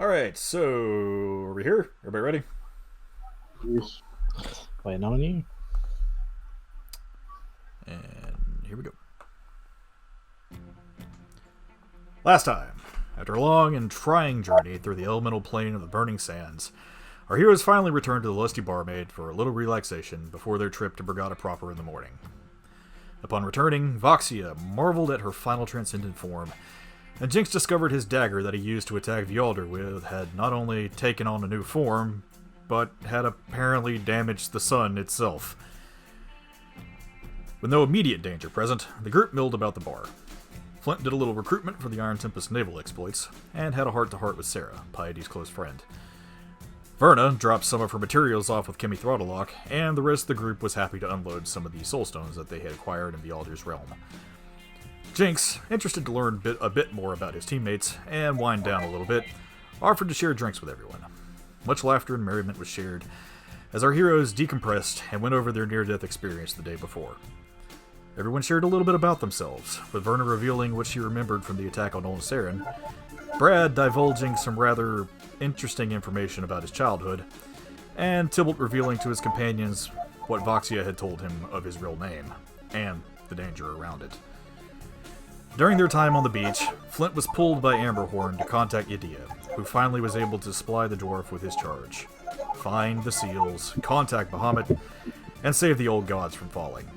Alright, so are we here? Everybody ready? Yes. Waiting on you. And here we go. Last time, after a long and trying journey through the elemental plane of the burning sands, our heroes finally returned to the lusty barmaid for a little relaxation before their trip to Burgata Proper in the morning. Upon returning, Voxia marveled at her final transcendent form, and Jinx discovered his dagger that he used to attack Vjalder with had not only taken on a new form, but had apparently damaged the sun itself. With no immediate danger present, the group milled about the bar. Flint did a little recruitment for the Iron Tempest naval exploits, and had a heart-to-heart with Sarah, Piety's close friend. Verna dropped some of her materials off with Kimmy Throttlelock, and the rest of the group was happy to unload some of the soulstones that they had acquired in Vjalder's realm. Jinx, interested to learn a bit more about his teammates, and wind down a little bit, offered to share drinks with everyone. Much laughter and merriment was shared, as our heroes decompressed and went over their near-death experience the day before. Everyone shared a little bit about themselves, with Verna revealing what she remembered from the attack on Olin Saren, Brad divulging some rather interesting information about his childhood, and Tybalt revealing to his companions what Voxia had told him of his real name, and the danger around it. During their time on the beach, Flint was pulled by Amberhorn to contact Idia, who finally was able to supply the dwarf with his charge. Find the seals, contact Bahamut, and save the old gods from falling.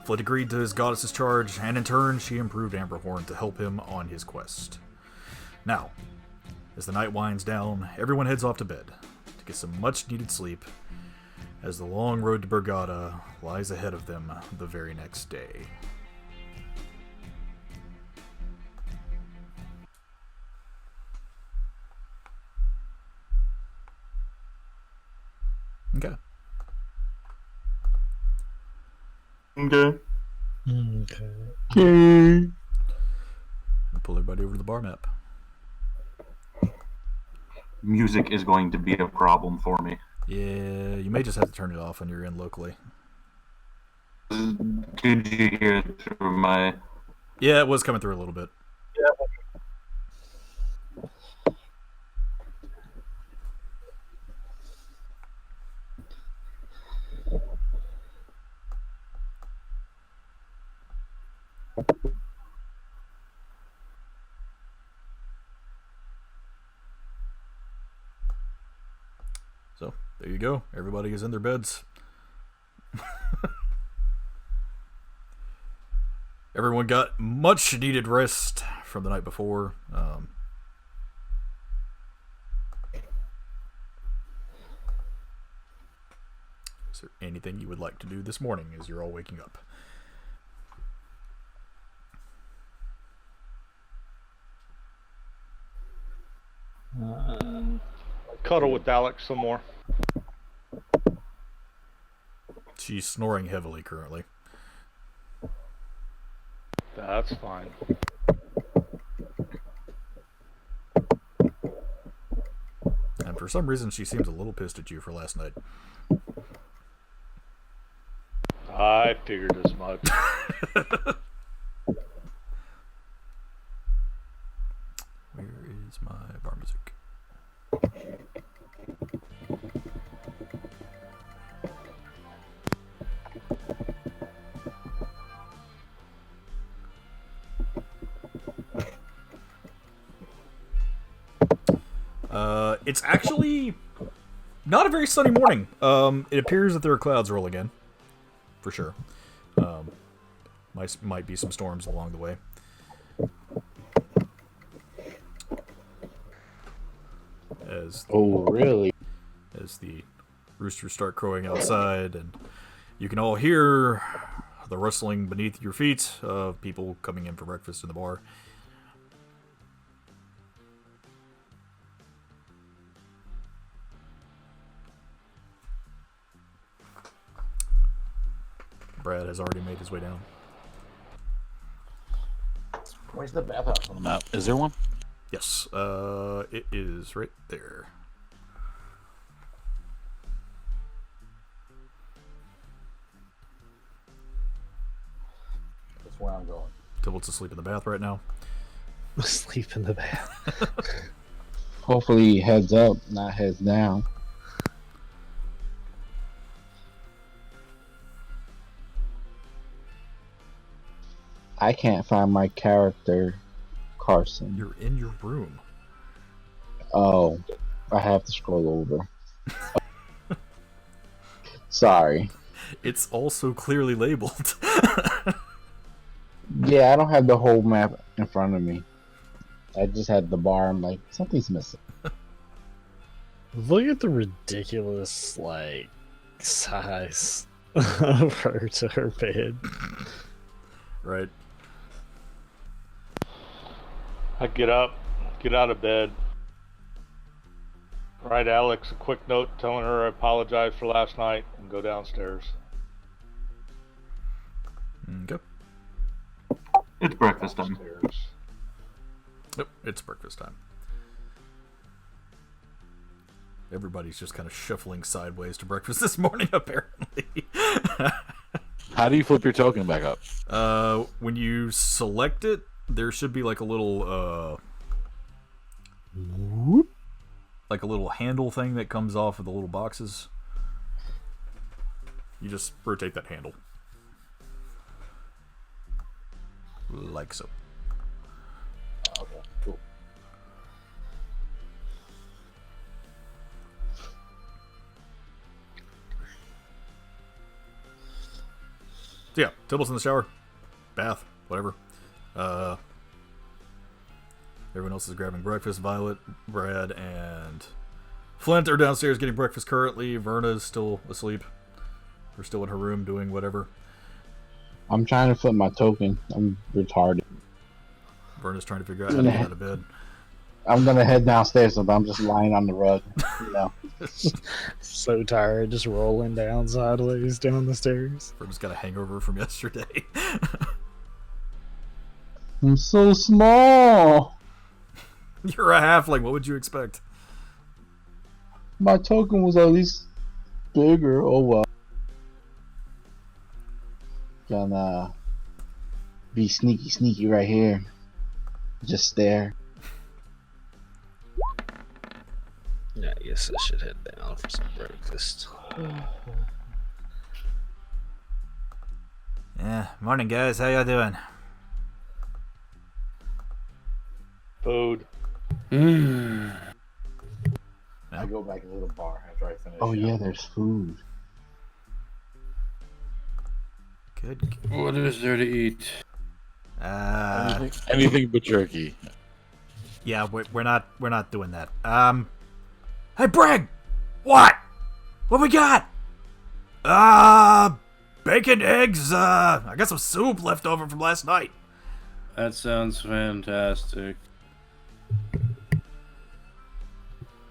Flint agreed to his goddess's charge, and in turn she improved Amberhorn to help him on his quest. Now, as the night winds down, everyone heads off to bed to get some much-needed sleep, as the long road to Burgata lies ahead of them the very next day. Okay. Okay. Okay. I'll pull everybody over to the bar map. Music is going to be a problem for me. Yeah, you may just have to turn it off when you're in locally. Could you hear it through my... Yeah, it was coming through a little bit. So, there you go. Everybody is in their beds. Everyone got much needed rest from the night before. Is there anything you would like to do this morning as you're all waking up? Cuddle with Alex some more. She's snoring heavily currently. That's fine. And for some reason, she seems a little pissed at you for last night. I figured as much. Where is my bar music? It's actually not a very sunny morning. It appears that there are clouds rolling in, for sure. Might be some storms along the way. Really? As the roosters start crowing outside, and you can all hear the rustling beneath your feet of people coming in for breakfast in the bar. Brad has already made his way down. Where's the bathhouse on the map? Is there one? Yes, it is right there. That's where I'm going. Tybalt's asleep in the bath right now. Sleep in the bath. Hopefully heads up, not heads down. I can't find my character, Carson. You're in your room. Oh, I have to scroll over. Sorry. It's also clearly labeled. Yeah, I don't have the whole map in front of me. I just had the bar. I'm like, something's missing. Look at the ridiculous, like, size of her to her bed. Right. I get up, get out of bed, write Alex a quick note telling her I apologize for last night, and go downstairs. Okay. It's breakfast time. Downstairs. Yep, it's breakfast time. Everybody's just kind of shuffling sideways to breakfast this morning, apparently. How do you flip your token back up? When you select it, there should be like a little, like a little handle thing that comes off of the little boxes. You just rotate that handle. Like so. Okay, cool. So yeah, Tibble's in the shower, bath, whatever. Everyone else is grabbing breakfast. Violet, Brad, and Flint are downstairs getting breakfast currently. Verna's still asleep. Or still in her room doing whatever. I'm trying to flip my token. I'm retarded. Verna's trying to figure out how to get out of bed. I'm gonna head downstairs, so I'm just lying on the rug. You know. So tired, just rolling down sideways down the stairs. Verna's got a hangover from yesterday. I'm so small. You're a halfling. What would you expect? My token was at least bigger. Oh well. Gonna be sneaky right here. Just stare. Yeah, I guess I should head down for some breakfast. Yeah, morning guys. How y'all doing? Food. I go back into the bar after I finish. Oh yeah, there's food. Good. What is there to eat? Uh, Anything but jerky. yeah, we're not doing that. Hey Brig, what we got? Bacon, eggs. I got some soup left over from last night. That sounds fantastic.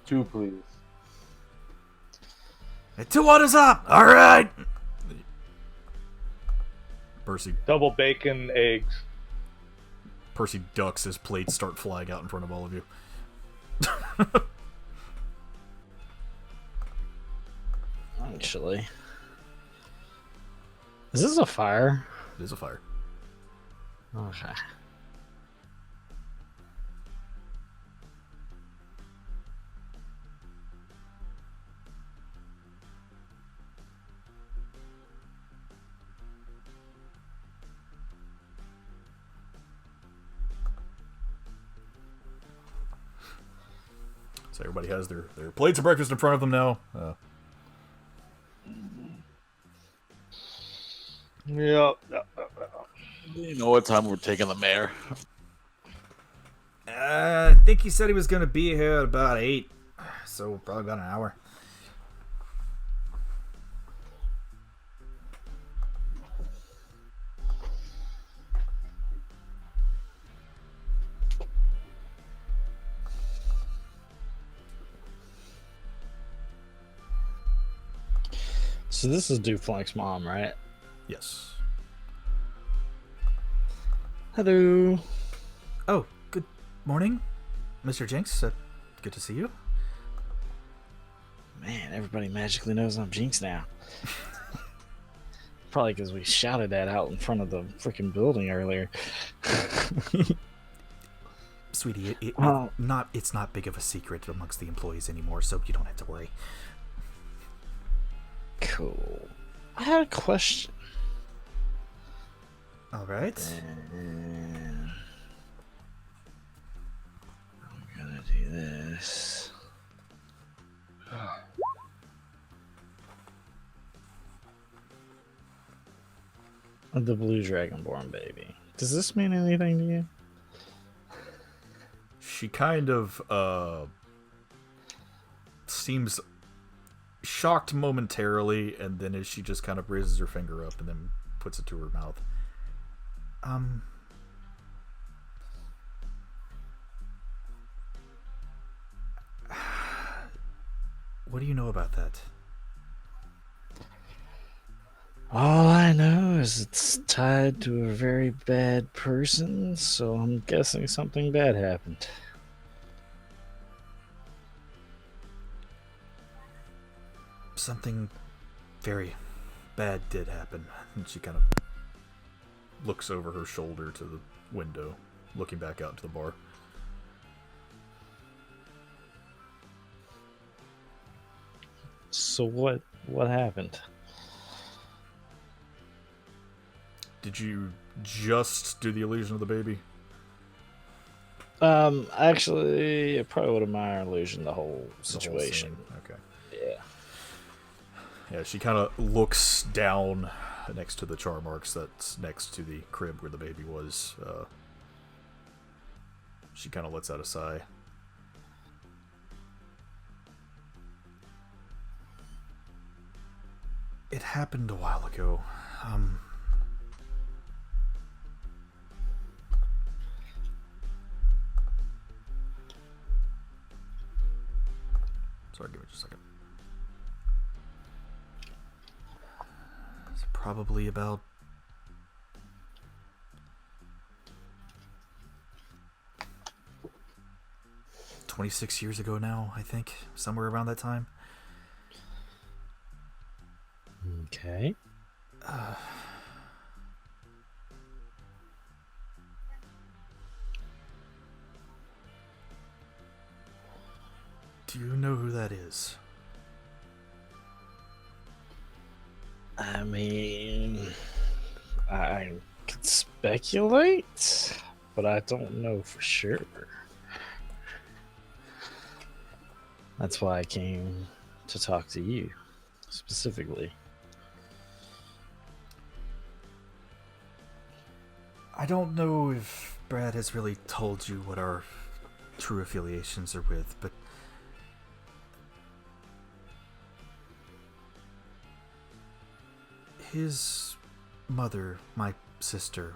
2, please. Hey, 2 orders up. All right. Percy Double bacon, eggs. ducks. His plates start flying out in front of all of you. Actually, is this a fire? It is a fire. Okay. So everybody has their plates of breakfast in front of them now. Yep. Do you know what time we're taking the mayor? I think he said he was going to be here at about 8, so probably about an hour. So this is Duflank's mom, right? Yes. Hello. Oh, good morning, Mr. Jinx. Good to see you. Man, everybody magically knows I'm Jinx now. Probably because we shouted that out in front of the freaking building earlier. Mr. Sweetie, Oh. it's not big of a secret amongst the employees anymore, so you don't have to worry. Cool. I had a question. All right. And I'm gonna do this. The blue dragonborn baby. Does this mean anything to you? She kind of seems shocked momentarily, and then as she just kind of raises her finger up and then puts it to her mouth. What do you know about that? All I know is it's tied to a very bad person, so I'm guessing something bad happened. Something very bad did happen. And she kind of looks over her shoulder to the window, looking back out into the bar. So what happened? Did you just do the illusion of the baby? Actually, it probably would have minor illusion the whole The whole situation. scene? Okay. Yeah. Yeah, she kind of looks down next to the char marks that's next to the crib where the baby was. She kind of lets out a sigh. It happened a while ago. Sorry, give me just a second. It's probably about 26 years ago now, I think. Somewhere around that time. Okay. Do you know who that is? I mean, I could speculate, but I don't know for sure. That's why I came to talk to you, specifically. I don't know if Brad has really told you what our true affiliations are with, but his mother, my sister,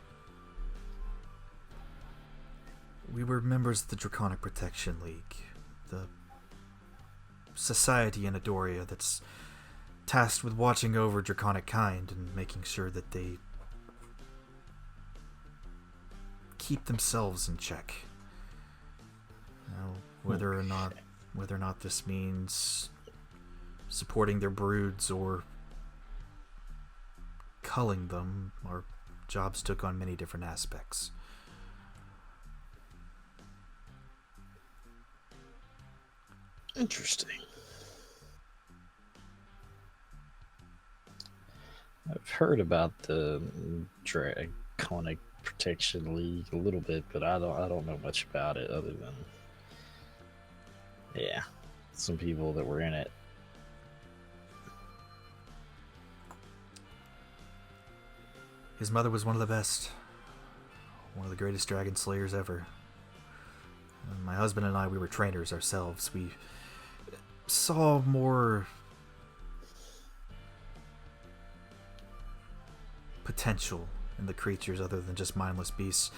we were members of the Draconic Protection League, the society in Adoria that's tasked with watching over draconic kind and making sure that they keep themselves in check. Now, whether or not this means supporting their broods or culling them, our jobs took on many different aspects. Interesting. I've heard about the Draconic Protection League a little bit, but I don't know much about it other than some people that were in it. His mother was one of the best, one of the greatest dragon slayers ever. And my husband and I, we were trainers ourselves. We saw more potential in the creatures other than just mindless beasts.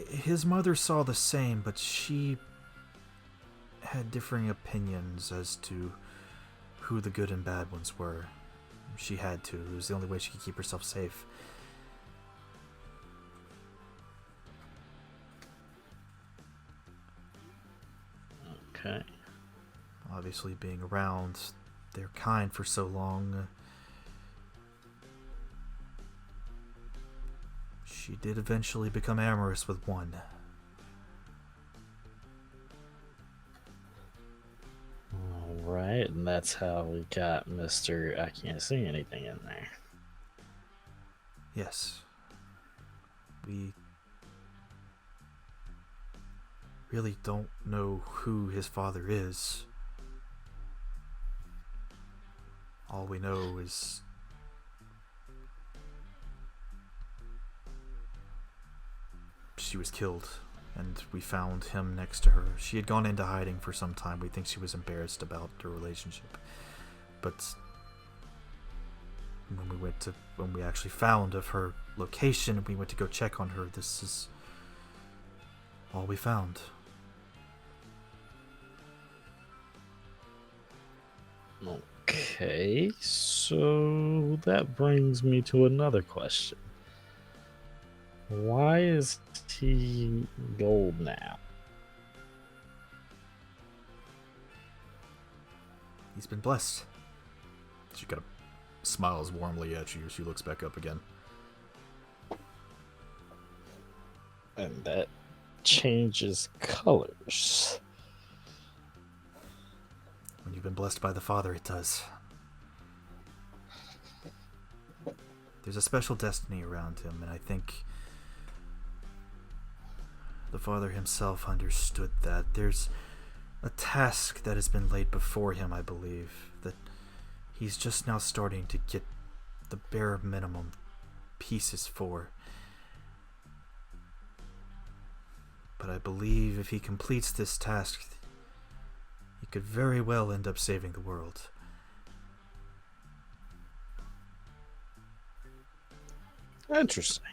His mother saw the same, but she had differing opinions as to who the good and bad ones were. She had to. It was the only way she could keep herself safe. Okay. Obviously, being around their kind for so long, she did eventually become amorous with one. right? And that's how we got Mr. I can't see anything in there. Yes. We really don't know who his father is. All we know is she was killed, and we found him next to her. She had gone into hiding for some time. We think she was embarrassed about their relationship. But when we actually found of her location and we went to go check on her, this is all we found. Okay, so that brings me to another question. Why is he gold now? He's been blessed. She kind of smiles warmly at you as she looks back up again. And that changes colors. When you've been blessed by the Father, it does. There's a special destiny around him, and I think the Father himself understood that. There's a task that has been laid before him, I believe, that he's just now starting to get the bare minimum pieces for. But I believe if he completes this task, he could very well end up saving the world. Interesting.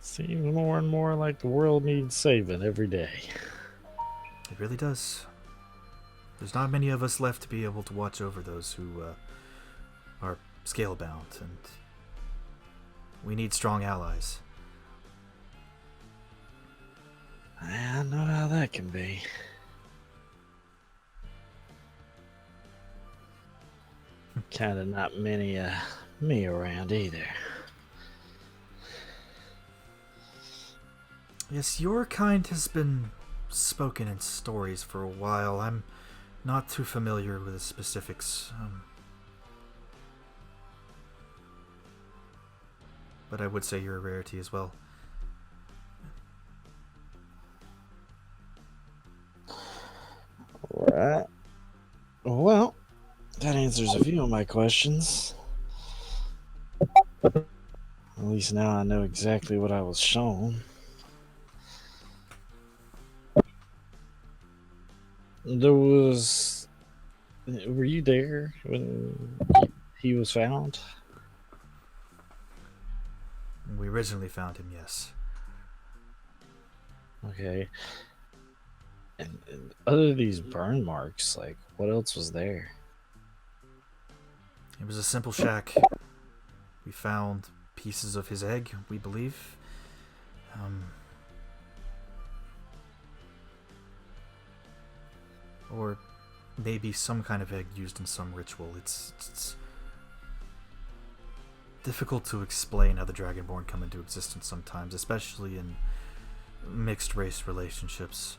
Seems more and more like the world needs saving every day. It really does. There's not many of us left to be able to watch over those who are scale-bound, and we need strong allies. I know how that can be. Kinda not many me around either. Yes, your kind has been spoken in stories for a while. I'm not too familiar with the specifics. But I would say you're a rarity as well. Right. Well, that answers a few of my questions. At least now I know exactly what I was shown. There was. Were you there when he was found? We originally found him, yes. Okay. And other than these burn marks, like, what else was there? It was a simple shack. We found pieces of his egg, we believe. Or maybe some kind of egg used in some ritual. It's difficult to explain how the Dragonborn come into existence sometimes, especially in mixed race relationships.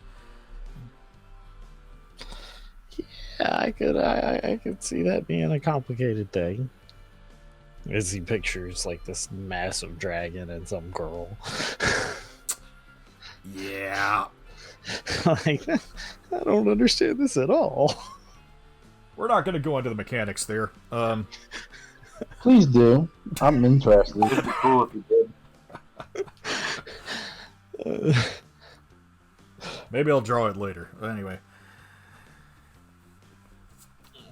Yeah, I could see that being a complicated thing. As he pictures like this massive dragon and some girl. Yeah. Like, I don't understand this at all. We're not going to go into the mechanics there. Please do. I'm interested. It'd be cool if you did. Maybe I'll draw it later. Anyway.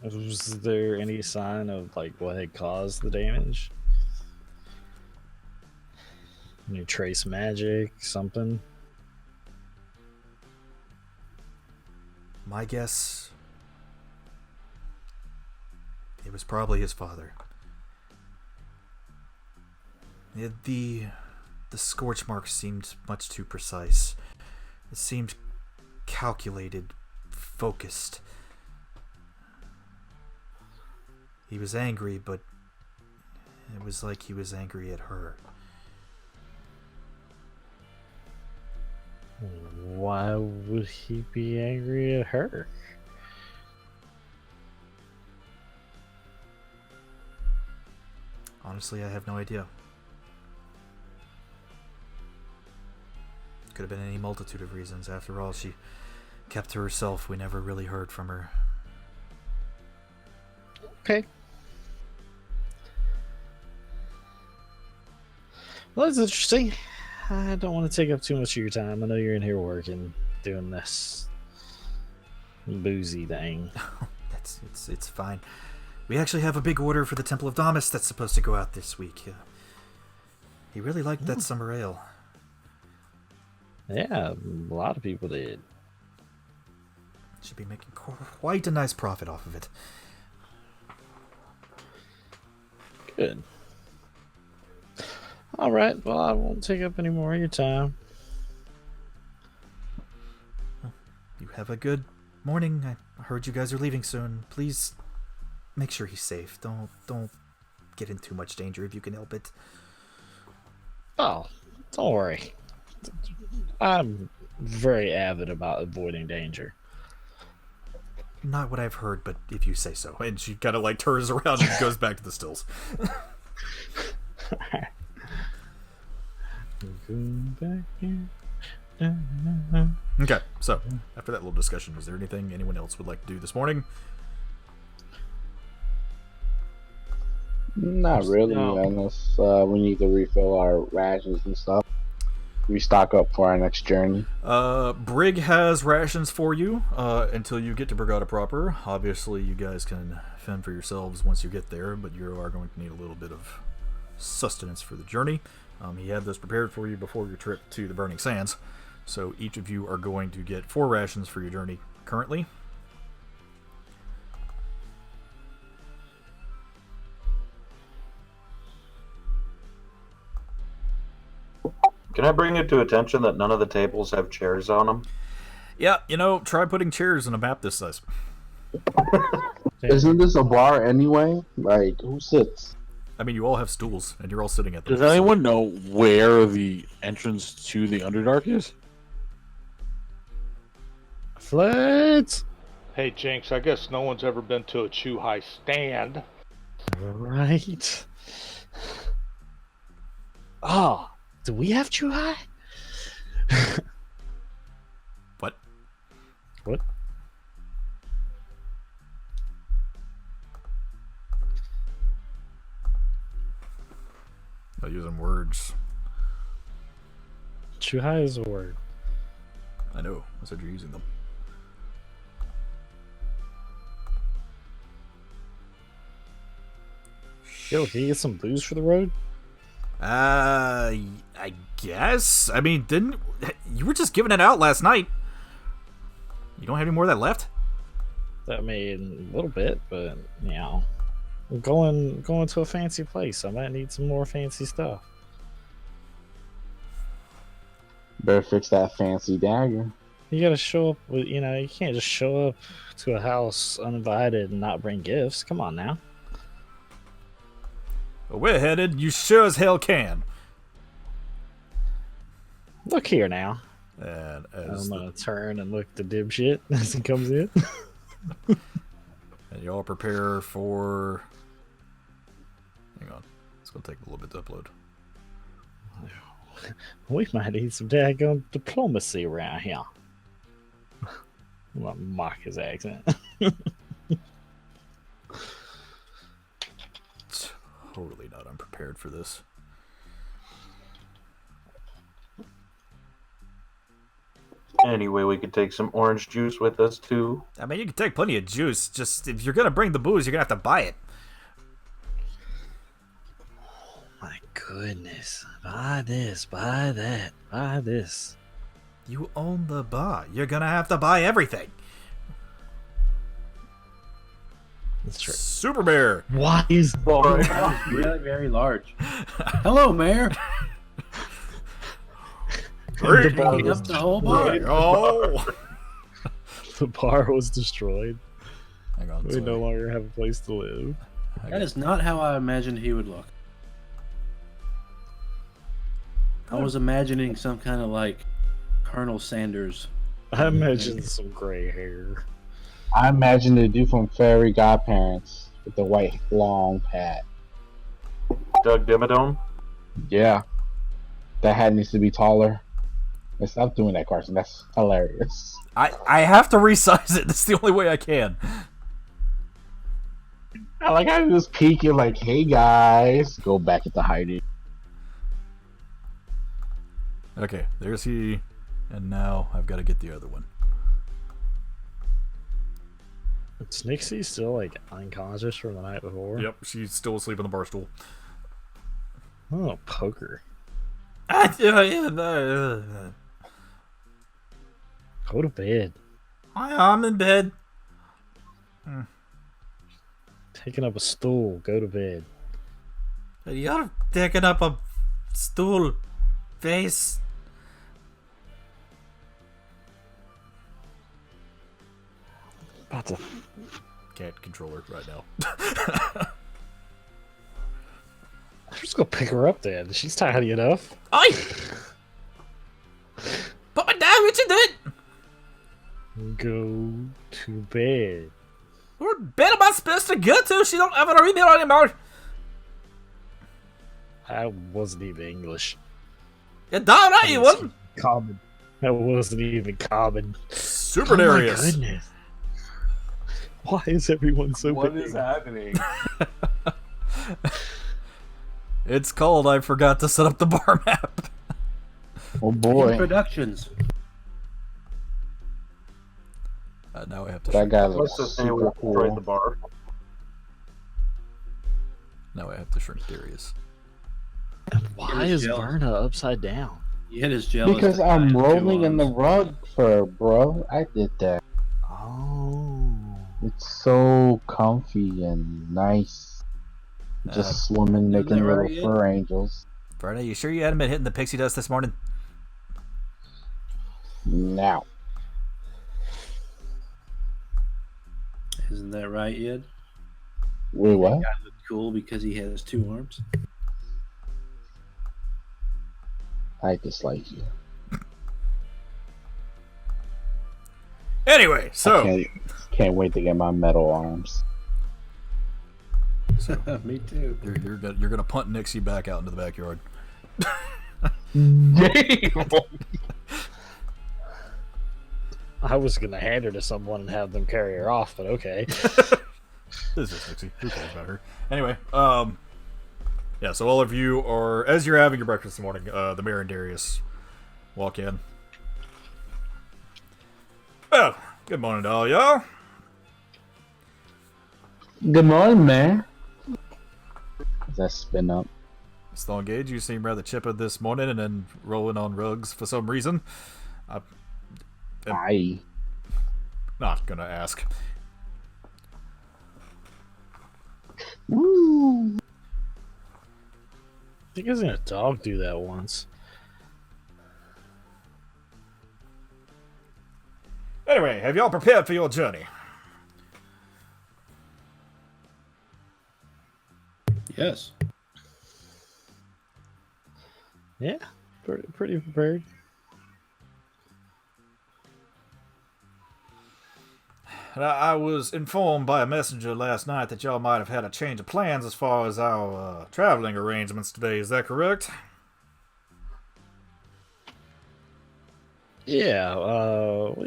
Was there any sign of like what had caused the damage? Any trace magic, something? My guess, it was probably his father. The scorch mark seemed much too precise. It seemed calculated, focused. He was angry, but it was like he was angry at her. Why would he be angry at her? Honestly, I have no idea. Could have been any multitude of reasons. After all, she kept to herself. We never really heard from her. Okay. Well, that's interesting. I don't want to take up too much of your time. I know you're in here working, doing this boozy thing. It's fine. We actually have a big order for the Temple of Damas that's supposed to go out this week. He really liked that summer ale. Yeah, a lot of people did. Should be making quite a nice profit off of it. Good. All right. Well, I won't take up any more of your time. You have a good morning. I heard you guys are leaving soon. Please make sure he's safe. Don't get in too much danger if you can help it. Oh, don't worry. I'm very avid about avoiding danger. Not what I've heard, but if you say so. And she kind of like turns around and goes back to the stills. Okay, so after that little discussion, is there anything anyone else would like to do this morning? Not really, No. unless we need to refill our rations and stuff. Restock up for our next journey. Brig has rations for you until you get to Burgata Proper. Obviously, you guys can fend for yourselves once you get there, but you are going to need a little bit of sustenance for the journey. He had those prepared for you before your trip to the Burning Sands. So each of you are going to get 4 rations for your journey currently. Can I bring it to attention that none of the tables have chairs on them? Yeah, try putting chairs in a map this size. Isn't this a bar anyway? Like, who sits? I mean, you all have stools, and you're all sitting at them. Does anyone know where the entrance to the Underdark is? Floods! Hey, Jinx, I guess no one's ever been to a Chew High stand. Right. Oh, do we have Chew High? What? What? Not using words. Chew High is a word. I know. I said you're using them. Yo, can you get some booze for the road? I guess. I mean, you were just giving it out last night? You don't have any more of that left? I mean, a little bit, but I'm going to a fancy place. I might need some more fancy stuff. Better fix that fancy dagger. You gotta show up with, you can't just show up to a house uninvited and not bring gifts. Come on now. Well, we're headed. You sure as hell can. Look here now. And I'm as gonna turn and look at the dipshit as he comes in. and you all prepare for. Hang on, it's gonna take a little bit to upload. We might need some daggone diplomacy around here. I'm gonna mock his accent. Totally not unprepared for this. Anyway, we could take some orange juice with us too. I mean, you can take plenty of juice. Just if you're gonna bring the booze, you're gonna have to buy it. My goodness. Buy this, buy that, buy this. You own the bar. You're gonna have to buy everything. That's true. Super Bear. Why is It's really very large. Hello, Mayor. the bar Picking was up the whole bar. Oh. the bar was destroyed? Hang on. We sorry. no longer have a place to live. That is not how I imagined he would look. I was imagining some kind of like Colonel Sanders. I imagine some gray hair. I imagine the dude from Fairy Godparents with the white long hat. Doug Dimmadome? Yeah. That hat needs to be taller. And stop doing that, Carson. That's hilarious. I have to resize it. That's the only way I can. I like how he was peeking like, hey guys, go back into hiding. Okay, there's he. And now I've got to get the other one. Is Nixie still like unconscious from the night before? Yep, she's still asleep on the bar stool. Oh, poker. Go to bed. I'm in bed. Taking up a stool. Go to bed. You're taking up a stool face. About to. Can't control her right now. I'm just gonna pick her up then. She's tidy enough. Oi! Put me down, what you doing? Go to bed. What bed am I supposed to go to? She don't have an email anymore. I wasn't even English. You're darn right you wouldn't. Common. That wasn't even common. Super Oh my Darius. goodness. Why is everyone so What big? is happening? It's called I forgot to set up the bar map. Oh boy. Productions. Now I have to That shrink. guy What's looks this thing super we destroyed the cool. bar? Now I have to shrink Darius. Why It was is jealous. Verna upside down? It is jealous. Because that I I'm have two rolling in the arms. rug fur, bro. I did that. Oh. It's so comfy and nice. Just swimming, Isn't making that little right, Ed? fur angels. Verna, you sure you hadn't been hitting the pixie dust this morning? Now. Isn't that right, Ed? Wait, what? That guy looked cool because he has two arms. I dislike you. Anyway, so Can't wait to get my metal arms. Me too. you're gonna punt Nixie back out into the backyard. Damn! I was gonna hand her to someone and have them carry her off, but okay. This is Nixie. Who cares about her? Anyway, yeah. So all of you are, as you're having your breakfast in the morning, the mayor and Darius walk in. Well, good morning to all y'all. Good morning, man. Does that spin up? Stone Gage, you seem rather chipper this morning and then rolling on rugs for some reason. Aye. Not gonna ask. Woo! I think I've seen a dog do that once. Anyway, have y'all prepared for your journey? Yes. Yeah, pretty prepared. I was informed by a messenger last night that y'all might have had a change of plans as far as our traveling arrangements today. Is that correct? Yeah,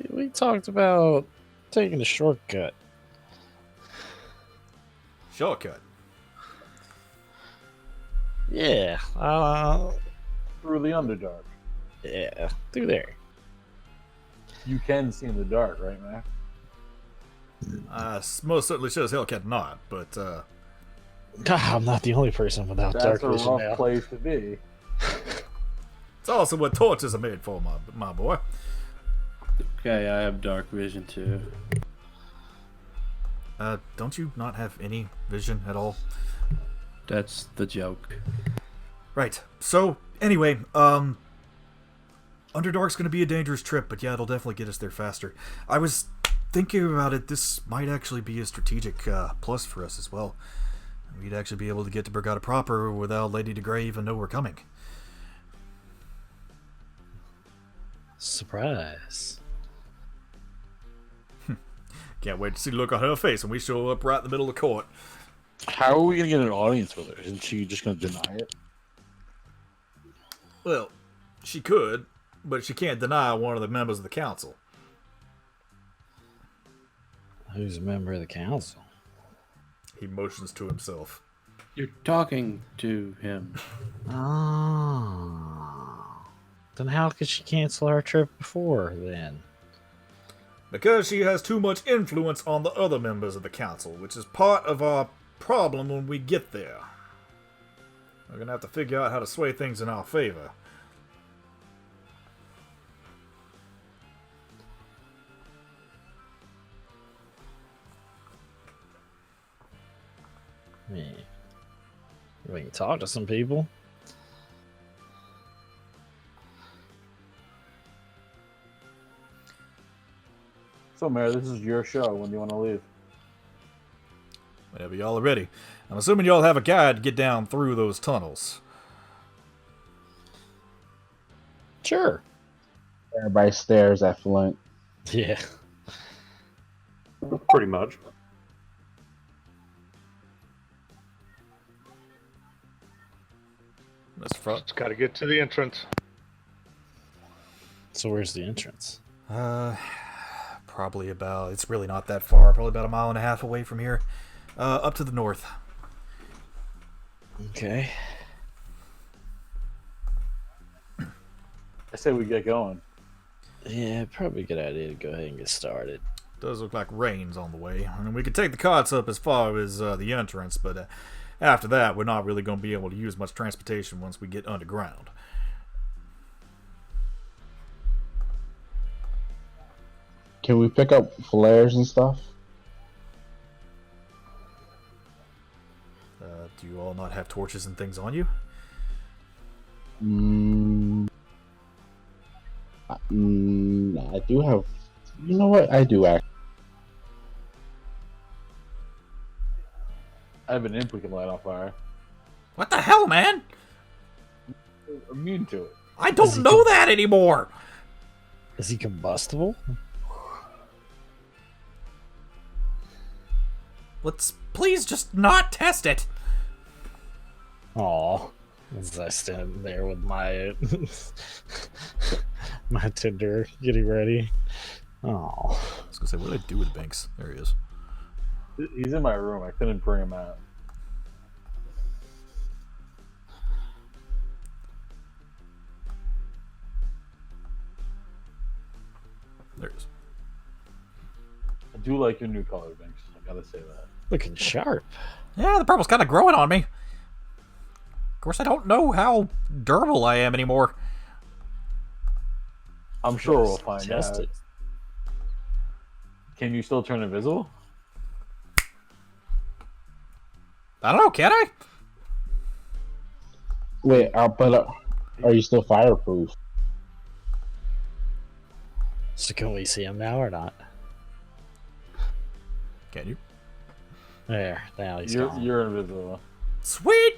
we talked about taking a shortcut. Shortcut. Yeah, Through the Underdark. yeah, through there. You can see in the dark, right, Mac? Most certainly sure as hell cannot, but God, I'm not the only person without That's dark a vision rough now. place to be. it's also what torches are made for, my boy. Okay, I have dark vision too. Don't you not have any vision at all? That's the joke. Right. So, anyway, Underdark's gonna be a dangerous trip, but yeah, it'll definitely get us there faster. I was thinking about it, this might actually be a strategic plus for us as well. We'd actually be able to get to Burgata Proper without Lady de Grey even know we're coming. Surprise. Can't wait to see the look on her face when we show up right in the middle of court. How are we gonna get an audience with her? Isn't she just gonna deny it? Well, she could, but she can't deny one of the members of the council. Who's a member of the council? He motions to himself. You're talking to him. Oh. Then how could she cancel our trip before then? Because she has too much influence on the other members of the council, which is part of our problem when we get there. We're gonna have to figure out how to sway things in our favor. Yeah. We can talk to some people. So, Mayor, this is your show. When do you want to leave? Whenever y'all are ready. I'm assuming y'all have a guide to get down through those tunnels. Sure. Everybody stares at Flint. Yeah. Pretty much. Mr. Front. Just got to get to the entrance. So where's the entrance? Probably about, it's really not that far, probably about 1.5 miles away from here. Up to the north. Okay. I say we get going. Yeah, probably a good idea to go ahead and get started. Does look like rain's on the way. I mean, we could take the carts up as far as the entrance, but after that, we're not really going to be able to use much transportation once we get underground. Can we pick up flares and stuff? Do you all not have torches and things on you? I do have. You know what? I do actually. I have an imp we can light on fire. What the hell, man? Immune to it. I don't know that anymore! Is he combustible? Let's please just not test it. Aw. As I stand there with my my Tinder getting ready. Oh. I was gonna say, what do I do with Banks? There he is. He's in my room. I couldn't bring him out. There he is. I do like your new color, Banks. I gotta say that. Looking sharp. Yeah, the purple's kind of growing on me. Of course, I don't know how durable I am anymore. I'm sure we'll find Test out. it. Can you still turn invisible? I don't know, can I? Wait, but are you still fireproof? So can we see him now or not? Can you? There, now he's You're gone. you're invisible. Sweet!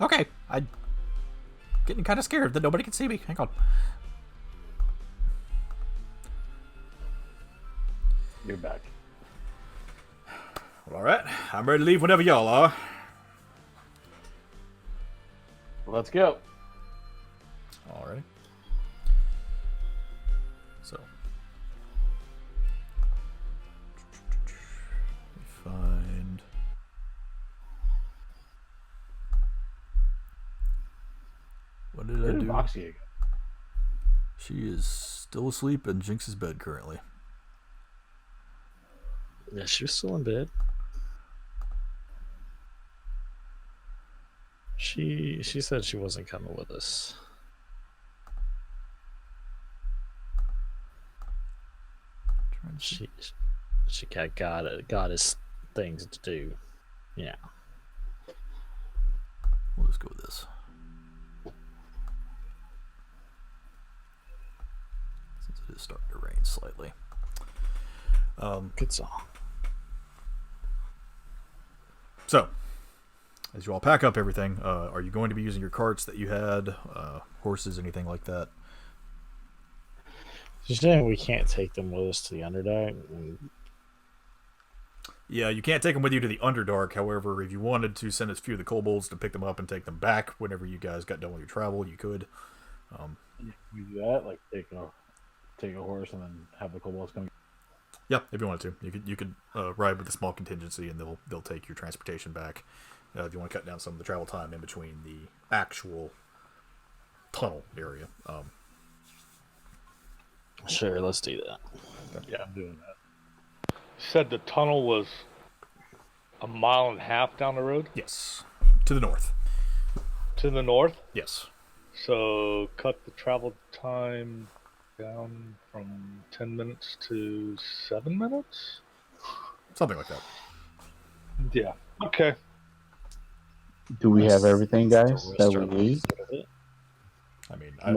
Okay, I'm getting kind of scared that nobody can see me. Hang on. You're back. Well, alright, I'm ready to leave whenever y'all are. Let's go. Alrighty. So. Let me find. What did Where I did do? Moxie go? She is still asleep in Jinx's bed currently. Yeah, she was still in bed. She said she wasn't coming with us. She got his things to do. Yeah. We'll just go with this. Since it is starting to rain slightly. Good song. So, as you all pack up everything, are you going to be using your carts that you had, horses, anything like that? You're saying we can't take them with us to the Underdark? Yeah, you can't take them with you to the Underdark. However, if you wanted to send a few of the kobolds to pick them up and take them back whenever you guys got done with your travel, you could. We do that, like take a horse and then have the kobolds come. Yeah, if you wanted to, you could ride with a small contingency, and they'll take your transportation back. If you want to cut down some of the travel time in between the actual tunnel area. Sure, let's do that. Yeah, I'm doing that. You said the tunnel was a mile and a half down the road? Yes, to the north. To the north? Yes. So cut the travel time down from 10 minutes to 7 minutes? Something like that. Yeah. Okay. Do we have everything, guys, that we need? I mean, I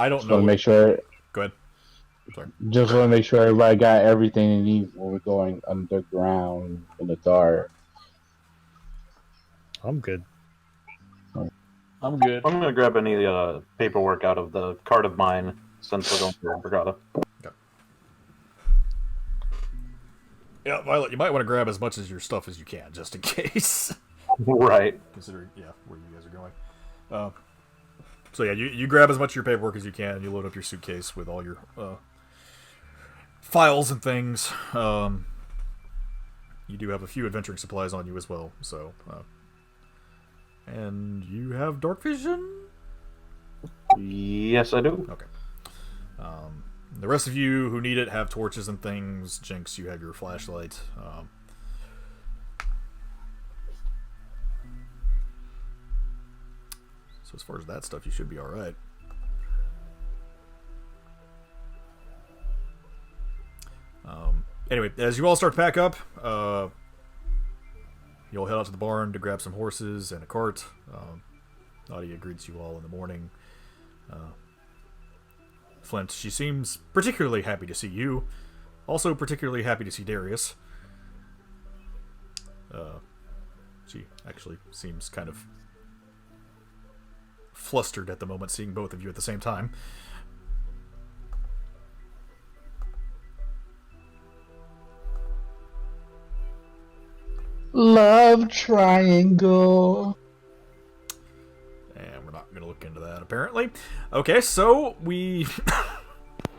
don't Just know. want to make sure. Go ahead. Sorry. Just want to make sure everybody got everything they need when we're going underground in the dark. I'm good. I'm good. I'm gonna grab any paperwork out of the cart of mine since we're going to Burgata. Yeah, Violet, you might want to grab as much of your stuff as you can, just in case. Right. Considering, where you guys are going. So yeah, you grab as much of your paperwork as you can. You load up your suitcase with all your files and things. You do have a few adventuring supplies on you as well. So, and you have dark vision. Yes, I do. Okay. The rest of you who need it have torches and things. Jinx, you have your flashlight. So as far as that stuff, you should be all right. Anyway, as you all start to pack up, you'll head out to the barn to grab some horses and a cart. Nadia greets you all in the morning. Flint, she seems particularly happy to see you. Also particularly happy to see Darius. She actually seems kind of flustered at the moment seeing both of you at the same time. Love triangle. And we're not going to look into that, apparently. Okay, so we...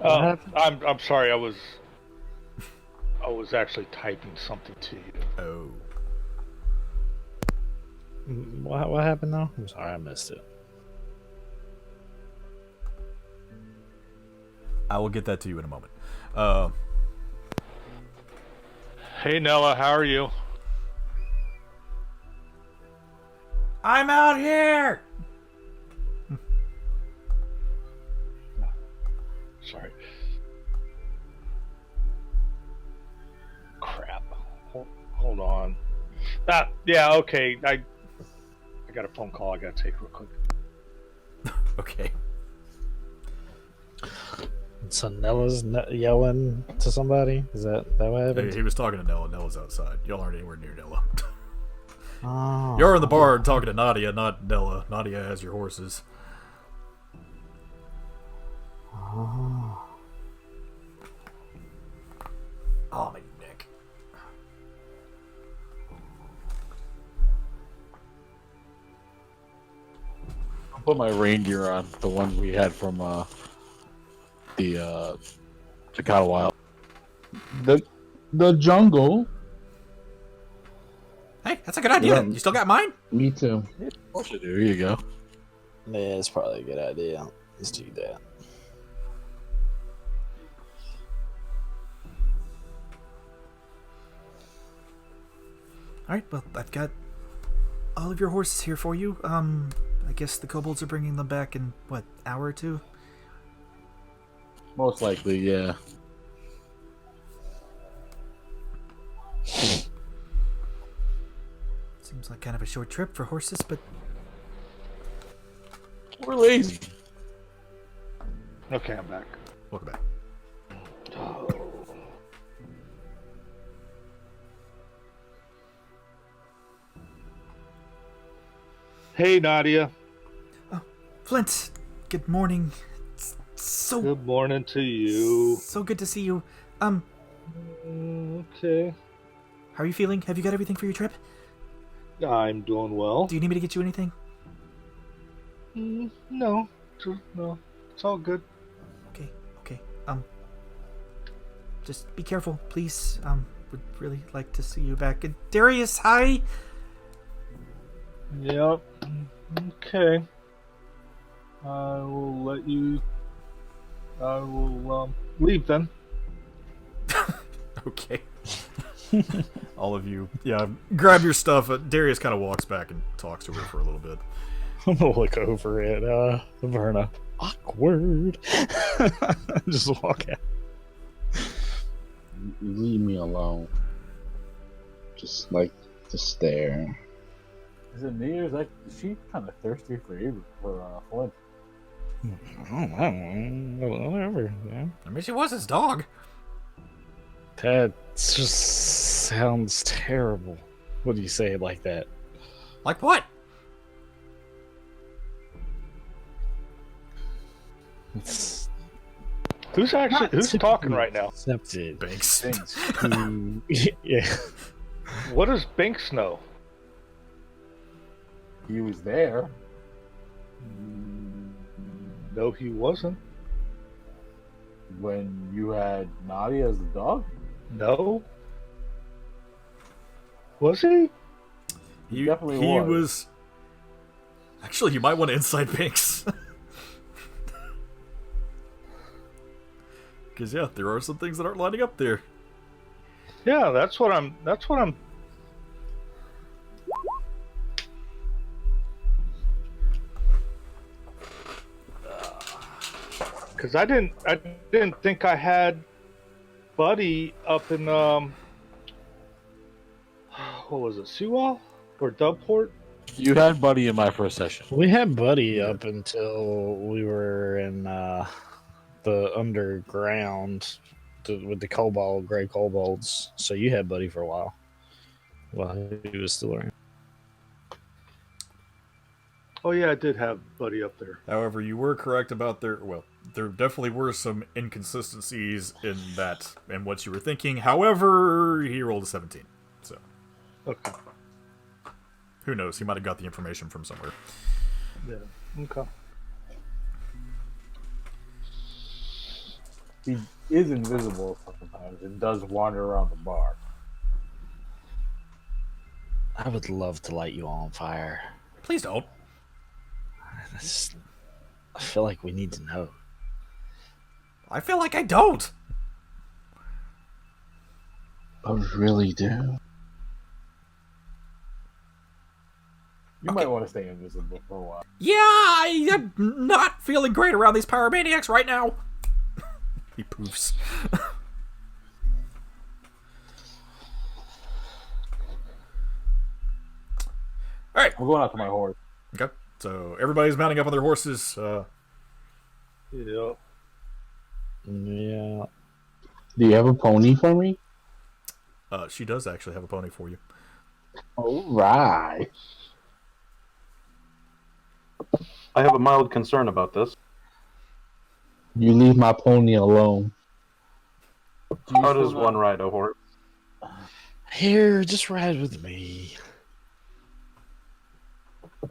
I'm sorry, I was actually typing something to you. Oh. What happened now? I'm sorry, I missed it. I will get that to you in a moment. Hey Nella, how are you? I'm out here! Sorry. Crap. Hold on. Yeah, okay. I got a phone call I gotta take real quick. Okay. So Nella's yelling to somebody? Is that what happened? He was talking to Nella. Nella's outside. Y'all aren't anywhere near Nella. Oh. You're in the bar talking to Nadia, not Nella. Nadia has your horses. Oh. Oh, my neck. I'll put my reindeer on, the one we had from the Chicago Wild. The jungle. Hey, that's a good idea. Yeah. You still got mine? Me too. Of course I do. Here you go. Yeah, it's probably a good idea. Let's do that. Alright, well, I've got all of your horses here for you. I guess the kobolds are bringing them back in, what, hour or two? Most likely, yeah. Seems like kind of a short trip for horses, but... We're lazy. Okay, I'm back. Welcome back. Hey Nadia. Flint, Good morning. It's so Good morning to you. so good to see you. Okay. How are you feeling? Have you got everything for your trip? I'm doing well. Do you need me to get you anything? No. No. It's all good. Okay. Just be careful, please. Would really like to see you back. And Darius, hi. Yep. Okay. I will let you. I will leave then. Okay. All of you, grab your stuff. Darius kind of walks back and talks to her for a little bit. I'm gonna look over at Verna. Awkward. Just walk out. You leave me alone. Just like to stare. Is it me or is that she kind of thirsty for Flint? Whatever. Yeah. I mean, she was his dog. That just sounds terrible. What do you say it like that? Like what? It's Who's talking right now? accepted. Banks. Yeah. What does Binks know? He was there. No, he wasn't. When you had Nadia as the dog? No. Was he? He definitely was. Actually, you might want to inside Banks. Because there are some things that aren't lining up there. Yeah, that's what I'm. Because I didn't think I had Buddy up in what was it, Sewell or Dubport? You had Buddy in my first session. We had Buddy up until we were in the underground with the gray kobolds. So you had Buddy for a while. Well, he was still around. Oh yeah, I did have Buddy up there. However, you were correct about there definitely were some inconsistencies in what you were thinking. However, he rolled a 17. So, Okay. who knows? He might have got the information from somewhere. Yeah. Okay. He is invisible sometimes and does wander around the bar. I would love to light you all on fire. Please don't. I feel like we need to know. I feel like I don't. I really do. You might want to stay invisible for a while. Yeah, I'm not feeling great around these pyromaniacs right now. He poofs. All right. I'm going out to my horse. Okay. So everybody's mounting up on their horses. Yep. Yeah. Do you have a pony for me? She does actually have a pony for you. All right. I have a mild concern about this. You leave my pony alone. How does one ride a horse? Here, just ride with me.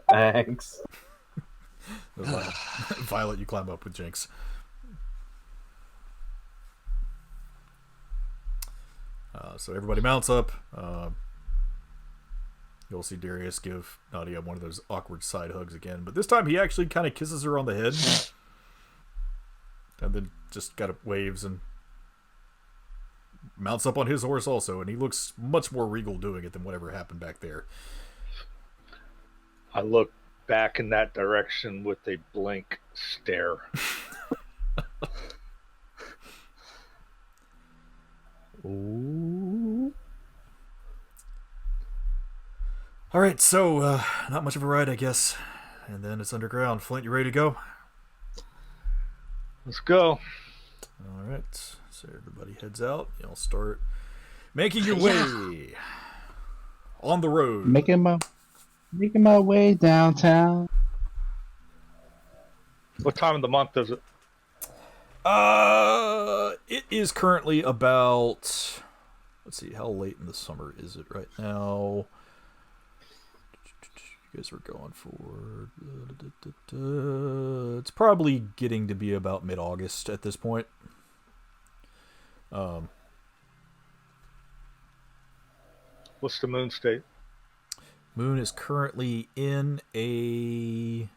Thanks. Violet, you climb up with Jinx. So everybody mounts up. You'll see Darius give Nadia one of those awkward side hugs again, but this time he actually kind of kisses her on the head, and then just kind of waves and mounts up on his horse also, and he looks much more regal doing it than whatever happened back there. I look back in that direction with a blank stare. Ooh. All right, so not much of a ride, I guess, and then it's underground. Flint, you ready to go? Let's go. All right, so everybody heads out. You'll start making your way on the road. Making my way downtown. What time of the month is it? It is currently about. Let's see, how late in the summer is it right now? You guys are going for. It's probably getting to be about mid-August at this point. What's the moon state? Moon is currently in a.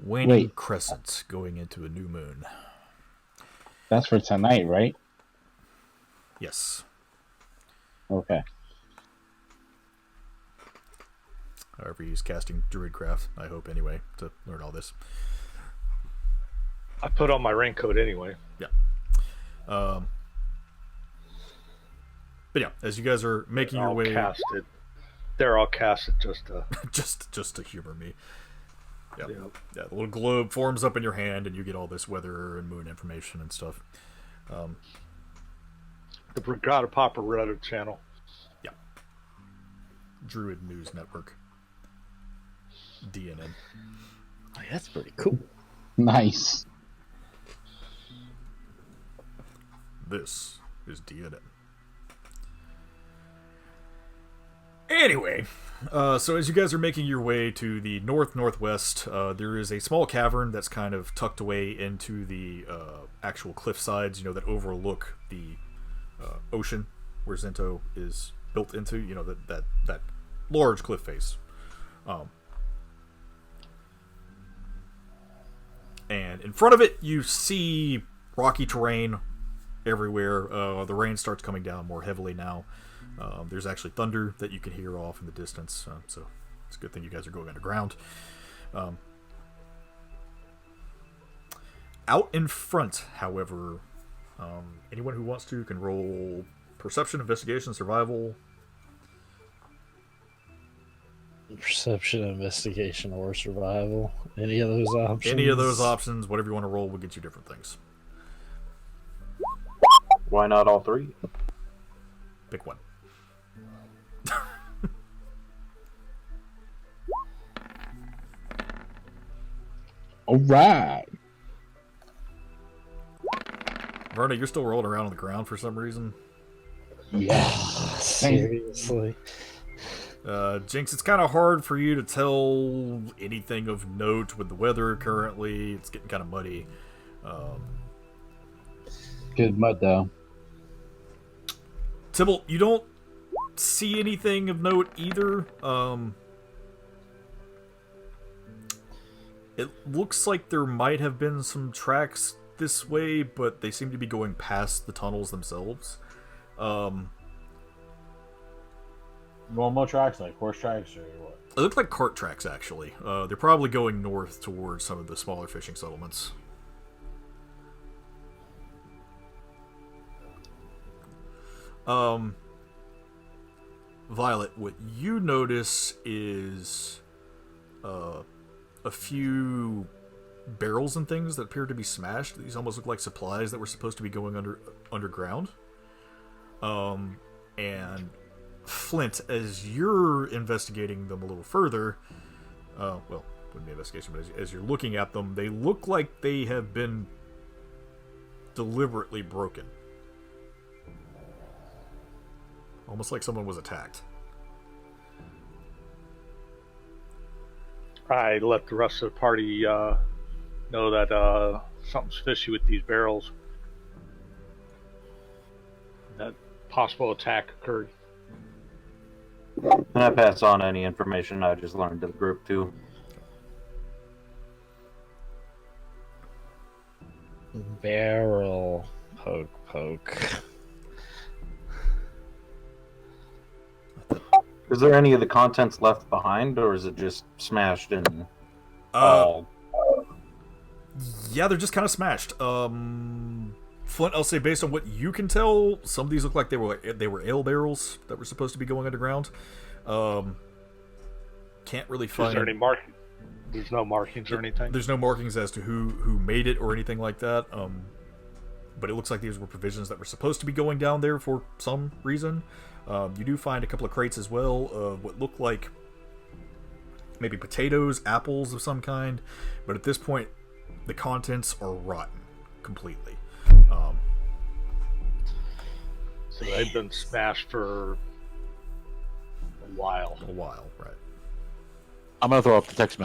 Waning crescent, going into a new moon. That's for tonight, right? Yes. Okay. However, he's casting Druidcraft, I hope, anyway, to learn all this. I put on my raincoat anyway. Yeah. But yeah, as you guys are making your way, they're all casted just to humor me. Yeah. Yeah, the little globe forms up in your hand, and you get all this weather and moon information and stuff. The Burgata Proper Reddit channel. Yeah. Druid News Network. DNN. Oh, that's pretty cool. Nice. This is DNN. Anyway, so as you guys are making your way to the northwest, there is a small cavern that's kind of tucked away into the actual cliff sides, that overlook the ocean where Zento is built into, that large cliff face. And in front of it, you see rocky terrain everywhere. The rain starts coming down more heavily now. There's actually thunder that you can hear off in the distance, so it's a good thing you guys are going underground. Out in front, however, anyone who wants to can roll perception, investigation, survival. Perception, investigation, or survival. Any of those options? Any of those options, whatever you want to roll, will get you different things. Why not all three? Pick one. All right. Verna, you're still rolling around on the ground for some reason. Yeah. Seriously. Jinx, it's kind of hard for you to tell anything of note with the weather currently. It's getting kind of muddy. Good mud, though. Tybalt, you don't see anything of note either. It looks like there might have been some tracks this way, but they seem to be going past the tunnels themselves. Normal tracks, like horse tracks, or what? It looked like cart tracks, actually. They're probably going north towards some of the smaller fishing settlements. Violet, what you notice is a few barrels and things that appear to be smashed. These almost look like supplies that were supposed to be going underground. And Flint, as you're investigating them a little further, well, wouldn't be investigation, but as you're looking at them, they look like they have been deliberately broken. Almost like someone was attacked. I let the rest of the party know that something's fishy with these barrels. That possible attack occurred. And I pass on any information I just learned to the group, too. Barrel poke. Is there any of the contents left behind, or is it just smashed and all? Yeah, they're just kind of smashed. Flint, I'll say, based on what you can tell, some of these look like they were ale barrels that were supposed to be going underground. Can't really find. Is there any marking? There's no markings or anything. There's no markings as to who made it or anything like that. But it looks like these were provisions that were supposed to be going down there for some reason. You do find a couple of crates as well of what look like maybe potatoes, apples of some kind. But at this point, the contents are rotten completely. So they've been smashed for a while. Right? I'm gonna throw up detect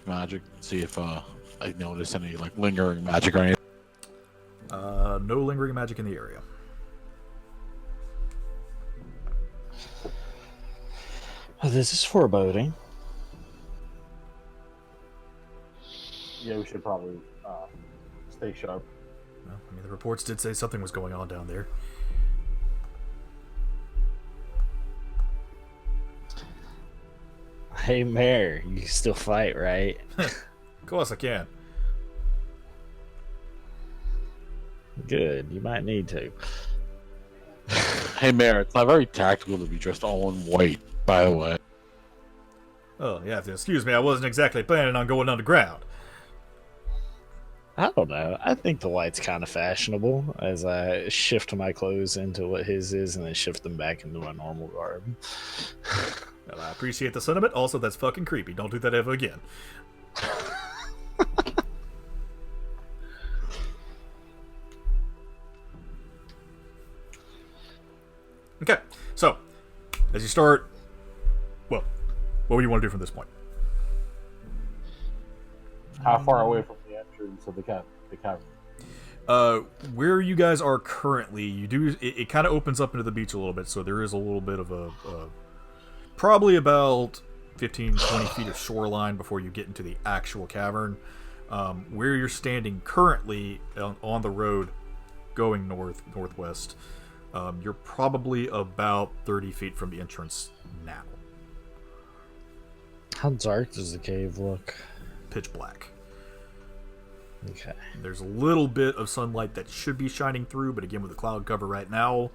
magic, see if I notice any like lingering magic or anything. No lingering magic in the area. This is foreboding. Yeah, we should probably stay sharp. Well, I mean, the reports did say something was going on down there. Hey, Mayor, you can still fight, right? Of course I can. Good. You might need to. Hey, Mayor, it's not very tactical to be dressed all in white, by the way. Oh, you have to excuse me. I wasn't exactly planning on going underground. I don't know. I think the white's kind of fashionable as I shift my clothes into what his is and then shift them back into my normal garb. Well, I appreciate the sentiment. Also, that's fucking creepy. Don't do that ever again. Okay, so as you start, well, what do you want to do from this point? How far away from the entrance of the cavern? Where you guys are currently, it kind of opens up into the beach a little bit, so there is a little bit of a probably about 15, 20 feet of shoreline before you get into the actual cavern. Where you're standing currently on the road going northwest, you're probably about 30 feet from the entrance now. How dark does the cave look? Pitch black. Okay. There's a little bit of sunlight that should be shining through, but again, with the cloud cover right now,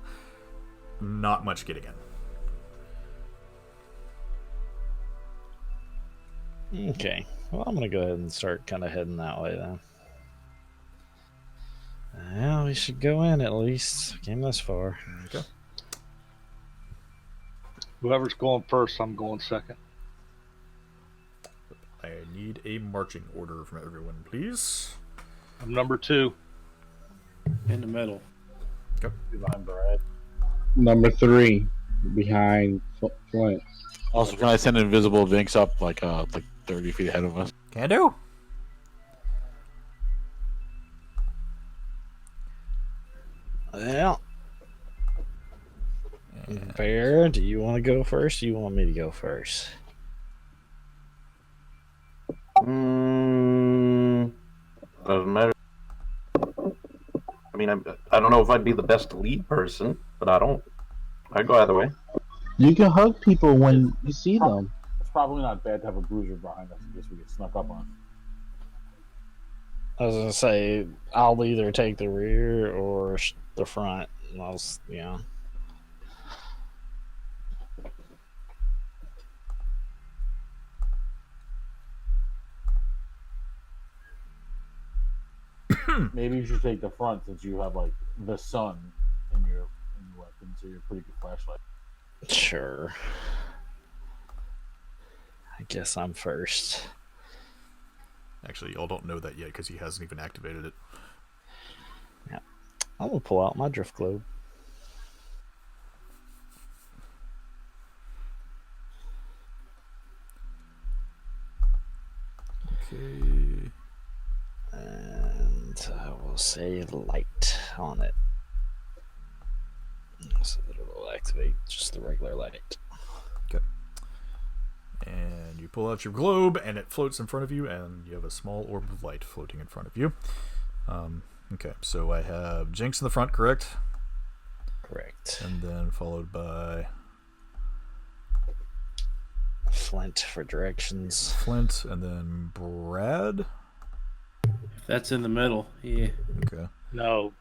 not much getting in. Okay. Well, I'm going to go ahead and start kind of heading that way then. Well, we should go in at least. Came this far. Okay. Whoever's going first, I'm going second. I need a marching order from everyone, please. I'm number 2. In the middle. Okay. Behind Brad. Number 3, behind Flint. Also, can I send invisible Vinks up like 30 feet ahead of us? Can do. Well, Bear, do you want to go first? Or do you want me to go first? Doesn't matter. I mean, I don't know if I'd be the best lead person, but I'd go either way. You can hug people when you see them. It's probably not bad to have a bruiser behind us in case we get snuck up on. I was going to say, I'll either take the rear or the front. And yeah. Maybe you should take the front since you have like the sun in your weapon, so you're a pretty good flashlight. Sure. I guess I'm first. Actually, y'all don't know that yet because he hasn't even activated it. Yeah. I'm going to pull out my drift globe. Okay. And I will say light on it. So that it'll activate just the regular light. Okay. And you pull out your globe, and it floats in front of you, and you have a small orb of light floating in front of you. Okay, so I have Jinx in the front, correct? Correct. And then followed by Flint for directions. Flint, and then Brad. If that's in the middle, yeah. Okay. No,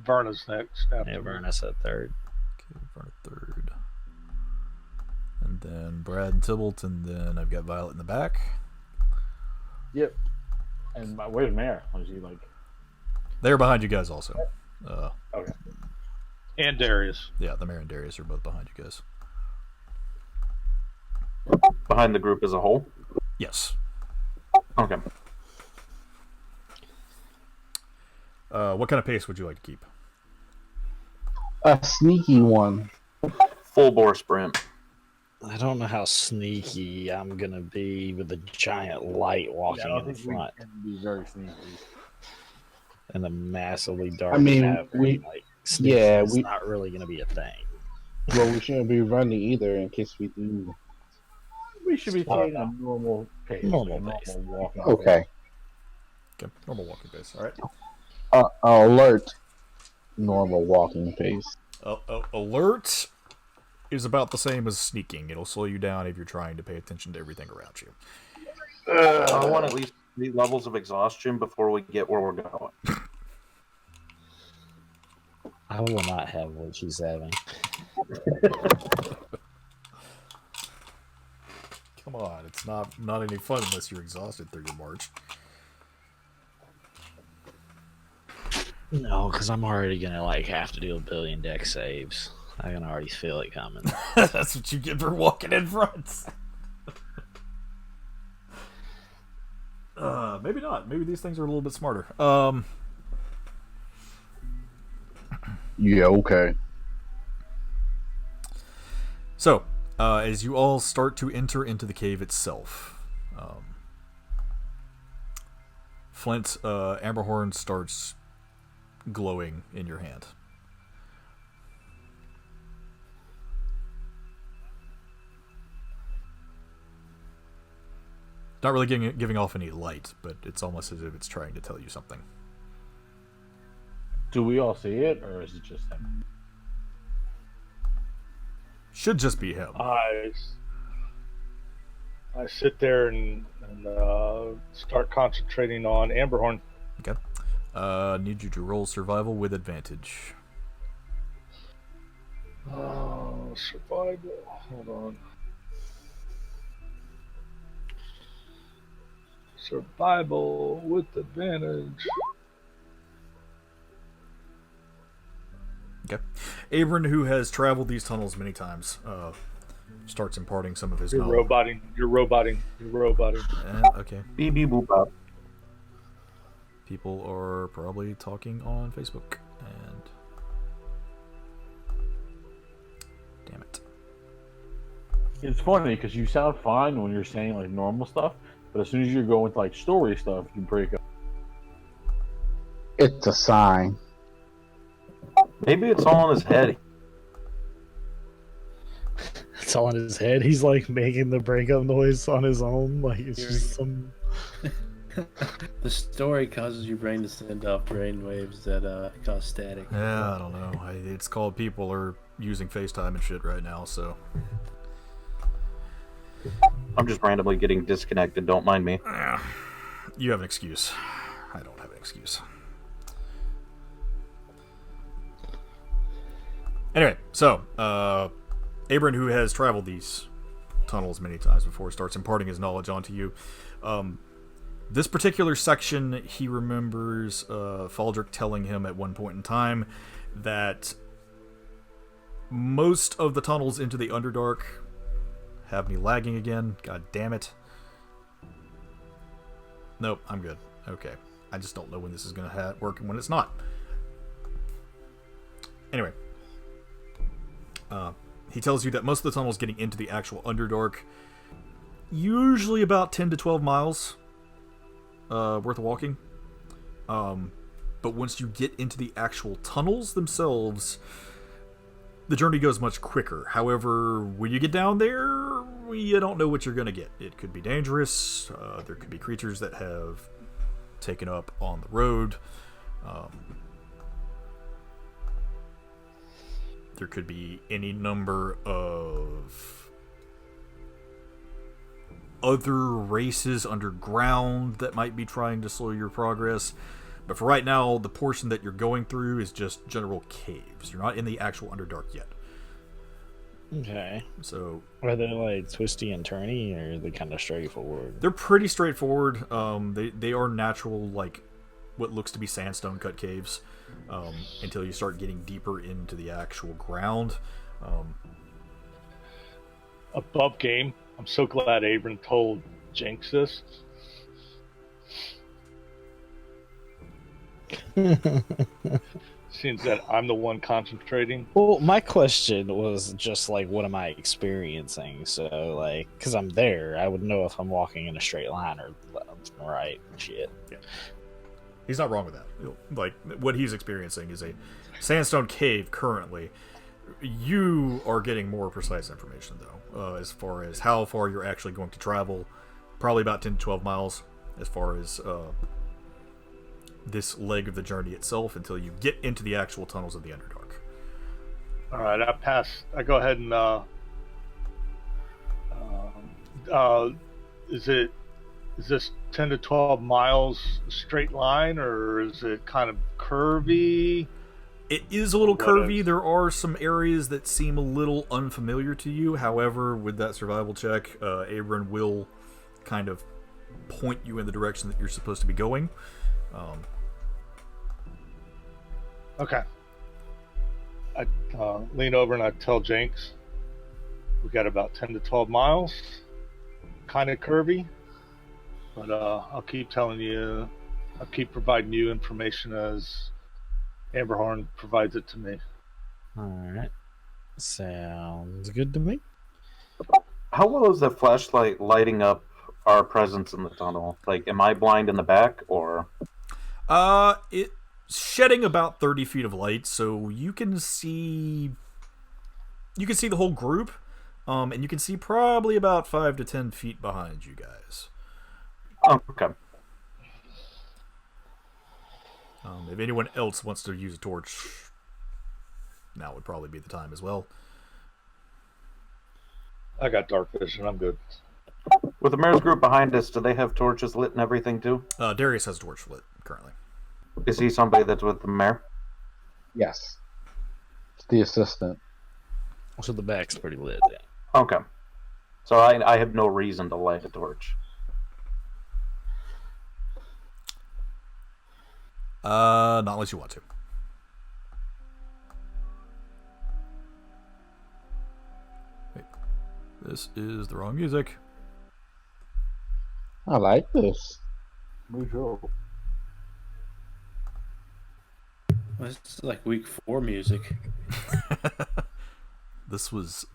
Verna's next. After Yeah, me. Vernus at third. Okay, Verna third. And then Brad and Tybalt, and then I've got Violet in the back. Yep. And where's Mare? Was he like? They're behind you guys also. Okay. And Darius. Yeah, the Mayor and Darius are both behind you guys. Behind the group as a whole. Yes. Okay. What kind of pace would you like to keep? A sneaky one. Full bore sprint. I don't know how sneaky I'm gonna be with a giant light walking I in the think we front can be very sneaky. and a massively dark. I mean, cavern. Sneaky is not really gonna be a thing. Well, we shouldn't be running either in case we do. We should be taking a normal pace. Normal like a pace. normal walking Okay. Okay, normal walking pace. All right. Alert. Normal walking pace. Alert is about the same as sneaking. It'll slow you down if you're trying to pay attention to everything around you. I want at least 3 levels of exhaustion before we get where we're going. I will not have what she's having. Come on, it's not any fun unless you're exhausted through your march. No, because I'm already gonna have to do a billion deck saves. I can already feel it coming. That's what you get for walking in front. Maybe not. Maybe these things are a little bit smarter. Yeah, okay. So, as you all start to enter into the cave itself, Flint, Amberhorn starts glowing in your hand. Not really giving off any light, but it's almost as if it's trying to tell you something. Do we all see it, or is it just him? Should just be him. I sit there and start concentrating on Amberhorn. Okay. Need you to roll survival with advantage. Survival. Hold on. Survival with advantage. Okay. Abram, who has traveled these tunnels many times, starts imparting some of his You're knowledge. You're roboting. Okay. Beep beep boop bop. People are probably talking on Facebook, and damn it. It's funny because you sound fine when you're saying like normal stuff, but as soon as you go into like story stuff, you break up. It's a sign. Maybe it's all in his head. It's all in his head. He's making the breakup noise on his own. It's just some. The story causes your brain to send off brain waves that cause static. Yeah, I don't know. It's called people are using FaceTime and shit right now, so. I'm just randomly getting disconnected. Don't mind me. You have an excuse. I don't have an excuse. Anyway, so, Abram, who has traveled these tunnels many times before, starts imparting his knowledge onto you. This particular section, he remembers Faldrick telling him at one point in time that most of the tunnels into the Underdark have me lagging again. God damn it. Nope, I'm good. Okay. I just don't know when this is going to work and when it's not. Anyway. He tells you that most of the tunnels getting into the actual Underdark, usually about 10 to 12 miles worth of walking. But once you get into the actual tunnels themselves, the journey goes much quicker. However, when you get down there, you don't know what you're going to get. It could be dangerous. There could be creatures that have taken up on the road. There could be any number of other races underground that might be trying to slow your progress. But for right now, the portion that you're going through is just general caves. You're not in the actual Underdark yet. Okay. So Are they twisty and turny, or are they kind of straightforward? they're pretty straightforward. They are natural, what looks to be sandstone cut caves, until you start getting deeper into the actual ground. Above game. I'm so glad Abram told jinx this? Seems that I'm the one concentrating. Well, my question was just like, what am I experiencing? So, like, because I'm there, I would know if I'm walking in a straight line or left and right and shit. Yeah. He's not wrong with that. Like, what he's experiencing is a sandstone cave currently. You are getting more precise information, though, as far as how far you're actually going to travel. Probably about 10 to 12 miles as far as this leg of the journey itself until you get into the actual tunnels of the Underdark. All right, I go ahead and is this 10 to 12 miles straight line, or is it kind of curvy? It is a little curvy. There are some areas that seem a little unfamiliar to you. However, with that survival check, Abram will kind of point you in the direction that you're supposed to be going. Okay. I lean over and I tell Jinx, we got about 10 to 12 miles. Kind of curvy, but I'll keep telling you, I'll keep providing you information as Amberhorn provides it to me. Alright. Sounds good to me. How well is the flashlight lighting up our presence in the tunnel? Like, am I blind in the back, or? It's shedding about 30 feet of light, so you can see the whole group, and you can see probably about 5 to 10 feet behind you guys. Oh, okay. If anyone else wants to use a torch, now would probably be the time as well. I got dark vision, I'm good. With the mayor's group behind us, do they have torches lit and everything too? Darius has a torch lit currently. Is he somebody that's with the mayor? Yes. It's the assistant. So the back's pretty lit. Yeah. Okay. So I have no reason to light a torch. Not unless you want to. Wait. This is the wrong music. I like this. Me too. Well, this is like week 4 music. This was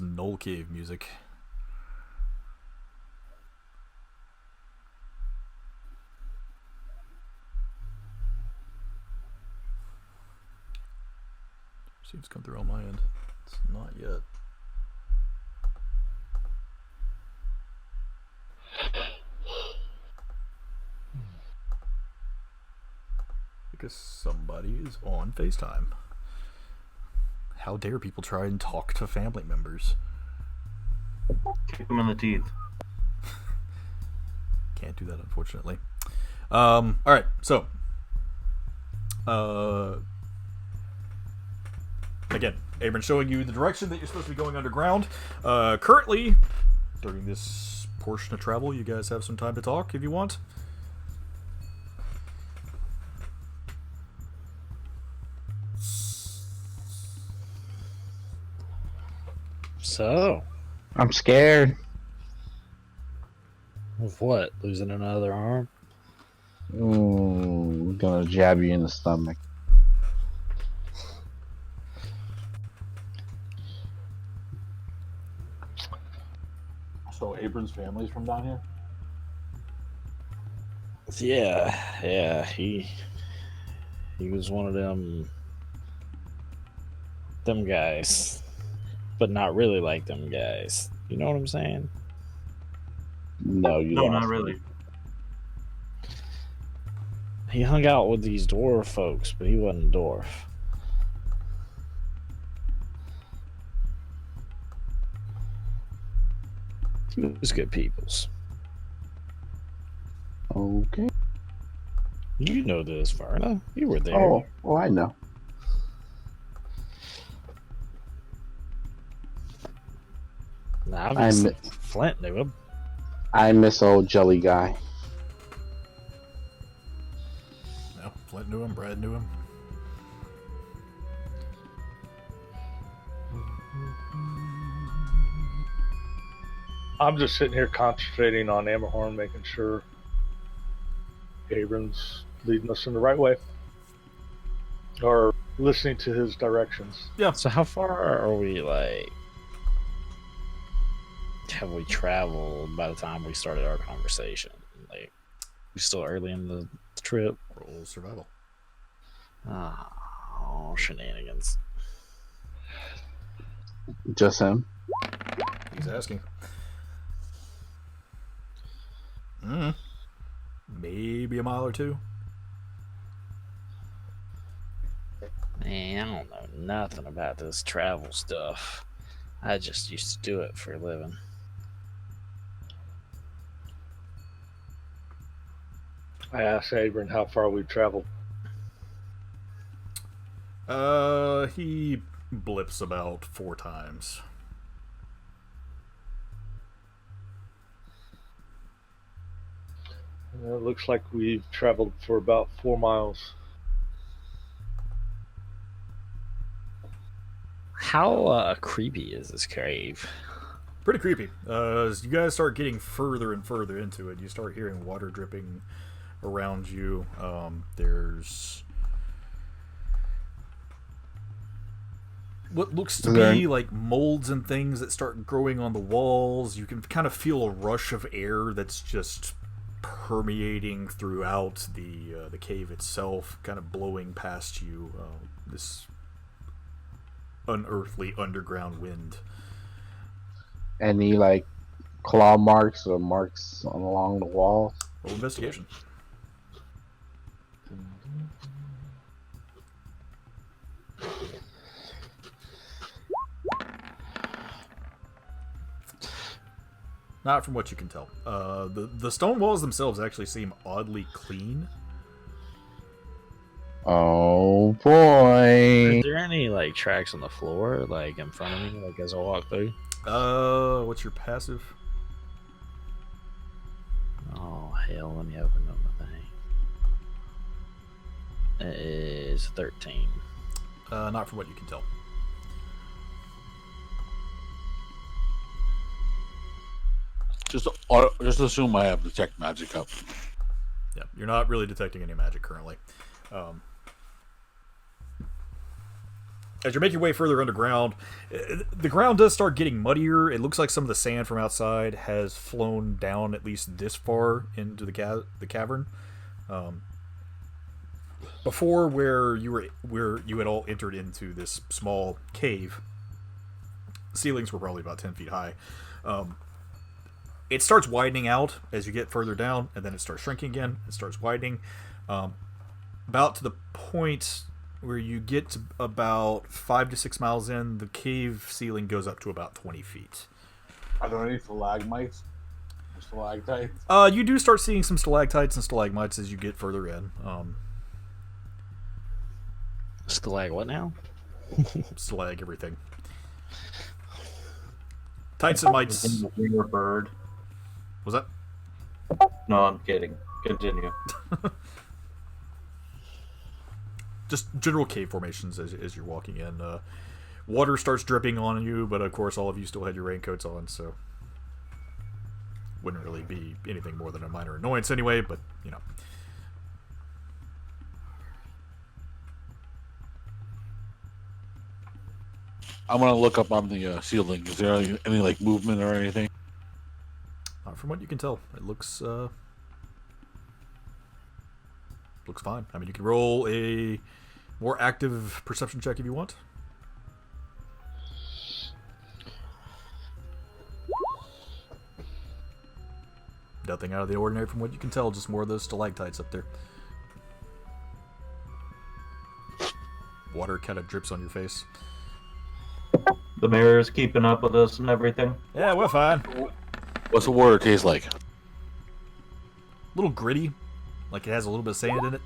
Null Cave music. Seems to come through on my end. It's not yet. Because somebody is on FaceTime. How dare people try and talk to family members? Kick them in the teeth. Can't do that, unfortunately. Alright, so. Again, Abram showing you the direction that you're supposed to be going underground. Currently, during this portion of travel, you guys have some time to talk if you want. So, I'm scared. of what? Losing another arm? Ooh, gonna jab you in the stomach. So Abram's family's from down here? Yeah, he was one of them guys, but not really like them guys. You know what I'm saying? No, you No, lost not me. really. He hung out with these dwarf folks, but he wasn't a dwarf. He was good peoples. Okay. You know this, Verna. You were there. Oh, I know. Nah, I obviously, mi- Flint knew him. I miss old jelly guy. No, Flint knew him, Brad knew him. I'm just sitting here concentrating on Ammerhorn, making sure Abram's leading us in the right way, or listening to his directions. Yeah. So how far are we, like, have we traveled by the time we started our conversation? Like, we still early in the trip? Roll survival. Oh, shenanigans. Just him. He's asking. Maybe a mile or two. Man, I don't know nothing about this travel stuff. I just used to do it for a living. I asked Abram how far we've traveled. He blips about 4 times. It looks like we've traveled for about 4 miles. How creepy is this cave? Pretty creepy. As you guys start getting further and further into it, you start hearing water dripping around you. There's what looks to be like molds and things that start growing on the walls. You can kind of feel a rush of air that's just permeating throughout the cave itself, kind of blowing past you. This unearthly underground wind. Any like claw marks or marks along the wall? Roll investigation. Not from what you can tell. The stone walls themselves actually seem oddly clean. Oh boy! Are there any like tracks on the floor, like in front of me, like as I walk through? What's your passive? Oh hell, let me open up my thing. It is 13. Not from what you can tell. Just assume I have detect magic up. Yeah, you're not really detecting any magic currently. As you're making your way further underground, the ground does start getting muddier. It looks like some of the sand from outside has flown down at least this far into the cavern. Before, where you had all entered into this small cave, ceilings were probably about 10 feet high. It starts widening out as you get further down, and then it starts shrinking again. It starts widening. About to the point where you get to about 5 to 6 miles in, the cave ceiling goes up to about 20 feet. Are there any stalagmites? Or stalactites? You do start seeing some stalactites and stalagmites as you get further in. Stalag what now? Stalag everything. Tights and mites. You're a bird. Was that? No, I'm kidding. Continue. Just general cave formations as you're walking in. Water starts dripping on you, but of course all of you still had your raincoats on, so wouldn't really be anything more than a minor annoyance anyway, but you know. I'm gonna look up on the ceiling. Is there any like movement or anything? From what you can tell, it looks fine. I mean, you can roll a more active perception check if you want. Nothing out of the ordinary from what you can tell, just more of those stalactites up there. Water kind of drips on your face. The mayor's keeping up with us and everything. Yeah, we're fine. What's the water taste like? A little gritty, like it has a little bit of sand in it.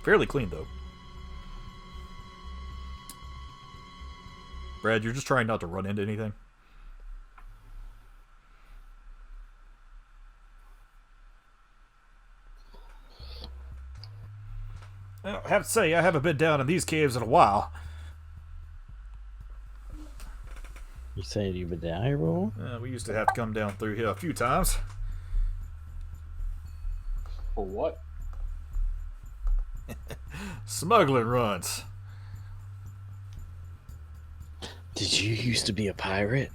Fairly clean, though. Brad, you're just trying not to run into anything. I have to say, I haven't been down in these caves in a while. You saying you've been down here before? We used to have to come down through here a few times. For what? Smuggling runs. Did you used to be a pirate?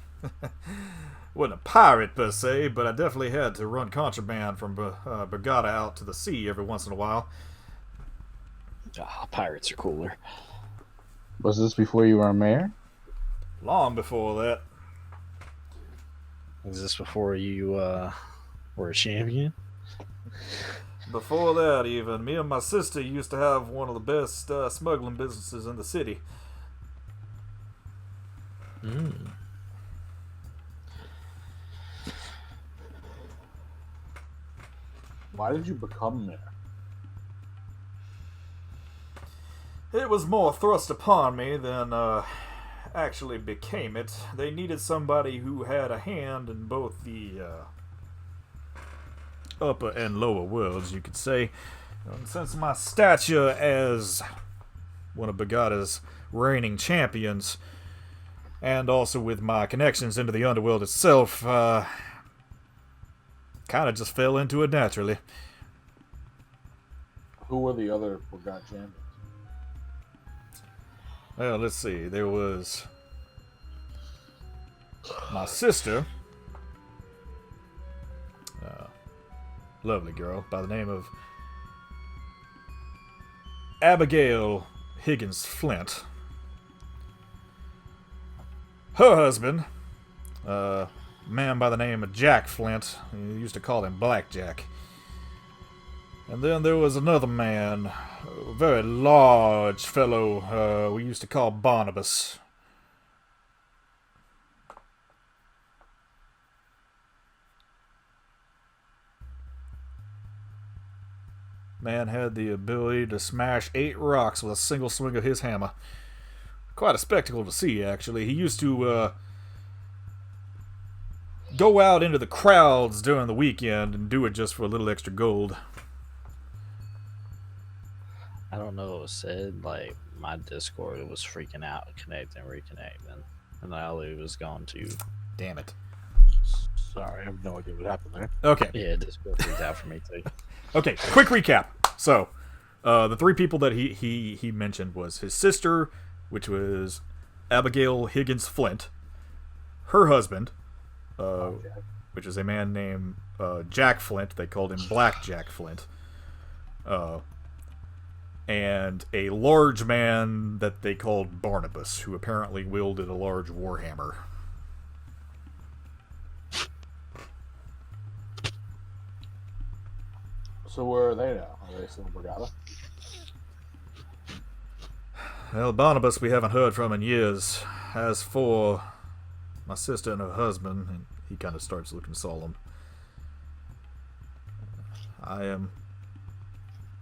Wasn't a pirate per se, but I definitely had to run contraband from Burgata out to the sea every once in a while. Ah, pirates are cooler. Was this before you were a mayor? Long before that. Is this before you were a champion? Before that, even, me and my sister used to have one of the best smuggling businesses in the city. Mm. Why did you become mayor? It was more thrust upon me than actually became it. They needed somebody who had a hand in both the upper and lower worlds, you could say. And since my stature as one of Burgata's reigning champions, and also with my connections into the underworld itself, kind of just fell into it naturally. Who were the other Burgata champions? Well, let's see. There was my sister, lovely girl by the name of Abigail Higgins Flint. Her husband, a man by the name of Jack Flint. You used to call him Blackjack. And then there was another man, a very large fellow, we used to call Barnabas. Man had the ability to smash 8 rocks with a single swing of his hammer. Quite a spectacle to see, actually. He used to go out into the crowds during the weekend and do it just for a little extra gold. I don't know what was said. Like, my Discord was freaking out, connecting, reconnecting. And Ali was going to. Damn it. Sorry, I have no idea what happened there. Okay. Yeah, Discord freaked out for me too. Okay, quick recap. So, the 3 people that he mentioned was his sister, which was Abigail Higgins Flint, her husband, which is a man named Jack Flint. They called him Blackjack Flint. And a large man that they called Barnabas, who apparently wielded a large warhammer. So where are they now? Are they still in Burgata? Well, Barnabas we haven't heard from in years. As for my sister and her husband, and he kind of starts looking solemn. I am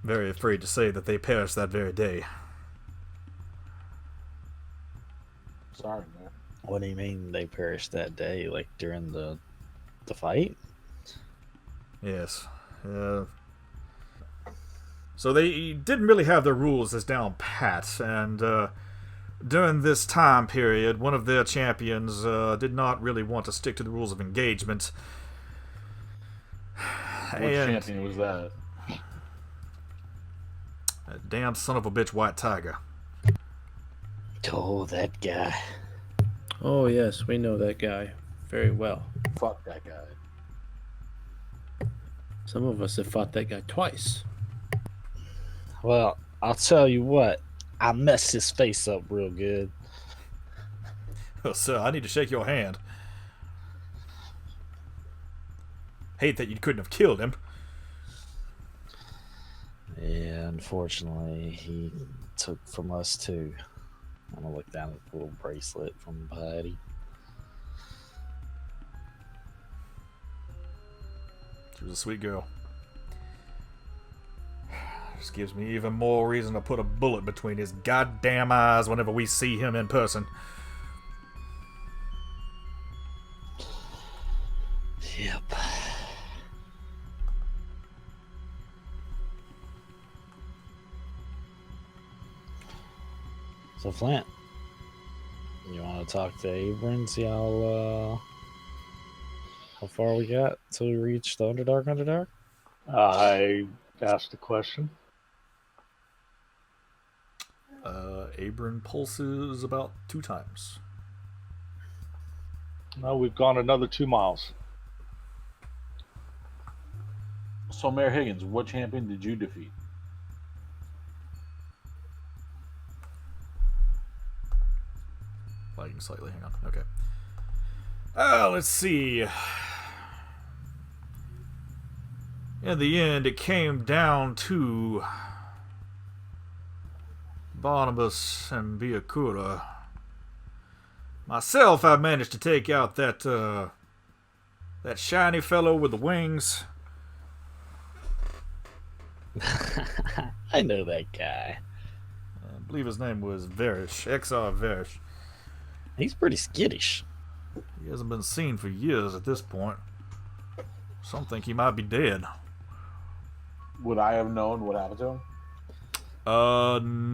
very afraid to say that they perished that very day. Sorry, man. What do you mean they perished that day? Like during the fight? Yes. So they didn't really have their rules as down pat, and during this time period, one of their champions did not really want to stick to the rules of engagement. Which champion was that? That damn son of a bitch White Tiger. Oh, that guy. Oh, yes, we know that guy very well. Fuck that guy. Some of us have fought that guy twice. Well, I'll tell you what. I messed his face up real good. Oh, sir, I need to shake your hand. Hate that you couldn't have killed him. Yeah, unfortunately, he took from us too. I'm gonna look down at the little bracelet from Patty. She was a sweet girl. Just gives me even more reason to put a bullet between his goddamn eyes whenever we see him in person. Yep. So, Flint, you want want to talk to Abrams? Y'all, how far we got till we reach the Underdark? Underdark? I asked the question. Abram pulses about 2 times. No, we've gone another 2 miles. So, Mayor Higgins, what champion did you defeat? Lagging slightly, hang on. Okay. Let's see. In the end, it came down to Barnabas and Biakura. Myself, I managed to take out that shiny fellow with the wings. I know that guy. I believe his name was Varish, XR Varish. He's pretty skittish. He hasn't been seen for years at this point. Some think he might be dead. Would I have known what happened to him?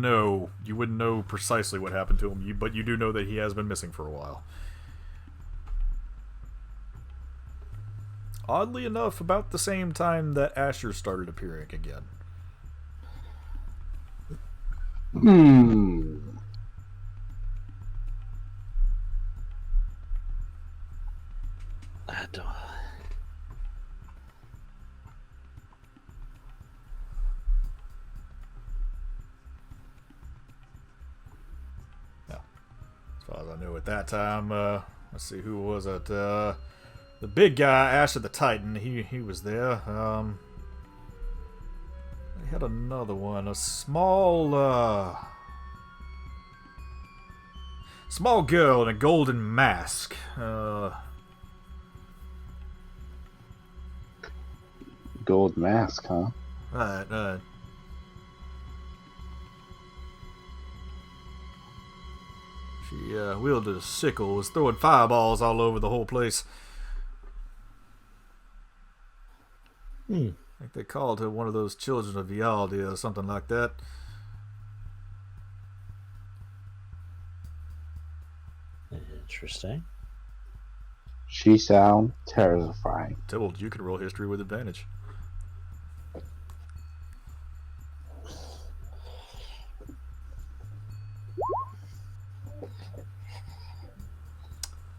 No. You wouldn't know precisely what happened to him, but you do know that he has been missing for a while. Oddly enough, about the same time that Asher started appearing again. I don't. As far as I knew at that time, let's see, who was it? The big guy, Asher the Titan, he was there. They had another one, a small girl in a golden mask. Gold mask, huh? Right, she wielded a sickle, was throwing fireballs all over the whole place. I think they called her one of those children of Yaldi or something like that. Interesting. She sound terrifying. Tybalt, you can roll history with advantage.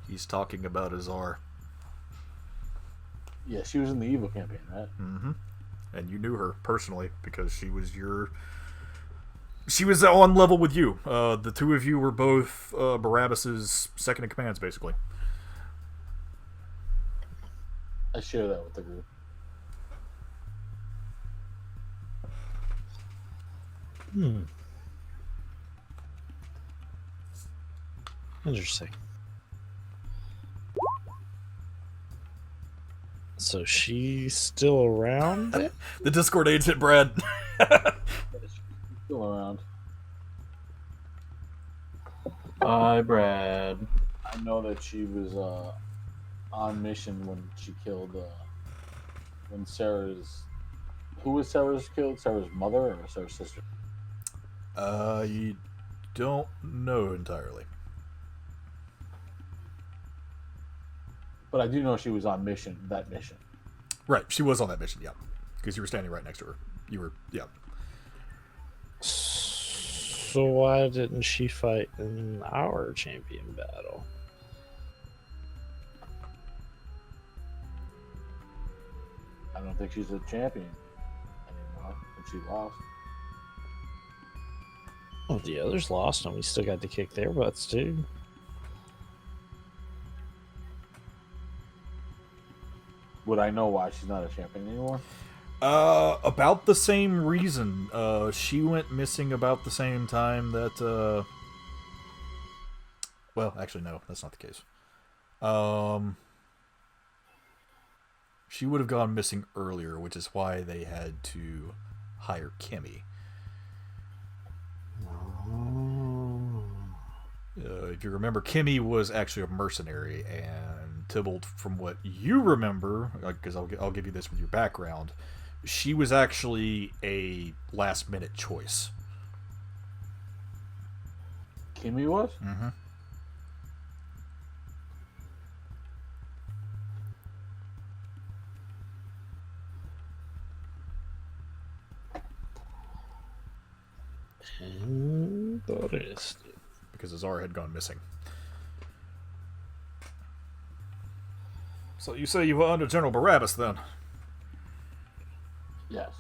He's talking about Azar. Yeah, she was in the evil campaign, right? Mm-hmm. And you knew her personally because she was on level with you. The two of you were both Barabbas's second in commands, basically. I share that with the group. Interesting. So she's still around? The Discord aids hit Brad. She's still around. Hi, Brad. I know that she was on mission when she killed when Sarah's. Who was Sarah's killed? Sarah's mother or Sarah's sister? You don't know entirely. But I do know she was on mission. That mission. Right, she was on that mission, yeah. Because you were standing right next to her. You were, yeah. So why didn't she fight in our champion battle? I don't think she's a champion anymore. And she lost. Well, the others lost, and we still got to kick their butts too. Would I know why she's not a champion anymore? About the same reason. She went missing about the same time that, well, actually, no, that's not the case. She would have gone missing earlier, which is why they had to hire Kimmy. If you remember, Kimmy was actually a mercenary, and Tybalt, from what you remember, because I'll give you this with your background, she was actually a last-minute choice. Kimmy was? Mm-hmm. Thought it. Because Azar had gone missing. So you say you were under General Barabbas then? Yes.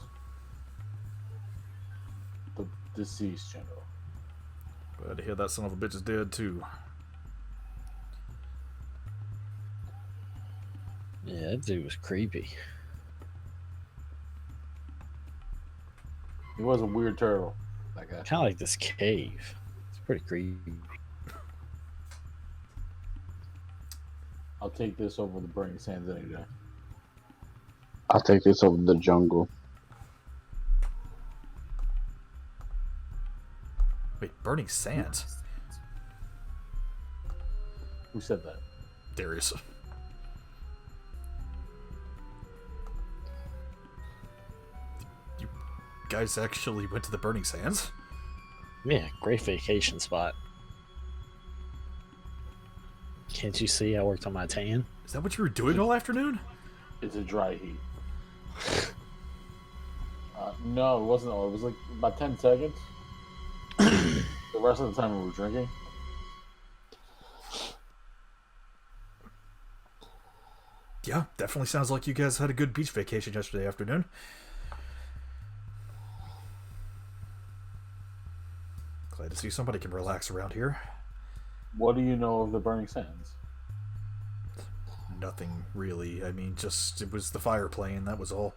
The deceased general. Glad to hear that son of a bitch is dead too. Yeah, that dude was creepy. He was a weird turtle. That guy. Kind of like this cave. It's pretty creepy. I'll take this over the burning sands any day. I'll take this over the jungle. Wait, Burning Sands? Who said that? Darius. You guys actually went to the Burning Sands? Yeah, great vacation spot. Can't you see I worked on my tan? Is that what you were doing all afternoon? It's a dry heat. No, it wasn't all. It was like about 10 seconds. The rest of the time we were drinking. Yeah, definitely sounds like you guys had a good beach vacation yesterday afternoon. Glad to see somebody can relax around here. What do you know of the burning sands? Nothing really. I mean, just it was the fire playing, that was all.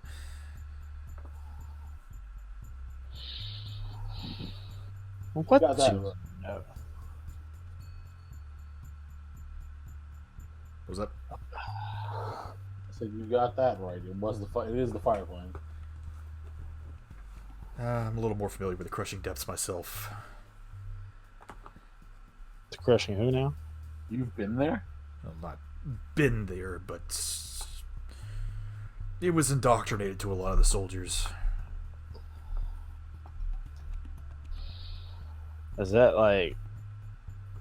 What? Got that. No. Was that? I said you got that right. It was the It is the fire plane. I'm a little more familiar with the crushing depths myself. It's crushing who now? You've been there? Well, not been there, but it was indoctrinated to a lot of the soldiers. Is that like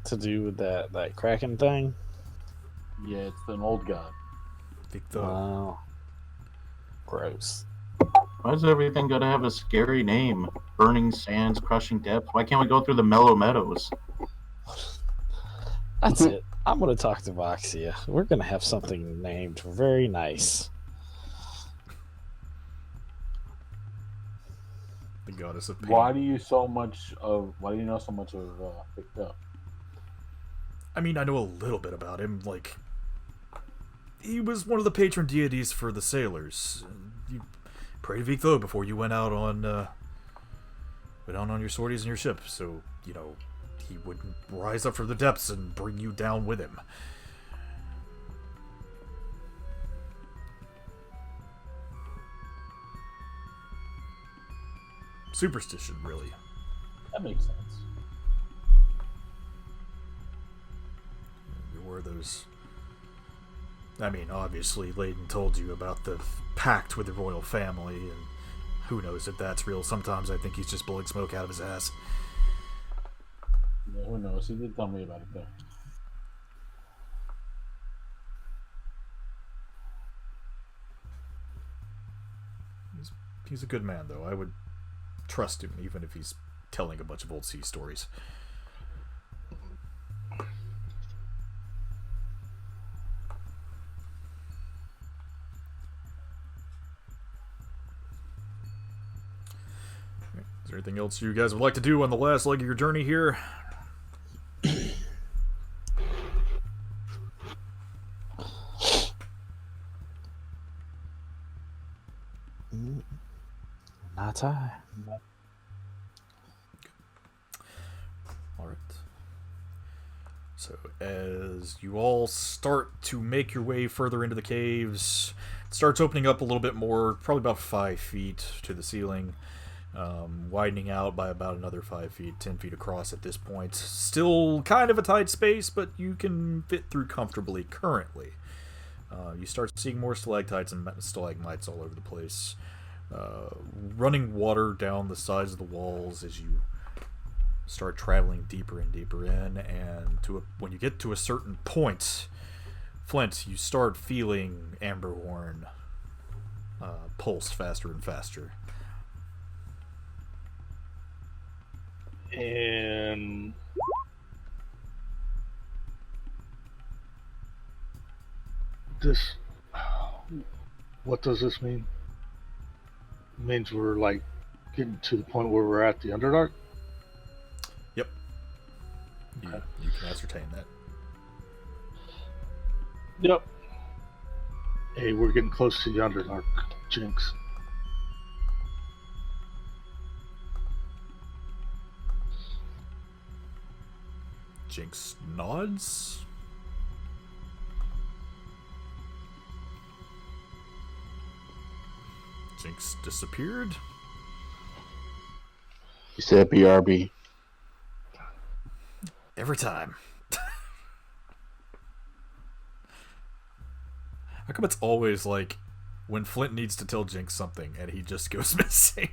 to do with that Kraken thing? Yeah, it's an old god. I think the Wow. Gross. Why does everything gotta have a scary name? Burning Sands, Crushing Depth. Why can't we go through the Mellow Meadows? That's it. I'm gonna talk to Voxia. We're gonna have something named very nice. the goddess of pain. Why do you know so much of picked up? I mean, I know a little bit about him. Like, he was one of the patron deities for the sailors. You prayed to Victho before you went out on your sorties in your ship, so you know he wouldn't rise up from the depths and bring you down with him. Superstition, really. That makes sense. There were those. I mean, obviously, Layden told you about the pact with the royal family, and who knows if that's real. Sometimes I think he's just blowing smoke out of his ass. Yeah, who knows? He did tell me about it though. He's a good man, though. I would trust him, even if he's telling a bunch of old sea stories. Is there anything else you guys would like to do on the last leg of your journey here? Not I. Alright. So, as you all start to make your way further into the caves, it starts opening up a little bit more, probably about 5 feet to the ceiling, widening out by about another 5 feet, 10 feet across at this point. Still kind of a tight space, but you can fit through comfortably currently. You start seeing more stalactites and stalagmites all over the place. Running water down the sides of the walls as you start traveling deeper and deeper in, and when you get to a certain point, Flint, you start feeling Amberhorn pulse faster and faster. And this, what does this mean? It means we're like getting to the point where we're at the Underdark? Yep. You can ascertain that. Yep. Hey, we're getting close to the Underdark, Jinx. Jinx nods. Jinx disappeared. You said BRB. Every time. How come it's always like when Flint needs to tell Jinx something and he just goes missing?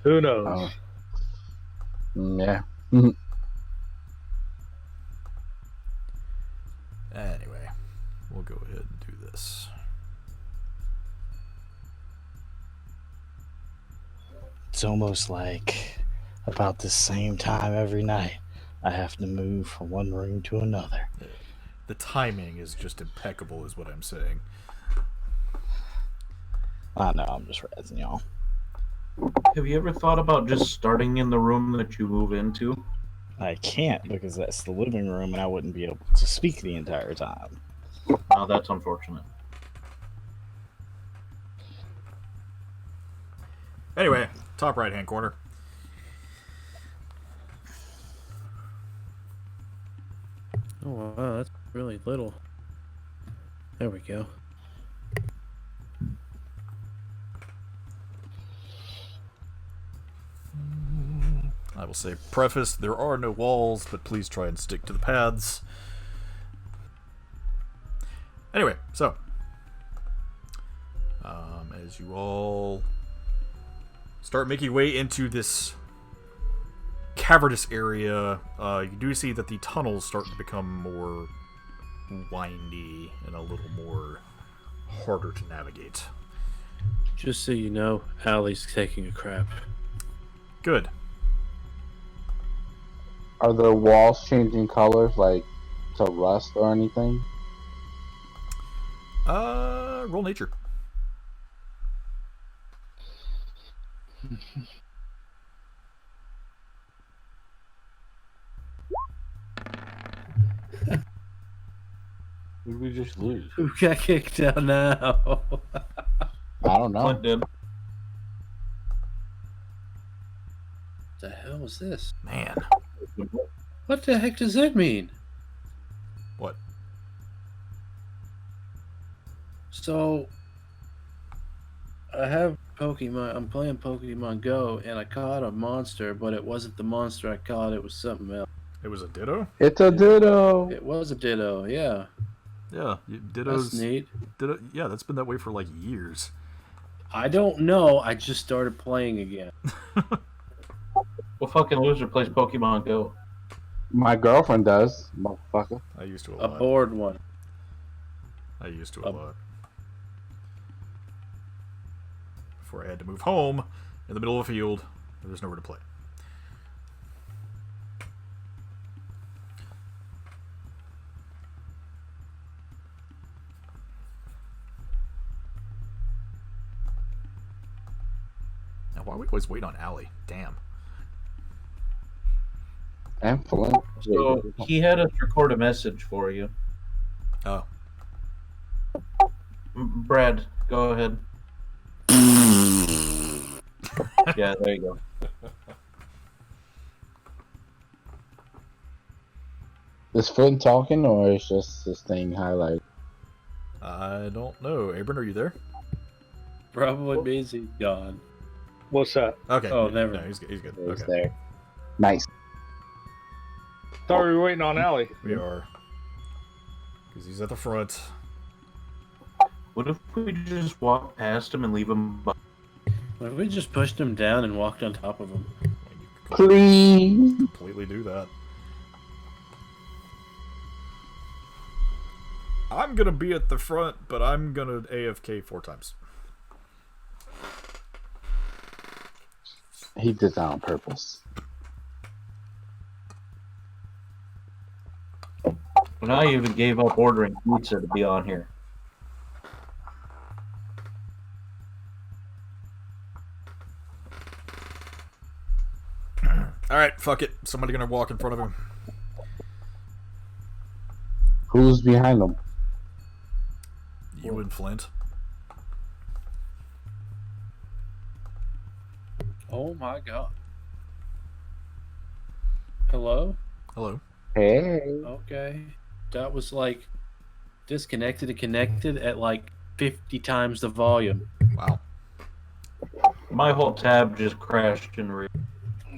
Who knows? Yeah. Anyway, we'll go ahead and do this. It's almost like about the same time every night. I have to move from one room to another. The timing is just impeccable, is what I'm saying. I know, I'm just razzing y'all. Have you ever thought about just starting in the room that you move into? I can't because that's the living room and I wouldn't be able to speak the entire time. Oh, that's unfortunate. Anyway, top right hand corner. Oh wow, that's really little. There we go. I will say, preface, there are no walls, but please try and stick to the paths. Anyway, so, as you all start making your way into this cavernous area, you do see that the tunnels start to become more windy and a little more harder to navigate. Just so you know, Allie's taking a crap. Good. Are the walls changing colors, like to rust or anything? Roll nature. Who did we just lose? Who got kicked out now? I don't know. Clint did. What the hell was this? Man. What the heck does that mean? What? So, I have Pokemon. I'm playing Pokemon Go, and I caught a monster, but it wasn't the monster I caught. It was something else. It was a Ditto? It's a Ditto. It was a Ditto. Yeah, Yeah, Ditto's... that's neat. Ditto, yeah, that's been that way for like years. I don't know. I just started playing again. What fucking loser plays Pokemon Go? My girlfriend does, motherfucker. I used to a A lot. bored one. I used to a lot. Before I had to move home in the middle of a field, there was nowhere to play. Now, why are we always wait on Allie? Damn. And Flint. So he had us record a message for you. Oh. Brad, go ahead. Yeah, there you go. Is Flint talking or is just this thing highlight? I don't know. Abram, are you there? Probably means he's gone. What's that? Okay. Oh, yeah, never. No, he's good. He's good. It's Okay. there. Nice. Thought we were waiting on Allie. We are. Because he's at the front. What if we just walk past him and leave him? What if we just pushed him down and walked on top of him? Please. Completely do that. I'm gonna be at the front, but I'm gonna AFK 4 times. He did that on purpose. And I even gave up ordering pizza to be on here. Alright, fuck it. Somebody gonna walk in front of him. Who's behind him? You and Flint. Oh my god. Hello? Hello. Hey. Okay. That was like disconnected and connected at like 50 times the volume. Wow. My whole tab just crashed and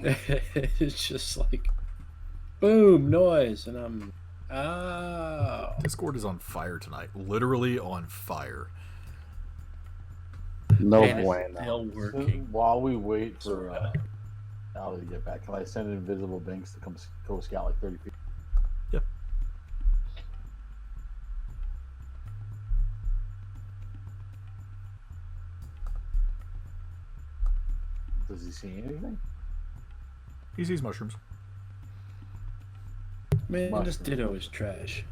It's just like boom noise and I'm Discord is on fire tonight. Literally on fire. No and it's bueno. still working. While we wait for Ali to get back, can I send Invisible Binks to come go scout like 30 feet? Yeah. Does he see anything? He sees mushrooms. Man, this Mushroom. ditto is trash.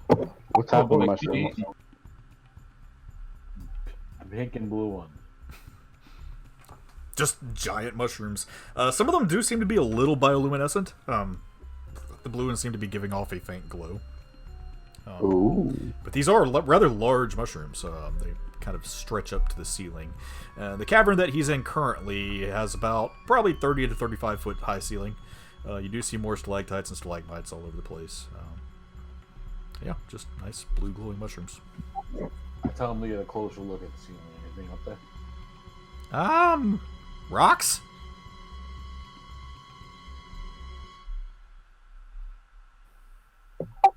What type of boy, mushroom? Pink and blue one. Just giant mushrooms. Some of them do seem to be a little bioluminescent. The blue ones seem to be giving off a faint glow. Ooh. But these are rather large mushrooms. They kind of stretch up to the ceiling. The cavern that he's in currently has about probably 30 to 35 foot high ceiling. You do see more stalactites and stalagmites all over the place. Yeah, just nice blue glowing mushrooms. I tell him to get a closer look at the ceiling. Anything up there? Rocks?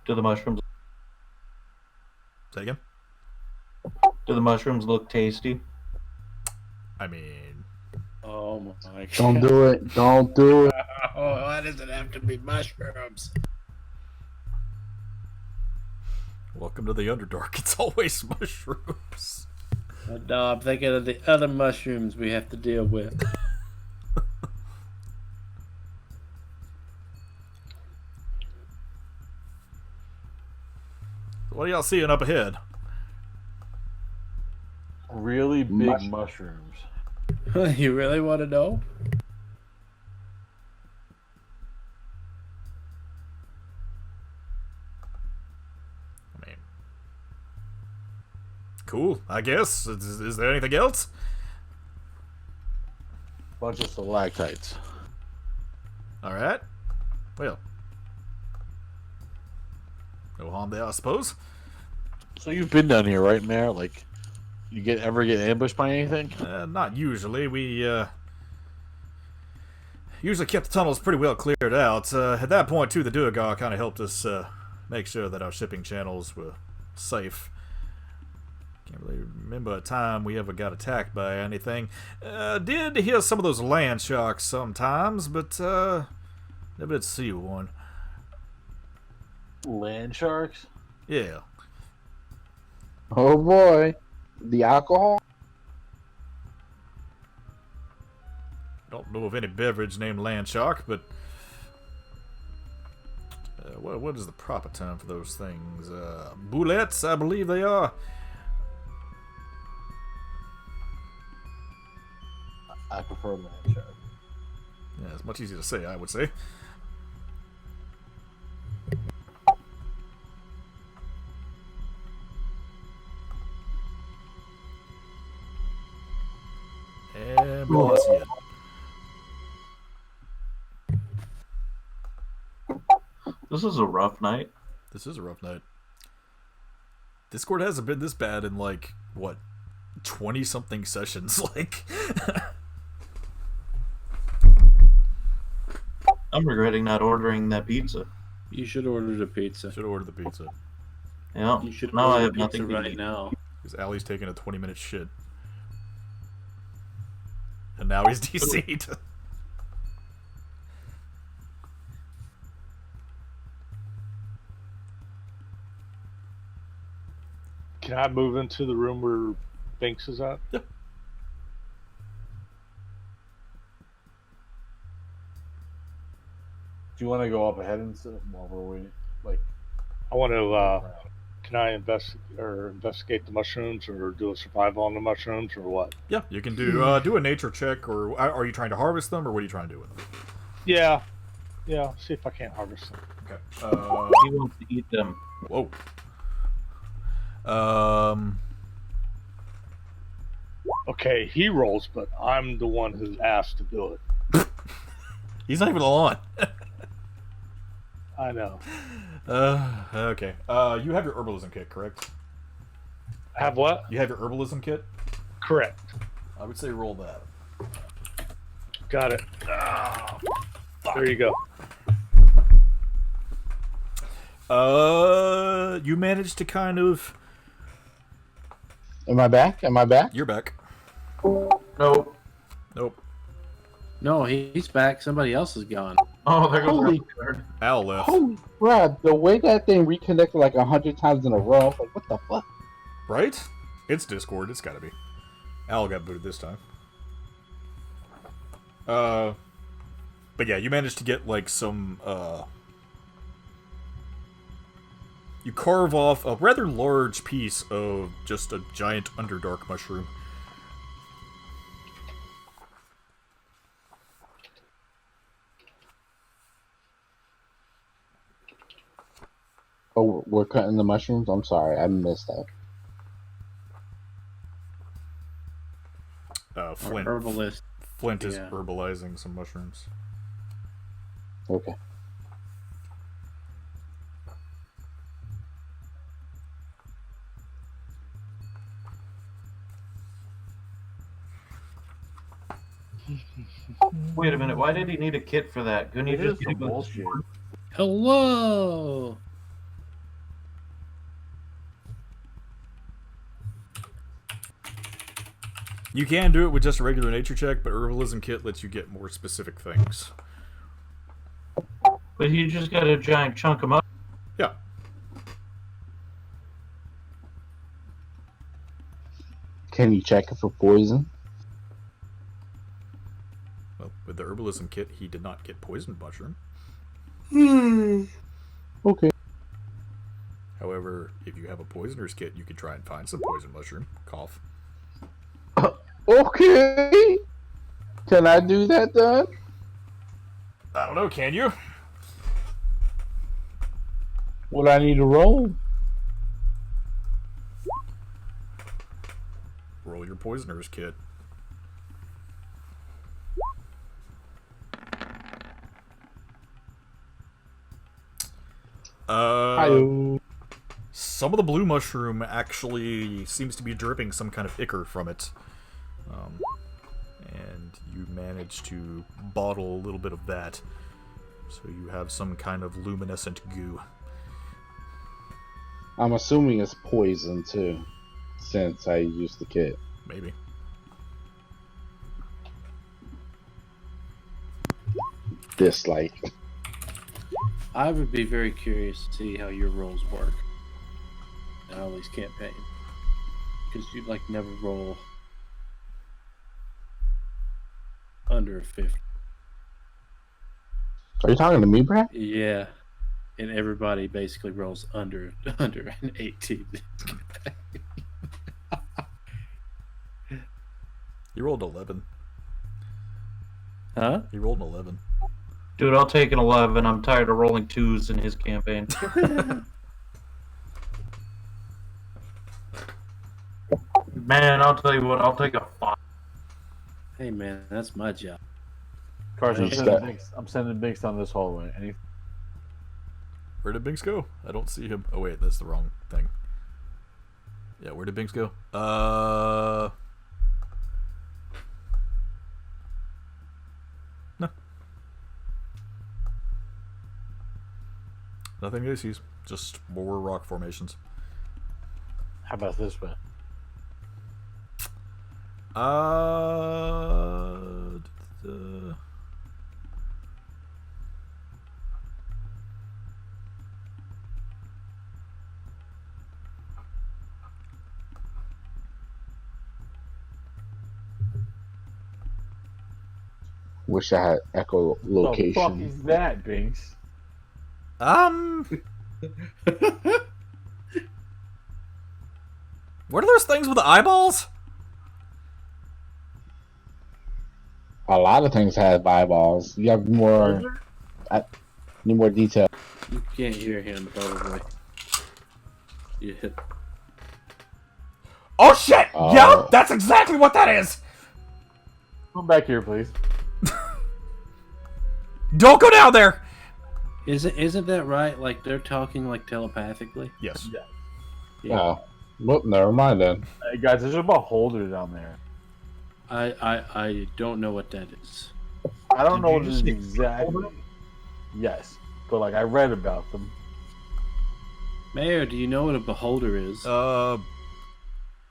Do the mushrooms Say again? do the mushrooms look tasty? I mean, Oh my god. Don't do it. Don't do it. Oh, why does it have to be mushrooms? welcome to the Underdark. It's always mushrooms. No, I'm thinking of the other mushrooms we have to deal with. What are y'all seeing up ahead? Really big mushrooms. You really want to know? I mean, cool, I guess. Is there anything else? Bunch of stalactites. Alright. Well. No harm there, I suppose. So you've been down here, right, Mayor? Like, you ever get ambushed by anything? Not usually. We, usually kept the tunnels pretty well cleared out. At that point, too, the Duergar kind of helped us, make sure that our shipping channels were safe. Can't really remember a time we ever got attacked by anything. Did hear some of those land sharks sometimes, but, never did see one. Land sharks? Yeah. Oh boy. The alcohol? Don't know of any beverage named land shark, but what is the proper term for those things? Boulettes, I believe they are. I prefer land shark. Yeah, it's much easier to say, I would say. And boss yet. This is a rough night. This is a rough night. Discord hasn't been this bad in like what 20-something sessions. Like, I'm regretting not ordering that pizza. You should order the pizza. should order the pizza Yeah. You should now I order have pizza nothing to right eat. now. because Allie's taking a 20-minute shit, and now he's DC'd. Can I move into the room where Binks is at? Yep. Do you want to go up ahead and while we're waiting? Like, I want to. Can I investigate the mushrooms, or do a survival on the mushrooms, or what? Yeah, you can do a nature check, or are you trying to harvest them, or what are you trying to do with them? Yeah. See if I can't harvest them. Okay. He wants to eat them. Whoa. Okay, he rolls, but I'm the one who asked to do it. He's not even on. I know. Okay. You have your herbalism kit, correct? Have what? You have your herbalism kit? Correct. I would say roll that. Got it. There you go. You managed to kind of... Am I back? You're back. Nope. Nope. No, he's back. Somebody else is gone. Oh, there goes Holy- Richard. Al left. Holy crap! The way that thing reconnected like 100 times in a row, I was like, what the fuck? Right? It's Discord. It's gotta be. Al got booted this time. But yeah, you managed to get like some, you carve off a rather large piece of just a giant Underdark mushroom. Oh, we're cutting the mushrooms? I'm sorry, I missed that. Flint. Herbalist. Flint is Yeah. herbalizing some mushrooms. Okay. Wait a minute. Why did he need a kit for that? Couldn't he it is just some get a bullshit. Hello. You can do it with just a regular nature check, but herbalism kit lets you get more specific things. But he just got a giant chunk of mushrooms. Yeah. Can you check it for poison? Well, with the herbalism kit, he did not get poisoned mushroom. Okay. However, if you have a poisoner's kit, you could try and find some poison mushroom. Cough. Okay. Can I do that then? I don't know, can you? What I need to roll? Roll your poisoner's kit. Hi-yo. Some of the blue mushroom actually seems to be dripping some kind of ichor from it. And you manage to bottle a little bit of that. So you have some kind of luminescent goo. I'm assuming it's poison too, since I used the kit. Maybe. Dislike. I would be very curious to see how your rolls work in all these campaigns. Because you'd like never roll under a 50. Are you talking to me, Brad? Yeah. And everybody basically rolls under an 18. You rolled 11. Huh? You rolled an 11. Dude, I'll take an 11. I'm tired of rolling 2s in his campaign. Man, I'll tell you what, I'll take a 5. Hey man, that's my job. Carson, I'm Hey, sending Scott. Binks, I'm sending Binks down this hallway. Any Where did Binks go? I don't see him. Oh wait, that's the wrong thing. Yeah, where did Binks go? No. Nothing he sees. Just more rock formations. How about this way? Uh, Wish I had The fuck echolocation. is that, Binks? What are those things with the eyeballs? A lot of things have eyeballs. You have more. I need more detail. You can't hear him, probably. You hit. Oh shit! Oh. Yeah, that's exactly what that is! Come back here, please. Don't go down there! Isn't that right? Like they're talking like telepathically. Yes. Yeah. Oh, well, never mind then. Hey guys, there's a beholder down there. I don't know what that is. I don't know what you it just is say exactly. Yes, but like I read about them. Mayor, do you know what a beholder is?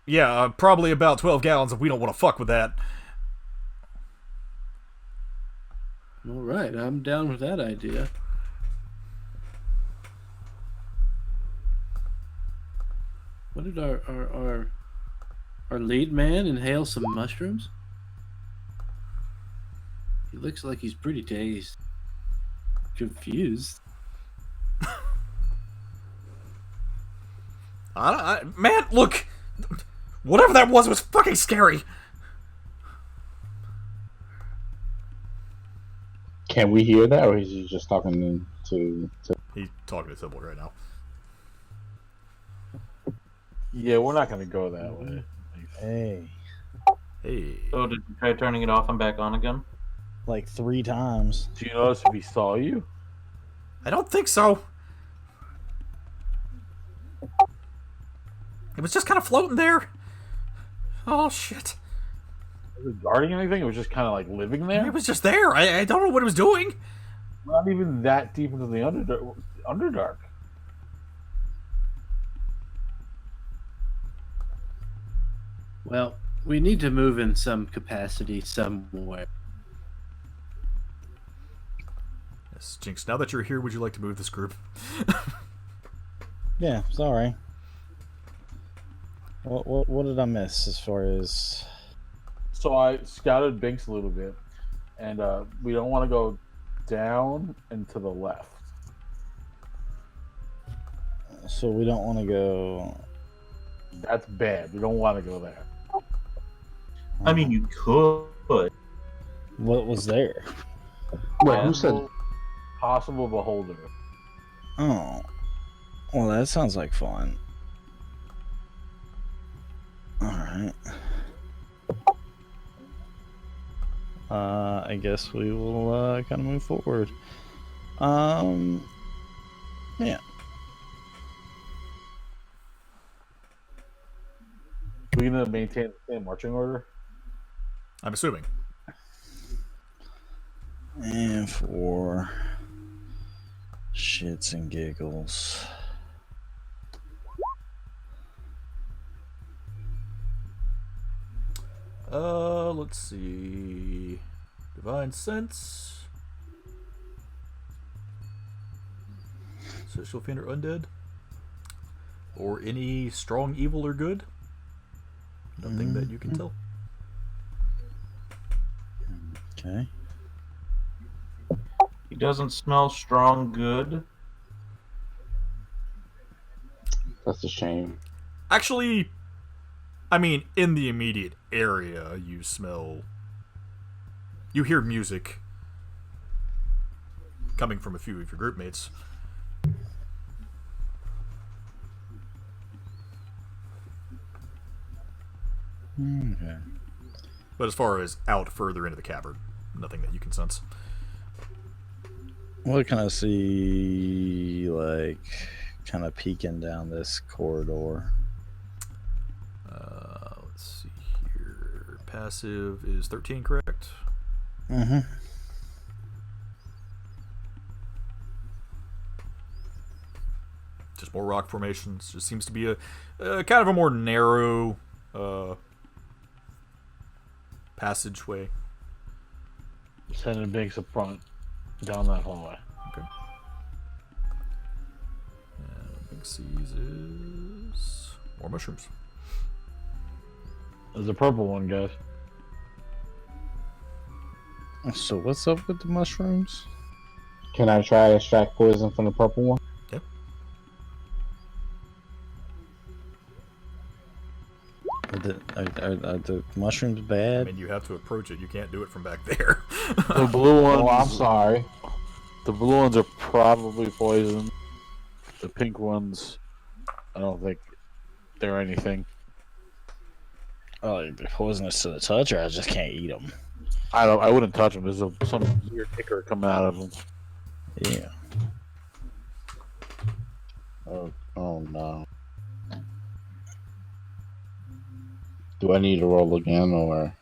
Yeah, probably about 12 gallons if we don't want to fuck with that. All right, I'm down with that idea. What did our lead man inhale some mushrooms? He looks like he's pretty dazed, confused. Man, look! Whatever that was fucking scary! Can we hear that, or is he just talking to? He's talking to Sybil right now. Yeah, we're not gonna go that way. Hey, Hey. So did you try turning it off and back on again? like 3 times. Do you notice if he saw you? I don't think so. It was just kind of floating there. Oh, shit. Was it guarding anything? It was just kind of like living there. It was just there. I don't know what it was doing. Not even that deep into the Underdark. Well, we need to move in some capacity somewhere. Yes, Jinx, now that you're here, would you like to move this group? Yeah, sorry. What did I miss as far as? So I scouted Binks a little bit, and we don't want to go down and to the left. So we don't want to go. That's bad. We don't want to go there. I mean, you could. What was there? Wait, who said? Possible beholder? Oh, well, that sounds like fun. All right. I guess we will kind of move forward. Yeah. We're gonna maintain the same marching order. I'm assuming. And for shits and giggles. Let's see. Divine Sense. Social Fiend or Undead. Or any strong evil or good. Nothing that you can tell. Okay. He doesn't smell strong good. That's a shame. Actually, I mean, in the immediate area, you smell. You hear music coming from a few of your group mates. Okay. But as far as out further into the cavern, nothing that you can sense. What can I see, like, kind of peeking down this corridor? Let's see here. Passive is 13, correct? Mm-hmm. Just more rock formations. Just seems to be a kind of a more narrow passageway. Sending Binks up front down that hallway. Okay. And Big C's is more mushrooms. There's a purple one, guys. So what's up with the mushrooms? Can I try to extract poison from the purple one? Yep. Are the mushrooms I bad? mean, you have to approach it. You can't do it from back there. The blue ones. Oh, I'm sorry. The blue ones are probably poison. The pink ones, I don't think they're anything. Oh, they're poisonous to the touch, or I just can't eat them. I wouldn't touch them. There's some weird kicker coming out of them. Yeah. Oh no. Do I need to roll again, or?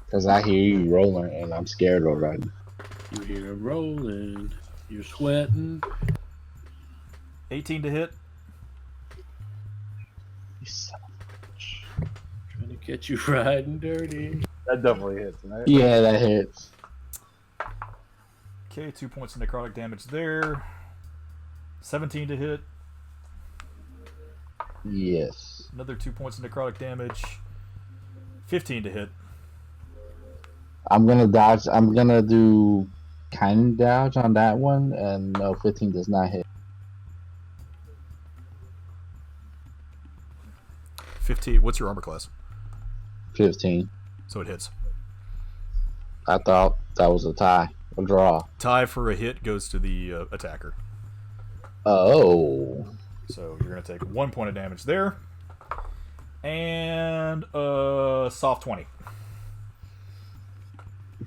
Because I hear you rolling, and I'm scared already. You hear it rolling. You're sweating. 18 to hit. You son of a bitch. Trying to get you riding dirty. That definitely hits, right? Yeah, that hits. Okay, 2 points of necrotic damage there. 17 to hit. Yes. Another 2 points of necrotic damage. 15 to hit. I'm gonna dodge. I'm gonna do kind dodge on that one, and no, 15 does not hit. 15. What's your armor class? 15. So it hits. I thought that was a tie. A draw. Tie for a hit goes to the attacker. Oh. So you're going to take 1 point of damage there. And soft 20.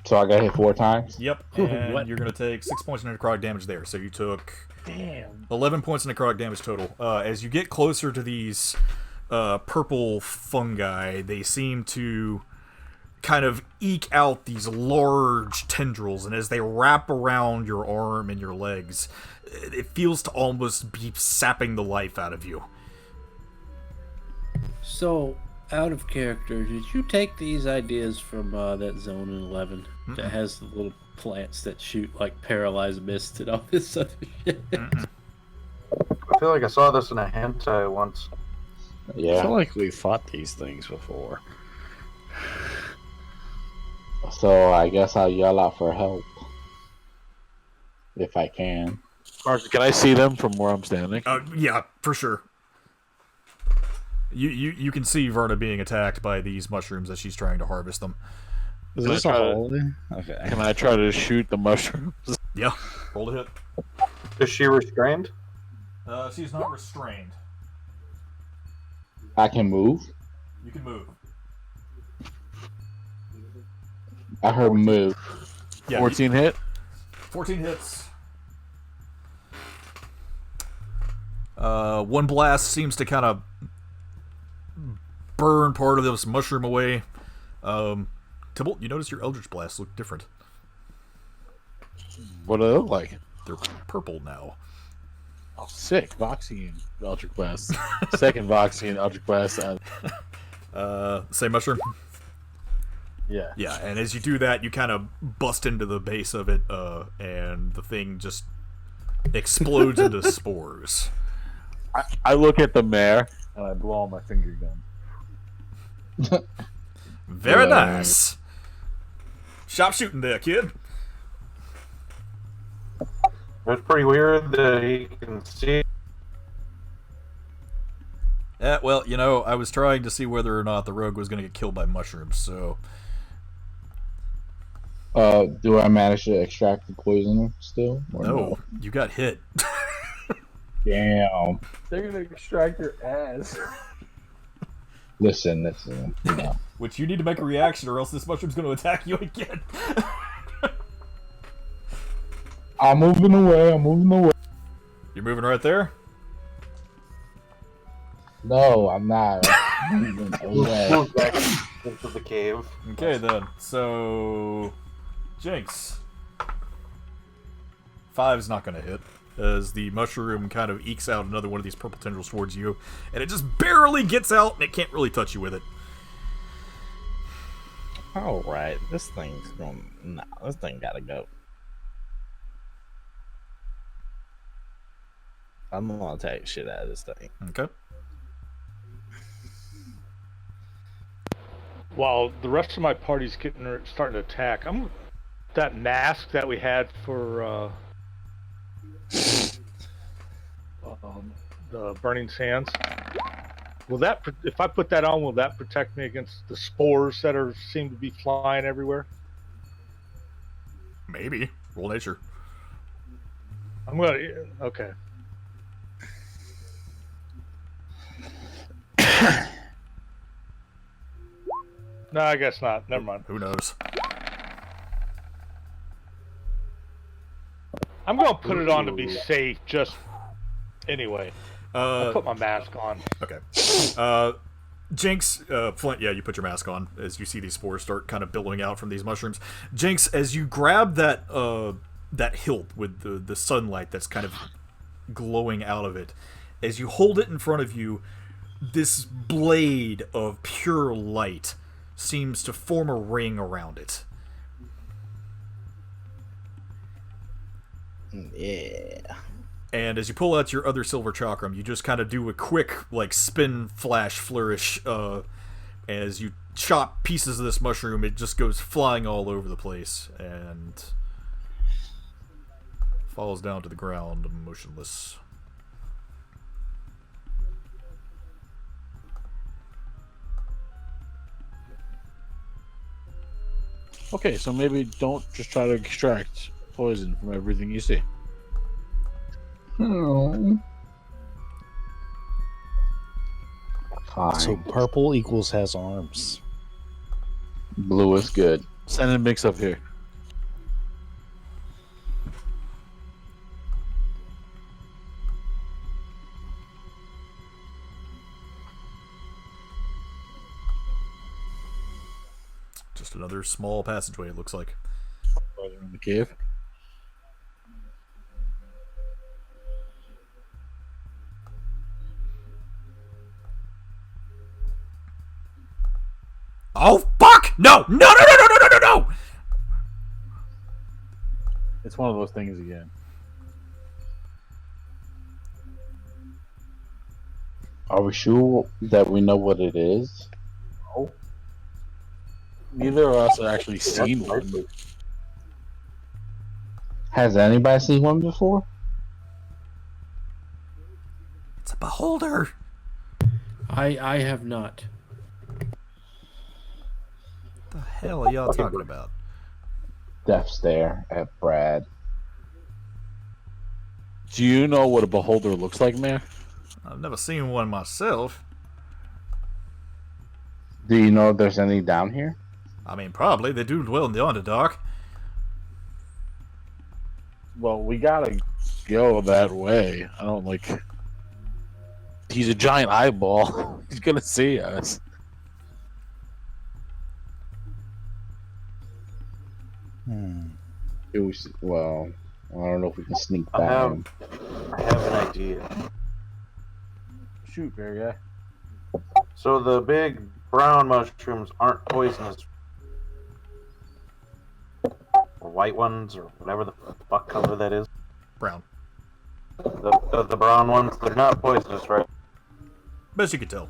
So I got hit 4 times? Yep. And you're going to take 6 points of necrotic damage there. So you took 11 points of necrotic damage total. As you get closer to these purple fungi, they seem to kind of eke out these large tendrils, and as they wrap around your arm and your legs, it feels to almost be sapping the life out of you. So, out of character, did you take these ideas from that Zone in 11 that has the little plants that shoot like paralyzed mist and all this other shit? I feel like I saw this in a hentai once. I Yeah. feel like we fought these things before. So I guess I'll yell out for help. If I can. Carson, can I see them from where I'm standing? Yeah, for sure. You can see Verna being attacked by these mushrooms as she's trying to harvest them. Is Can I this a try to- hole there? Okay. Can I try to shoot the mushrooms? Yeah, roll to hit. Is she restrained? She's not restrained. I can move. You can move. I heard move. Yeah, 14 hit? 14 hits. One blast seems to kind of burn part of this mushroom away. Tybalt, you notice your Eldritch Blasts look different. What do they look like? They're purple now. Oh, sick. Voxian Eldritch Blast. Second Voxian Eldritch Blast. Same mushroom? Yeah. Yeah, and as you do that, you kind of bust into the base of it, and the thing just explodes into spores. I look at the mare, and I blow on my finger gun. Very nice. Sharp shooting there, kid. It's pretty weird that he can see. Well, you know, I was trying to see whether or not the rogue was going to get killed by mushrooms, so... Do I manage to extract the poison still? Or No, you got hit. Damn. They're gonna extract your ass. Listen. You know. Which you need to make a reaction, or else this mushroom's going to attack you again. I'm moving away. You're moving right there? No, I'm not. I'm moving away. Move back into the cave. Okay, then. So... Jinx. 5's not going to hit, as the mushroom kind of ekes out another one of these purple tendrils towards you, and it just barely gets out, and it can't really touch you with it. All right, this thing's going. Nah, this thing gotta go. I'm gonna take shit out of this thing. Okay. while the rest of my party's starting to attack, that mask that we had for the Burning Sands. Will that, if I put that on, will that protect me against the spores that seem to be flying everywhere? Maybe. Roll nature. Okay. No, I guess not. Never mind. Who knows? I'm going to put it on to be safe, just anyway. I put my mask on. Okay. Jinx, Flint, yeah, you put your mask on as you see these spores start kind of billowing out from these mushrooms. Jinx, as you grab that hilt with the sunlight that's kind of glowing out of it, as you hold it in front of you, this blade of pure light seems to form a ring around it. Yeah. And as you pull out your other silver chakram, you just kind of do a quick, like, spin flash flourish. As you chop pieces of this mushroom, it just goes flying all over the place and falls down to the ground, motionless. Okay, so maybe don't just try to extract poison from everything you see. Fine. So purple equals has arms. Blue is good. Send a mix up here. Just another small passageway, it looks like. Further in the cave. Oh, fuck! No! No, no, no, no, no, no, no, no! It's one of those things again. Are we sure that we know what it is? No. Neither of us have actually seen one. Has anybody seen one before? It's a beholder. I have not. What the hell are y'all talking about? Death stare at Brad. Do you know what a beholder looks like, Mayor? I've never seen one myself. Do you know if there's any down here? I mean, probably. They do dwell in the Underdark. Well, we gotta go that way. I don't like... He's a giant eyeball. He's gonna see us. It was, well, I don't know if we can sneak I back. have an idea. Shoot, bear guy. So the big brown mushrooms aren't poisonous. Or white ones, or whatever the fuck color that is. Brown. The brown ones, they're not poisonous, right? Best you could tell.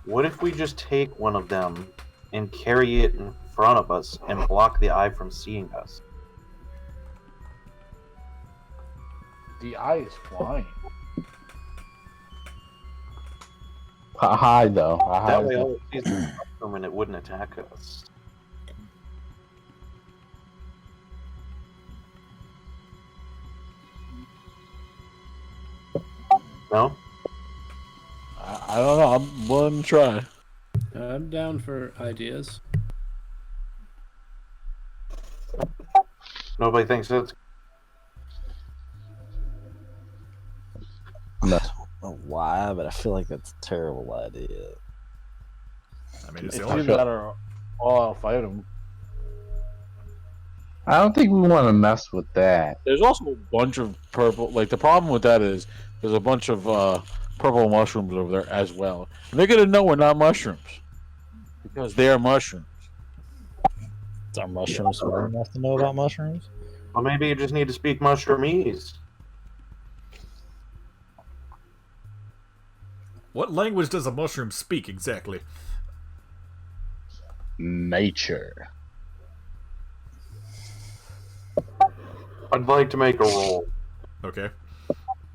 What if we just take one of them and carry it in front of us and block the eye from seeing us? The eye is flying. I hide though. I That hide. way all it sees is the mushroom and it wouldn't attack us. No? I don't know. I'm willing to try. I'm down for ideas. Nobody thinks it's... No. I don't know why, but I feel like that's a terrible idea. I mean, it's It's the only... either that or I'll fight him. I don't think we want to mess with that. There's also a bunch of purple. Like, the problem with that is there's a bunch of purple mushrooms over there as well. And they're gonna know we're not mushrooms because they're mushrooms. Are mushrooms smart enough to know about mushrooms? Well, maybe you just need to speak mushroomese. What language does a mushroom speak exactly? Nature. I'd like to make a roll. Okay.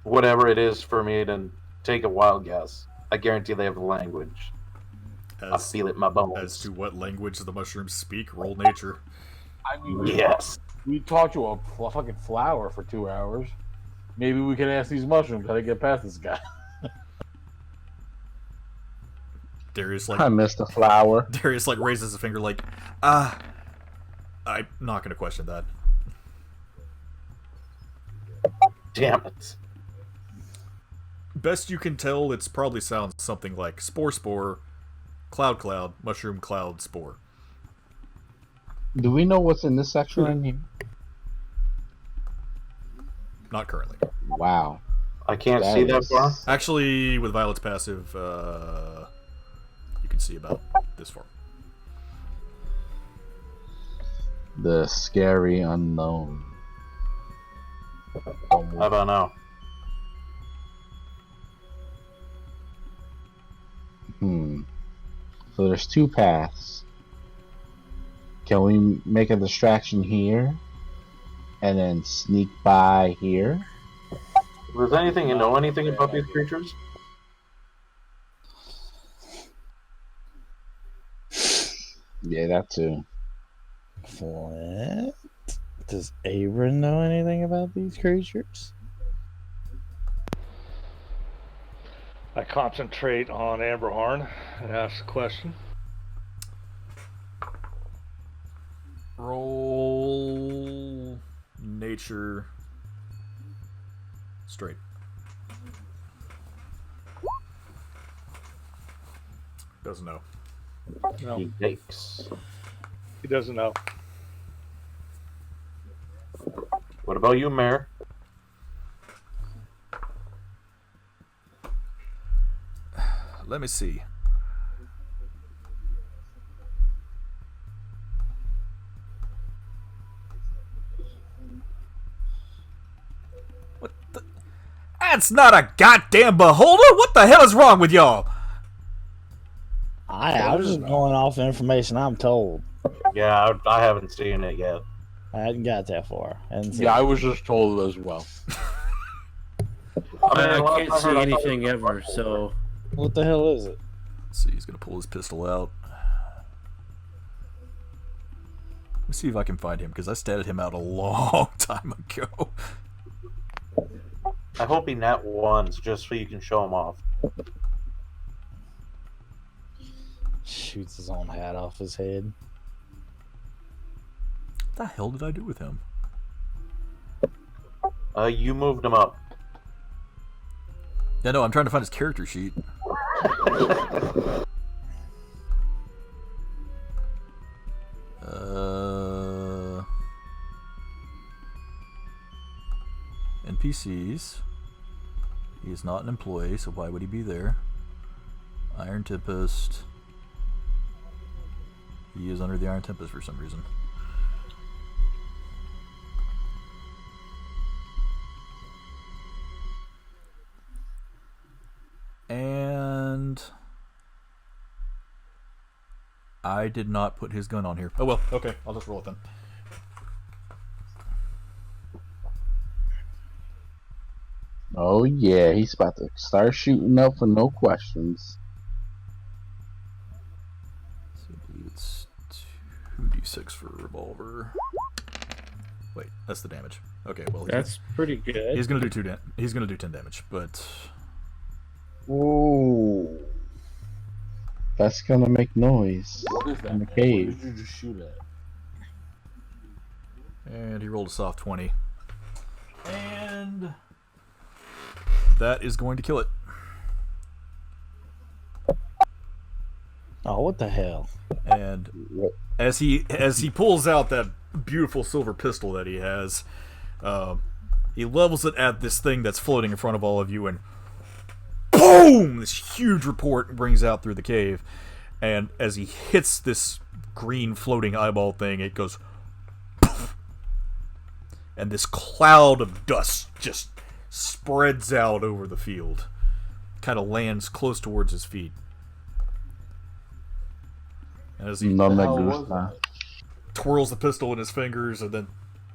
Whatever it is for me to take a wild guess. I guarantee they have the language. I feel it in my bones. As to what language the mushrooms speak, roll nature. I mean, Yes. we talked to a fucking flower for 2 hours. Maybe we can ask these mushrooms how to get past this guy. Darius I missed a flower. Darius raises a finger I'm not gonna question that. Damn it. Best you can tell, it's probably sounds something like spore, cloud, mushroom, cloud, spore. Do we know what's in this section in here? Not currently. Wow. I can't see that far. Actually, with Violet's passive, you can see about this far. The scary unknown. How about now? So there's 2 paths. Can we make a distraction here and then sneak by here? Does anything you know anything about these creatures? Yeah, that too. What? Does Abram know anything about these creatures? I concentrate on Amberhorn and ask the question. Roll nature straight. Doesn't know. No, Yikes. he doesn't know. What about you, Mayor? Let me see. What the? That's not a goddamn beholder! What the hell is wrong with y'all? I was just going off the information I'm told. Yeah, I haven't seen it yet. I hadn't got that far. Yeah, I was just told as well. I can't see anything ever, so... What the hell is it? Let's see, he's gonna pull his pistol out. Let me see if I can find him, because I statted him out a long time ago. I hope he nat ones just so you can show him off. Shoots his own hat off his head. What the hell did I do with him? You moved him up. Yeah, no, I'm trying to find his character sheet. NPCs. He is not an employee, so why would he be there? Iron Tempest. He is under the Iron Tempest for some reason. And I did not put his gun on here. Oh well, okay, I'll just roll it then. Oh yeah, he's about to start shooting up for no questions. So I believe it's 2d6 for a revolver. Wait, that's the damage. Okay, well That's pretty good. he's gonna do he's gonna do 10 damage, but Ooh. That's gonna make noise. What is that? In the man? cave. What did you just shoot at? and he rolled a soft 20. And that is going to kill it. Oh, what the hell? And as he pulls out that beautiful silver pistol that he has, he levels it at this thing that's floating in front of all of you, and boom! This huge report rings out through the cave, and as he hits this green floating eyeball thing, it goes poof, and this cloud of dust just spreads out over the field, kind of lands close towards his feet. as he No me hell was gusta. twirls the pistol in his fingers and then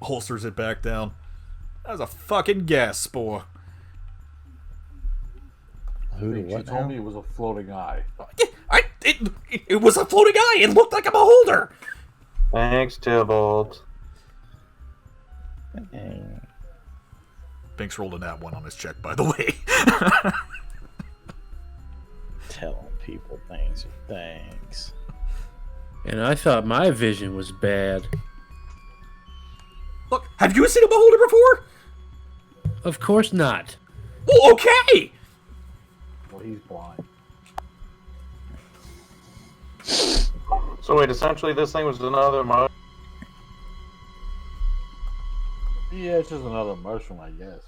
holsters it back down. That was a fucking gas spore. Who to She what told now? me it was a floating eye. It was a floating eye. It looked like a beholder. Thanks, Tybalt. Dang. Binks rolled a nat 1 on his check, by the way. Telling people things are things. And I thought my vision was bad. Look, have you seen a beholder before? Of course not. Well, okay. Well, he's blind. So wait, essentially this thing was another Yeah, it's just another mushroom, I guess.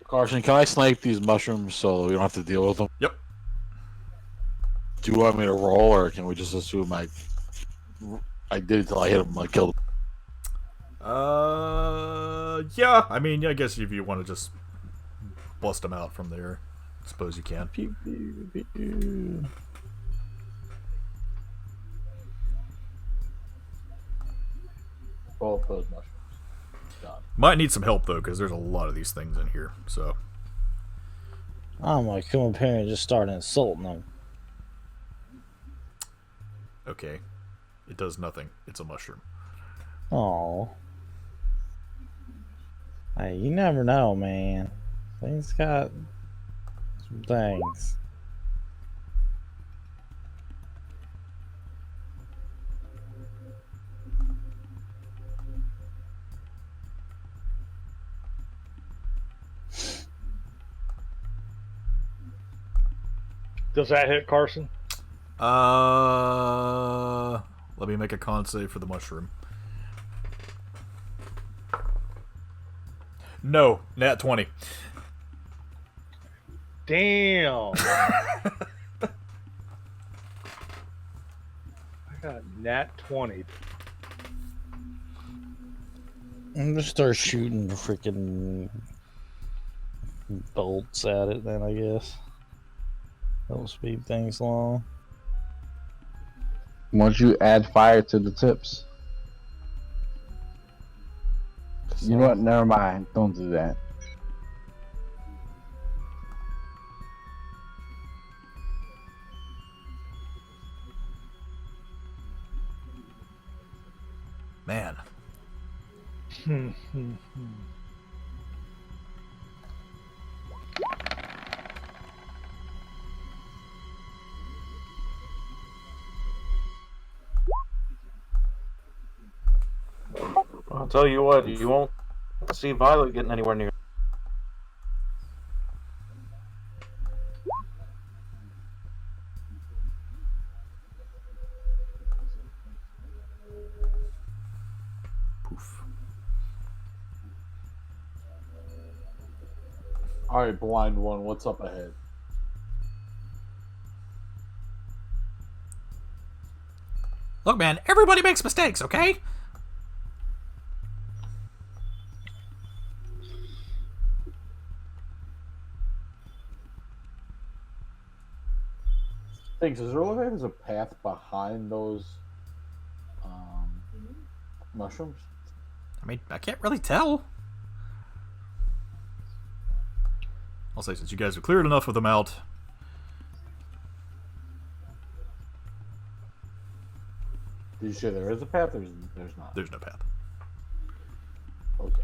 Carson, can I snipe these mushrooms so we don't have to deal with them? Yep. Do you want me to roll, or can we just assume I did it till I hit him, I killed him? Yeah. I mean, I guess if you want to just bust them out from there, I suppose you can. Pew, pew, pew. Both those mushrooms. Done. Might need some help though, because there's a lot of these things in here. So I'm like, come up here and just start insulting them. okay, it does nothing. It's a mushroom. Oh. Hey, you never know, man. Things got some things. Does that hit Carson? Let me make a con save for the mushroom. No, nat 20. Damn. I got nat 20. I'm gonna start shooting freaking bolts at it then, I guess. That'll speed things along. Once you add fire to the tips. You know what? Never mind. Don't do that. Man. I'll tell you what, you won't see Violet getting anywhere near. Poof. Alright, blind one, what's up ahead? Look, man, everybody makes mistakes, okay? Thanks. Is there like there's a path behind those mushrooms? I mean, I can't really tell. I'll say, since you guys have cleared enough of them out, Did you say there is a path? There's not. there's no path. Okay.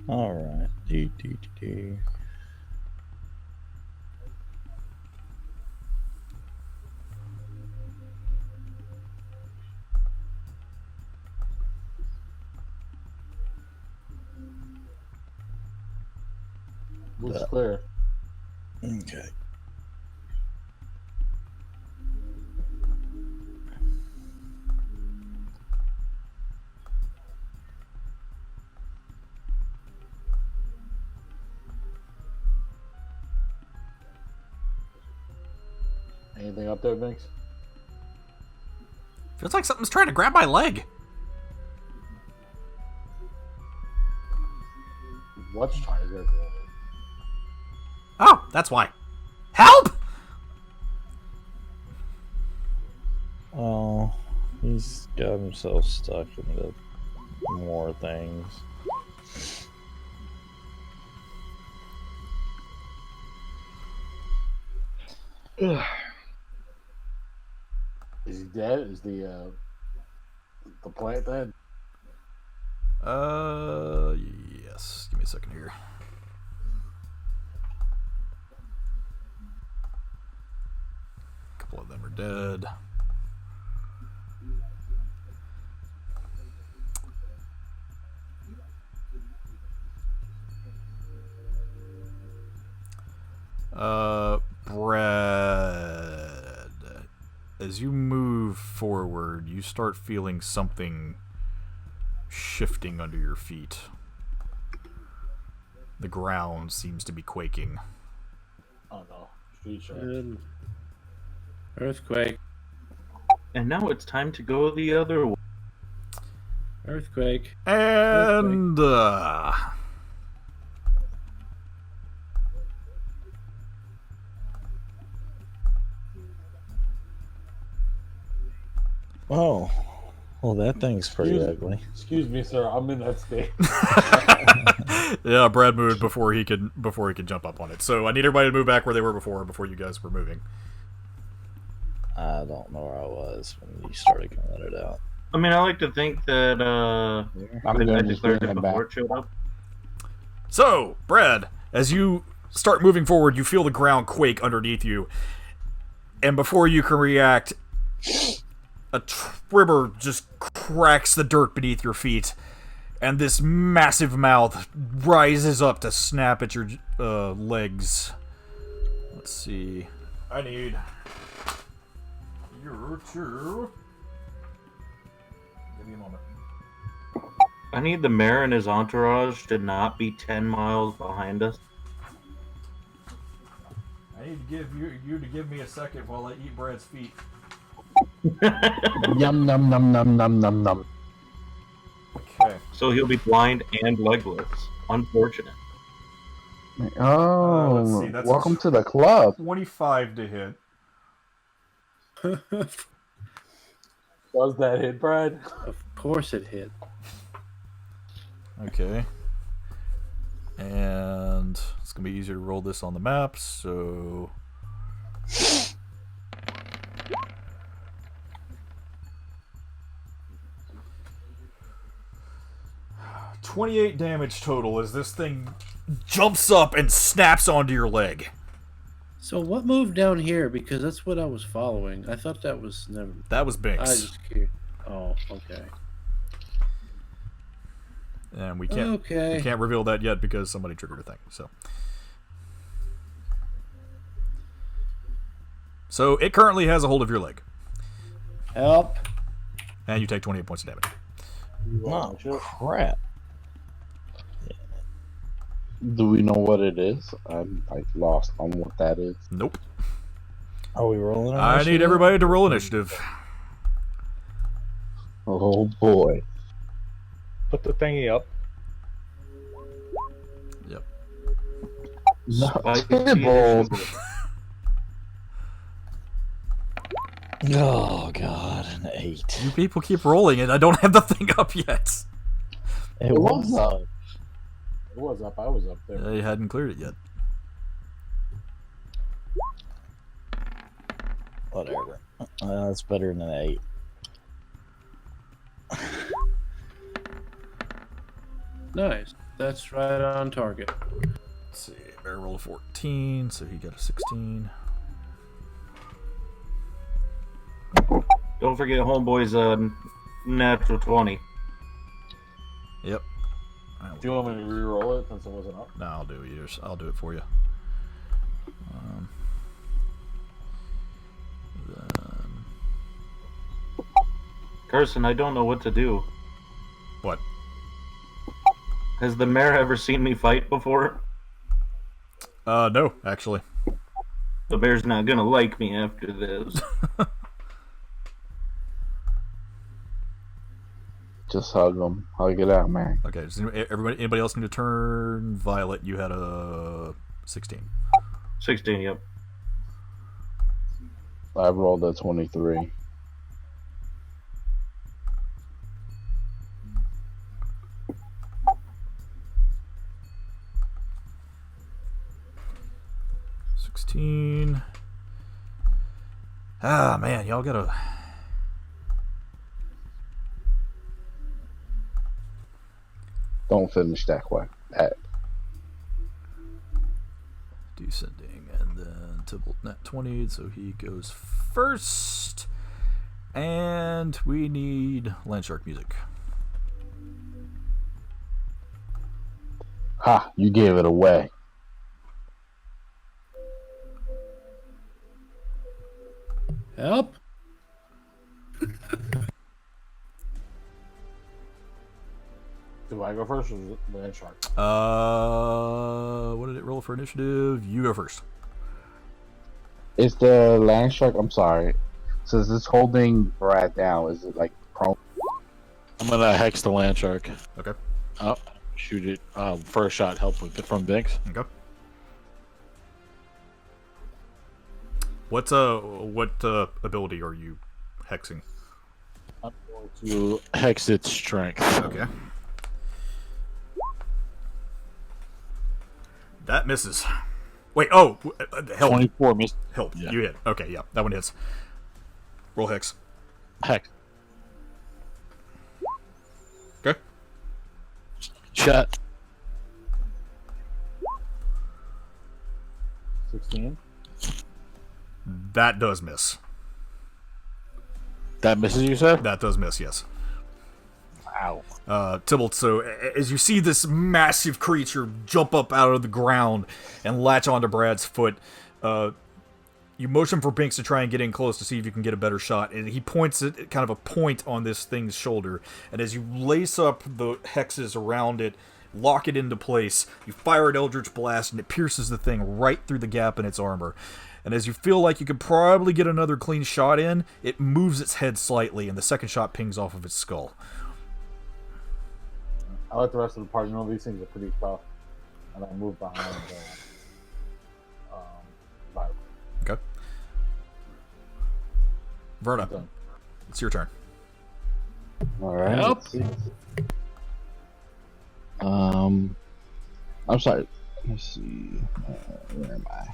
Alright. Do. Looks clear. Okay. Anything up there, Binks? Feels like something's trying to grab my leg. What's trying to go Oh, that's why. Help! Oh, he's got himself stuck into more things. Is he dead? Is the plant dead? Yes. Give me a second here. A couple of them are dead. Brad, as you move forward, you start feeling something shifting under your feet. The ground seems to be quaking. Oh no. Street shark. Earthquake. And now it's time to go the other way. Earthquake. And, Oh, well, that thing's pretty ugly. Excuse me, sir. I'm in that state. yeah, Brad moved before he could jump up on it. So I need everybody to move back where they were before you guys were moving. I don't know where I was when you started calling it out. I mean, I like to think that I'm I going declared to it before it showed up. So, Brad, as you start moving forward, you feel the ground quake underneath you. And before you can react, a tribber just cracks the dirt beneath your feet. And this massive mouth rises up to snap at your legs. Let's see. I need you to... Give me a moment. I need the mayor and his entourage to not be 10 miles behind us. I need to give you to give me a second while I eat Brad's feet. Yum num num num num num num. Okay. So he'll be blind and legless. Unfortunate. Oh, let's see, that's welcome to the club. 25 to hit. Does that hit, Brad? Of course it hit. Okay. And it's going to be easier to roll this on the map, so... $28 damage total as this thing jumps up and snaps onto your leg. So what moved down here? Because that's what I was following. I thought that was never. That was I Binks. just curious. Oh, okay. And we can't reveal that yet because somebody triggered a thing. So it currently has a hold of your leg. Help. And you take 28 points of damage. Oh, crap. Do we know what it is? I'm like lost on what that is. Nope. Are we rolling? I need everybody to roll initiative. Oh boy. Put the thingy up. Yep. Tibble. Oh, God, an 8. You people keep rolling and I don't have the thing up yet. It was up. It was up. I was up there. They hadn't cleared it yet. Whatever. That's better than an 8. Nice. That's right on target. Let's see. Bear roll a 14, so he got a 16. Don't forget homeboy's natural 20. Yep. Do you want me to re-roll it since it wasn't up? No, I'll do it for you. Then... Carson, I don't know what to do. What? Has the mayor ever seen me fight before? No, actually. The bear's not gonna like me after this. Just hug him. Hug it out, man. Okay, does anybody else need to turn? Violet, you had a 16. 16, yep. I rolled a 23. Ah, man, y'all gotta... Don't finish that way. Descending, and then Tybalt net 20, so he goes first. And we need Landshark music. Ha! You gave it away. Help! Do I go first or is it Land Shark? What did it roll for initiative? You go first. Is the land shark? I'm sorry. So is this holding Brad down? Is it like prone? I'm gonna hex the land shark. Okay. Oh, shoot it. First shot help with it from Binks. Okay. What ability are you hexing? I'm going to hex its strength. Okay. That misses. Wait, help. 24 miss. Help. Yeah. You hit. Okay, yeah, that one hits. Roll hex. Hex. Okay. Shot. 16. That does miss. That misses, you said? That does miss, yes. Wow. Tybalt, so as you see this massive creature jump up out of the ground and latch onto Brad's foot, you motion for Binks to try and get in close to see if you can get a better shot, and he points at kind of a point on this thing's shoulder, and as you lace up the hexes around it, lock it into place, you fire an Eldritch Blast, and it pierces the thing right through the gap in its armor. And as you feel like you could probably get another clean shot in, it moves its head slightly, and the second shot pings off of its skull. I let the rest of the party know these things are pretty tough, and I move behind Violet. Okay. Verna, Done. it's your turn. All right. Help. let's see. I'm sorry. Let's see. Where am I?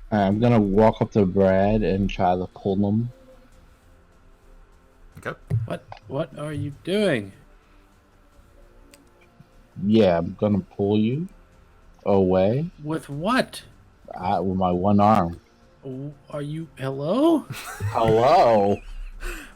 I'm gonna walk up to Brad and try to pull him. Okay. What are you doing? Yeah, I'm gonna pull you away With what? with my one arm. Are you... Hello? Hello.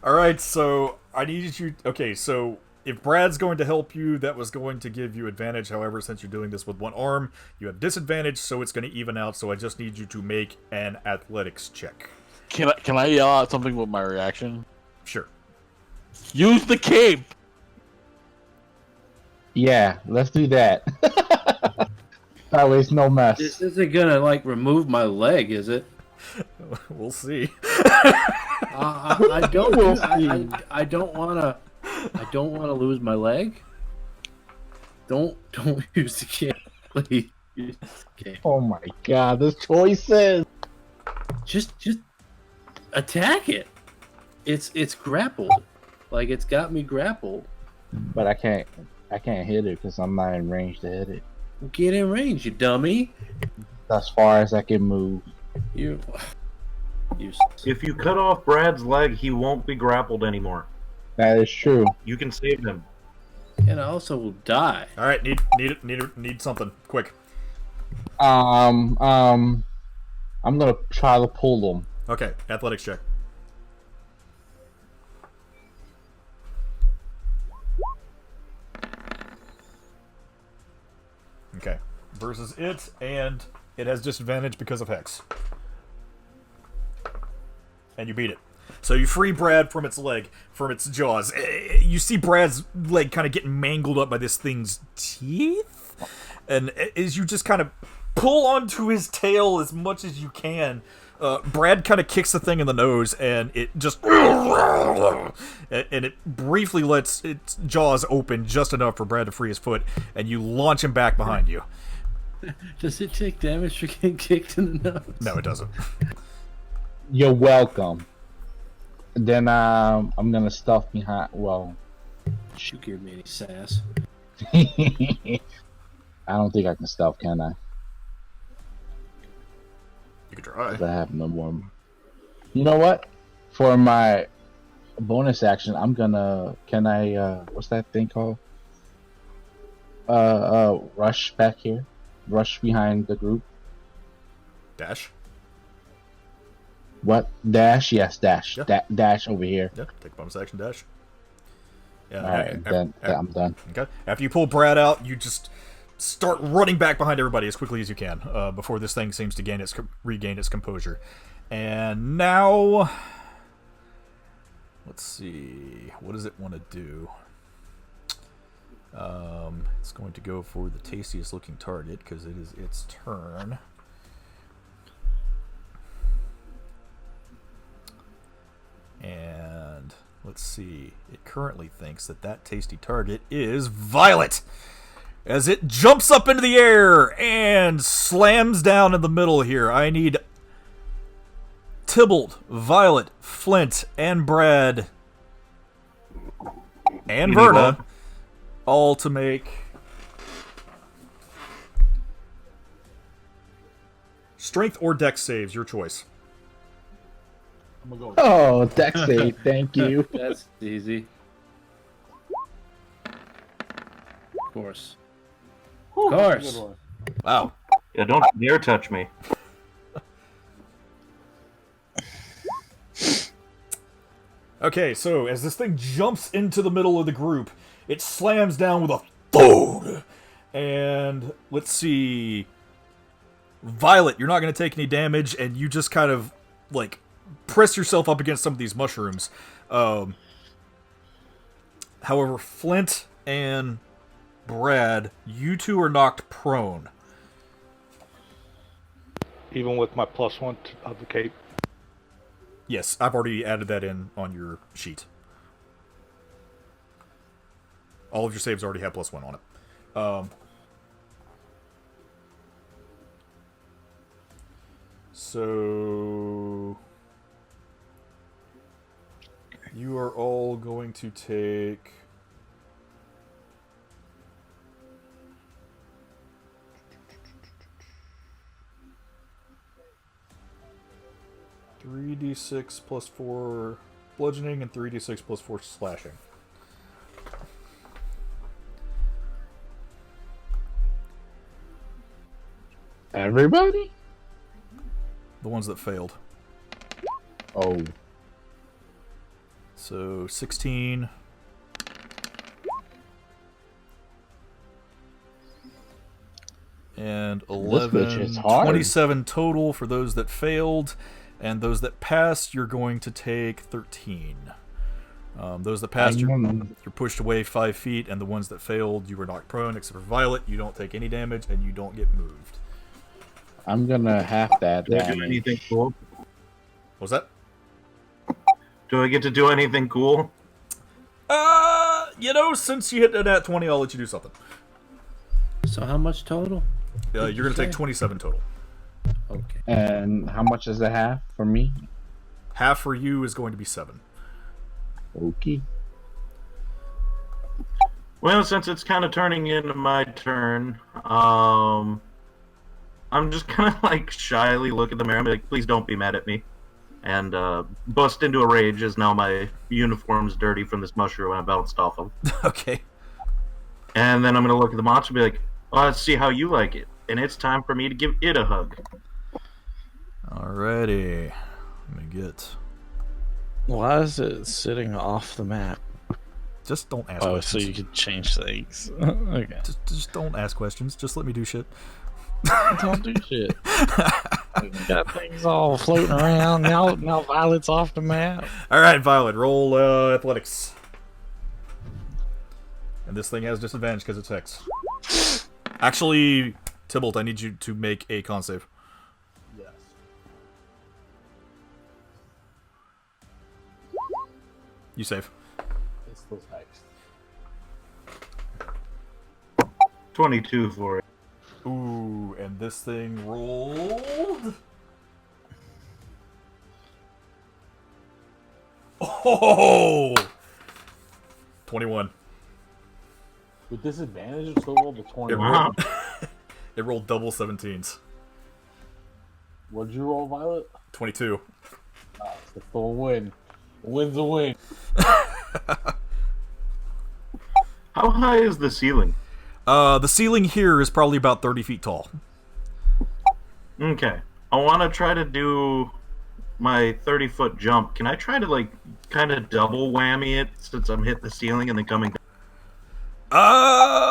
All right, so I need you... Okay, so if Brad's going to help you, that was going to give you advantage. However, since you're doing this with one arm, you have disadvantage, so it's going to even out. So I just need you to make an athletics check. Can I yell out something with my reaction? Sure. Use the cape! Yeah, let's do that. That way it's no mess. This isn't gonna, like, remove my leg, is it? We'll see. I don't. I don't want to. I don't want to lose my leg. Don't use the cane, please. Use the cane. Oh my god, this choices. Just attack it. It's grappled. Like, it's got me grappled. But I can't hit it because I'm not in range to hit it. Get in range, you dummy. As far as I can move. You. If you cut off Brad's leg, he won't be grappled anymore. That is true. You can save him. And I also will die. All right, need something quick. I'm gonna try to pull them. Okay, athletics check. Okay, versus it, and it has disadvantage because of Hex. And you beat it. So you free Brad from its leg, from its jaws. You see Brad's leg kind of getting mangled up by this thing's teeth. And as you just kind of pull onto his tail as much as you can, Brad kind of kicks the thing in the nose, and it just... and it briefly lets its jaws open just enough for Brad to free his foot, and you launch him back behind you. Does it take damage for getting kicked in the nose? No, it doesn't. You're welcome. Then I'm gonna stealth behind. Well, You give me any sass. I don't think I can stealth, can I? You could try. 'Cause I have no more. You know what? For my bonus action, I'm gonna. Can I? What's that thing called? Rush back here. Rush behind the group. Dash? What? Dash? Yes, dash. Yeah. Dash over here. Yeah, take a bonus action dash. Yeah, Alright, then I'm done. Okay. After you pull Brad out, you just start running back behind everybody as quickly as you can before this thing seems to regain its composure. And now, let's see, what does it want to do? It's going to go for the tastiest looking target because it is its turn. And let's see, it currently thinks that tasty target is Violet, as it jumps up into the air and slams down in the middle here. I need Tybalt, Violet, Flint, and Brad, and Verna all to make strength or dex saves, your choice. I'm gonna go. Oh, dex save. Thank you. That's easy. Of course. Whew, Of course. good one. Wow. Yeah, don't dare touch me. Okay, so as this thing jumps into the middle of the group, it slams down with a thud. And let's see, Violet, you're not going to take any damage, and you just kind of like press yourself up against some of these mushrooms. However, Flint and Brad, you two are knocked prone. Even with my +1 of the cape. Yes, I've already added that in on your sheet. All of your saves already have +1 on it. So you are all going to take 3d6 plus 4 bludgeoning and 3d6 plus 4 slashing. Everybody? The ones that failed. Oh. So 16. And 11. 27 total for those that failed. And those that passed, you're going to take 13. Those that passed, you're pushed away 5 feet, and the ones that failed, you were knocked prone, except for Violet. You don't take any damage, and you don't get moved. I'm gonna have that Do I do damage. anything cool? What's that? Do I get to do anything cool? Since you hit a nat 20, I'll let you do something. So how much total? You're going to take 27 total. Okay. And how much does it have for me? Half for you is going to be 7. Okay. Well, since it's kind of turning into my turn, I'm just gonna like shyly look at the mirror and be like, "Please don't be mad at me," and bust into a rage as now my uniform's dirty from this mushroom and I bounced off him. Okay. And then I'm gonna look at the monster and be like, "Well, let's see how you like it," and it's time for me to give it a hug. Alrighty. Let me get... Why is it sitting off the map? Just don't ask Oh, questions. so you could change things. Okay. Just don't ask questions. Just let me do shit. Don't do shit. You got things all floating around. Now Violet's off the map. Alright, Violet, roll athletics. And this thing has disadvantage because it's Hex. Actually, Tybalt, I need you to make a con save. Yes. You save. It's those hikes. 22 for it. Ooh, and this thing rolled. Oh! 21. With disadvantage, it still rolled the 20. It rolled, it rolled double 17s. What did you roll, Violet? 22. It's the full win. A win's a win. How high is the ceiling? The ceiling here is probably about 30 feet tall. Okay. I want to try to do my 30-foot jump. Can I try to, like, kind of double whammy it since I'm hitting the ceiling and then coming down?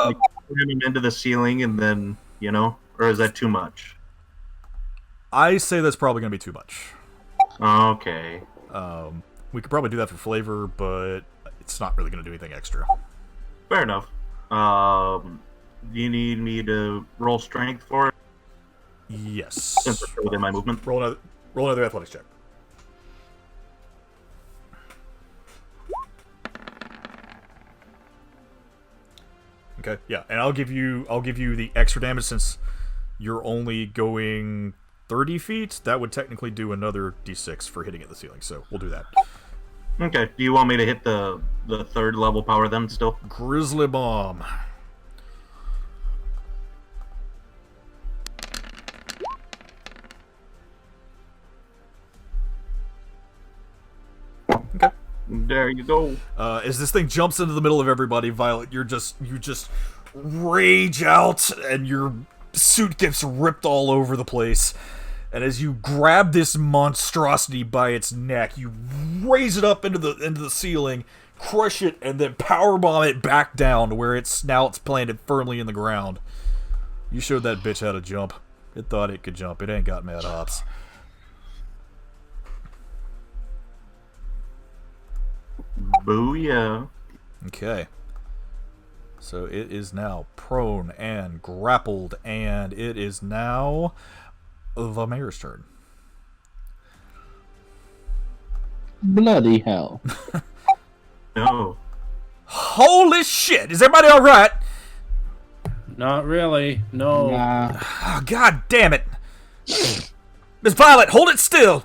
Like, him into the ceiling and then, you know? Or is that too much? I say that's probably going to be too much. Okay. We could probably do that for flavor, but it's not really going to do anything extra. Fair enough. Do you need me to roll strength for it? Yes. Since it's within my movement? Roll another athletics check. Okay, yeah, and I'll give you the extra damage since you're only going 30 feet. That would technically do another d6 for hitting at the ceiling, so we'll do that. Okay. Do you want me to hit the third level power then still? Grizzly bomb. Okay. There you go. As this thing jumps into the middle of everybody, Violet, you just rage out, and your suit gets ripped all over the place. And as you grab this monstrosity by its neck, you raise it up into the ceiling, crush it, and then powerbomb it back down to where its snout's planted firmly in the ground. You showed that bitch how to jump. It thought it could jump. It ain't got mad hops. Booyah. Okay. So it is now prone and grappled, and it is now the mayor's turn. Bloody hell. No. Holy shit! Is everybody alright? Not really. No. Nah. Oh, God damn it! Miss Violet, hold it still!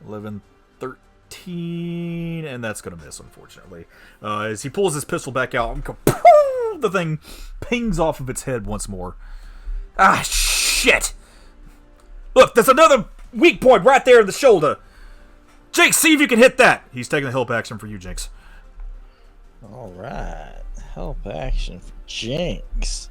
11, 13, and that's gonna miss, unfortunately. As he pulls his pistol back out, and the thing pings off of its head once more. Ah, shit! Look, there's another weak point right there in the shoulder. Jinx, see if you can hit that. He's taking the help action for you, Jinx. All right, help action for Jinx.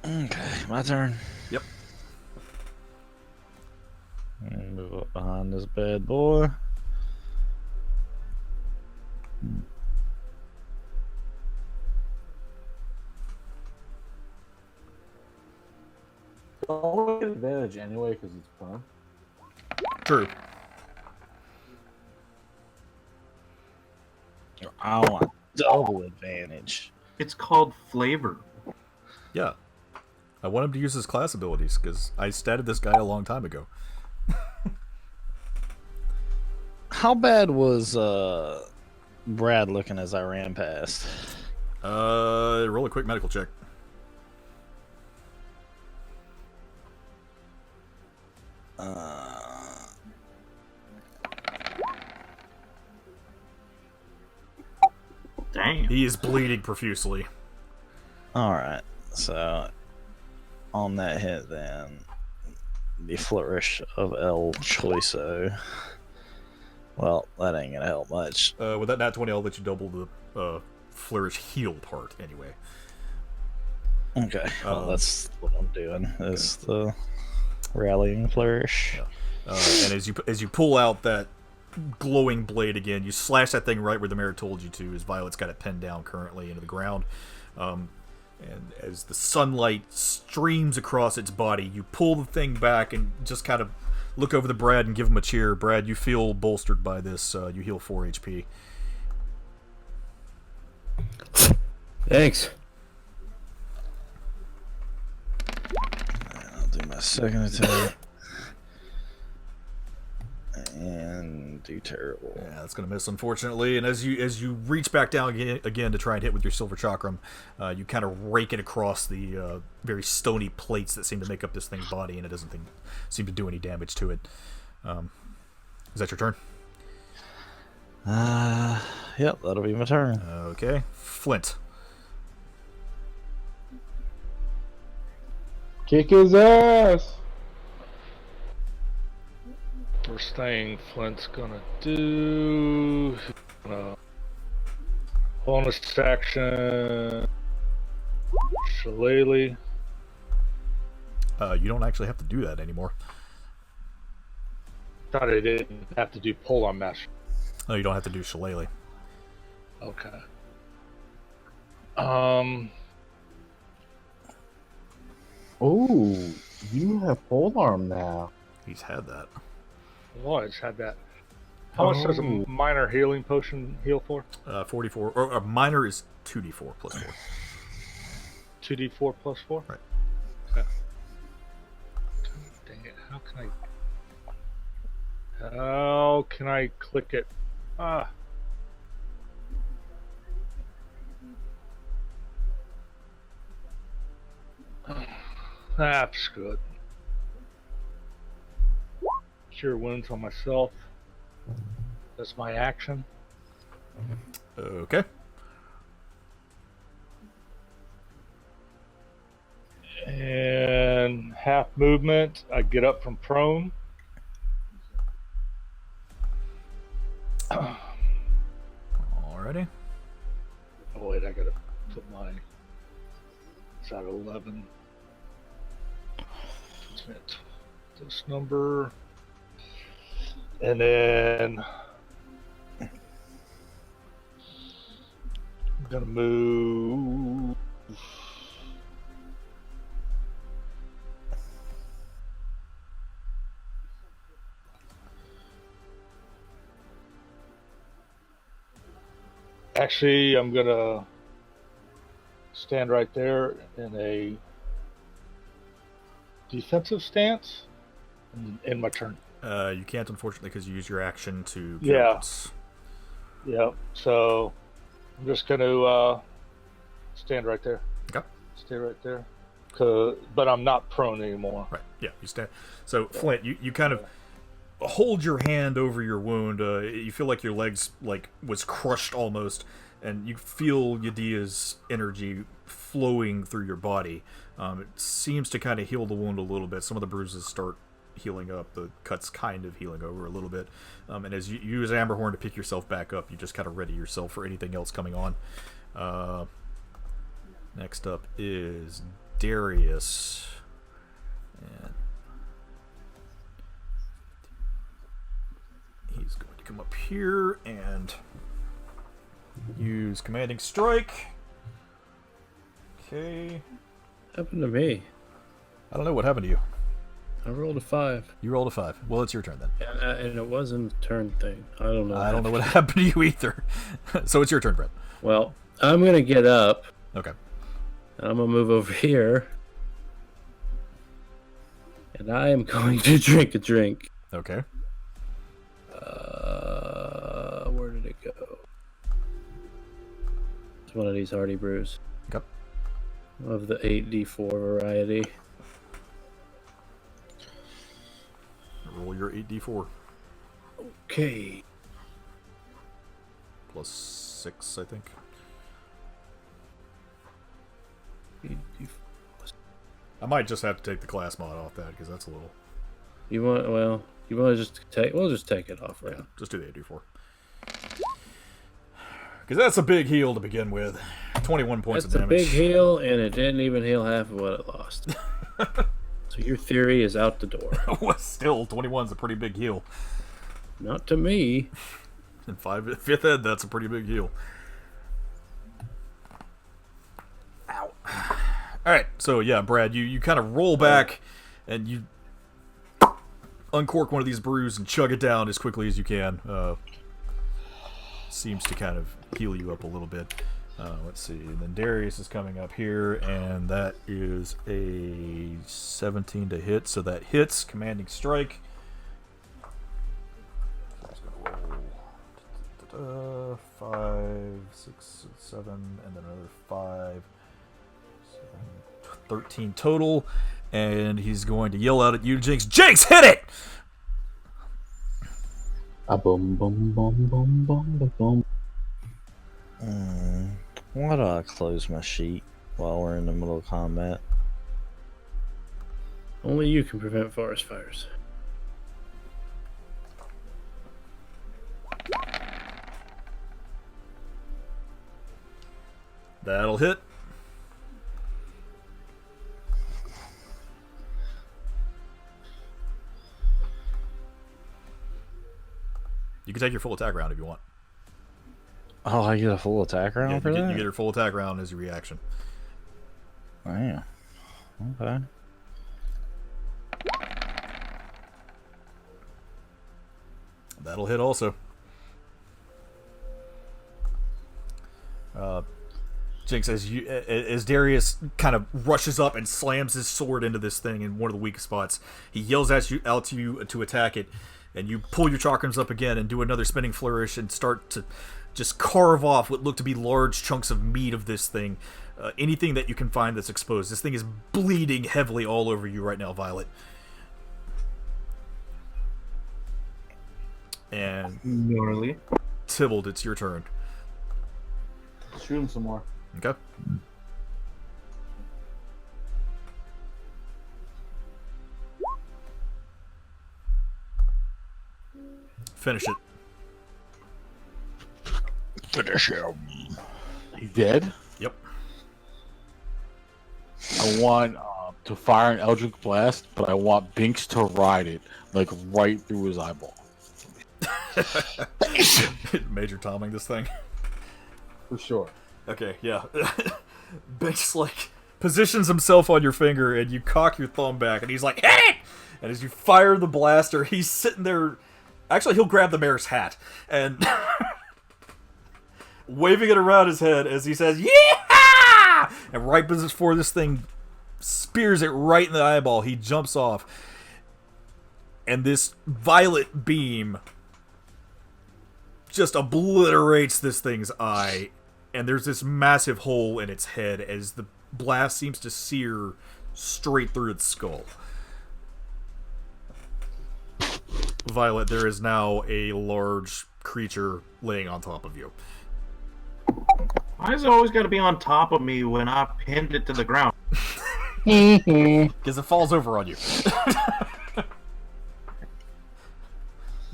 Okay, my turn. Yep. And move up behind this bad boy. Don't get advantage anyway because it's prone. True. I want double advantage. It's called flavor. Yeah. I want him to use his class abilities, because I statted this guy a long time ago. How bad was Brad looking as I ran past? Roll a quick medical check. Damn. He is bleeding profusely. Alright, so on that hit then, the flourish of El Choiso. Well, that ain't gonna help much. With that nat 20, I'll let you double the flourish heal part anyway. Okay, well, that's what I'm doing, is the rallying flourish. Yeah. And as you pull out that glowing blade again, you slash that thing right where the mayor told you to, as Violet's got it pinned down currently into the ground. And as the sunlight streams across its body, you pull the thing back and just kind of look over to Brad and give him a cheer. Brad, you feel bolstered by this. You heal 4 HP. Thanks. I'll do my second attack. And do terrible. Yeah, that's going to miss, unfortunately. And as you reach back down again to try and hit with your silver chakram, you kind of rake it across the very stony plates that seem to make up this thing's body, and it doesn't seem to do any damage to it. Is that your turn? Yep, that'll be my turn. Okay. Flint. Kick his ass. First thing Flint's gonna do. Bonus action. Shillelagh. You don't actually have to do that anymore. Thought I didn't have to do polearm master. No, you don't have to do shillelagh. Okay. Ooh, you have polearm now. He's had that. Well, I just had that. How much does a minor healing potion heal for? 44. Or a minor is 2d4 plus 4. 2d4 plus 4? Right. Okay. Dang it. How can I click it? That's good. Cure wounds on myself. That's my action. Okay. And half movement, I get up from prone. Alrighty. Oh wait, I gotta put my. Is that 11? This number. And then I'm gonna move. Actually, I'm gonna stand right there in a defensive stance in my turn. You can't, unfortunately, because you use your action to. Yeah. Yep. So I'm just gonna stand right there. Okay. Stay right there. But I'm not prone anymore. Right. Yeah. You stand. So Flint, you kind of hold your hand over your wound. You feel like your legs was crushed almost, and you feel Yadia's energy flowing through your body. It seems to kind of heal the wound a little bit. Some of the bruises start healing up, the cut's kind of healing over a little bit, and as you use Amberhorn to pick yourself back up, you just kind of ready yourself for anything else coming on. Next up is Darius, and he's going to come up here and use Commanding Strike. Okay. Happened to me. I don't know what happened to you. I rolled a 5. You rolled a 5. Well, it's your turn then. And it wasn't a turn thing. I don't know. I don't know what happened to you either. So it's your turn, Brett. Well, I'm going to get up. Okay. And I'm going to move over here. And I am going to drink a drink. Okay. Where did it go? It's one of these Hardy Brews. Okay. Of the 8d4 variety. Roll your 8d4. Okay. Plus 6, I think. 8d4. I might just have to take the class mod off that, because that's a little... You want to just take... We'll just take it off, right? Yeah, just do the 8d4. Because that's a big heal to begin with. 21 points of damage. That's a big heal, and it didn't even heal half of what it lost. So your theory is out the door. Well, still, 21's a pretty big heal. Not to me. In 5th ed, that's a pretty big heal. Ow. Alright, so yeah, Brad, you kind of roll back, and you uncork one of these brews and chug it down as quickly as you can. Seems to kind of heal you up a little bit. Let's see. And then Darius is coming up here, and that is a 17 to hit, so that hits. Commanding strike. So he's going to roll 5, 6, 7, and then another 5, 7, 13 total. And he's going to yell out at you, Jinx. Jinx, hit it! Boom, boom, boom, boom, boom, boom. Why do I close my sheet while we're in the middle of combat? Only you can prevent forest fires. That'll hit. You can take your full attack round if you want. Oh, I get a full attack round Yeah, for that? you get your full attack round as your reaction. Damn. Okay. That'll hit also. Jinx, as Darius kind of rushes up and slams his sword into this thing in one of the weak spots, he yells out to you to attack it, and you pull your chakrams up again and do another spinning flourish and start to just carve off what look to be large chunks of meat of this thing. Anything that you can find that's exposed. This thing is bleeding heavily all over you right now, Violet. And Gnarly. Tybalt, it's your turn. Shoot him some more. Okay. Finish it. Finish him. He's dead? Yep. I want to fire an Eldritch Blast, but I want Binks to ride it, like right through his eyeball. Major Tomming this thing. For sure. Okay, yeah. Binks, like, positions himself on your finger, and you cock your thumb back, and he's like, hit it! And as you fire the blaster, he's sitting there. Actually, he'll grab the mayor's hat, and waving it around his head as he says, yeah! And right before this thing spears it right in the eyeball, he jumps off. And this violet beam just obliterates this thing's eye. And there's this massive hole in its head as the blast seems to sear straight through its skull. Violet, there is now a large creature laying on top of you. Why is it always got to be on top of me when I pinned it to the ground? Because it falls over on you.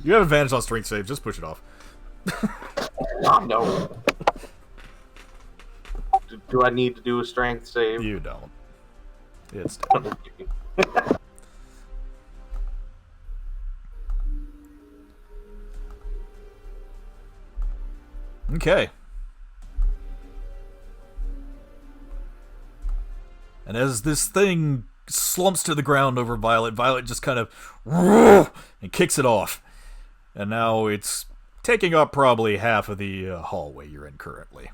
You have advantage on strength save. Just push it off. No. Do I need to do a strength save? You don't. It's okay. And as this thing slumps to the ground over Violet, Violet just kind of and kicks it off. And now it's taking up probably half of the hallway you're in currently.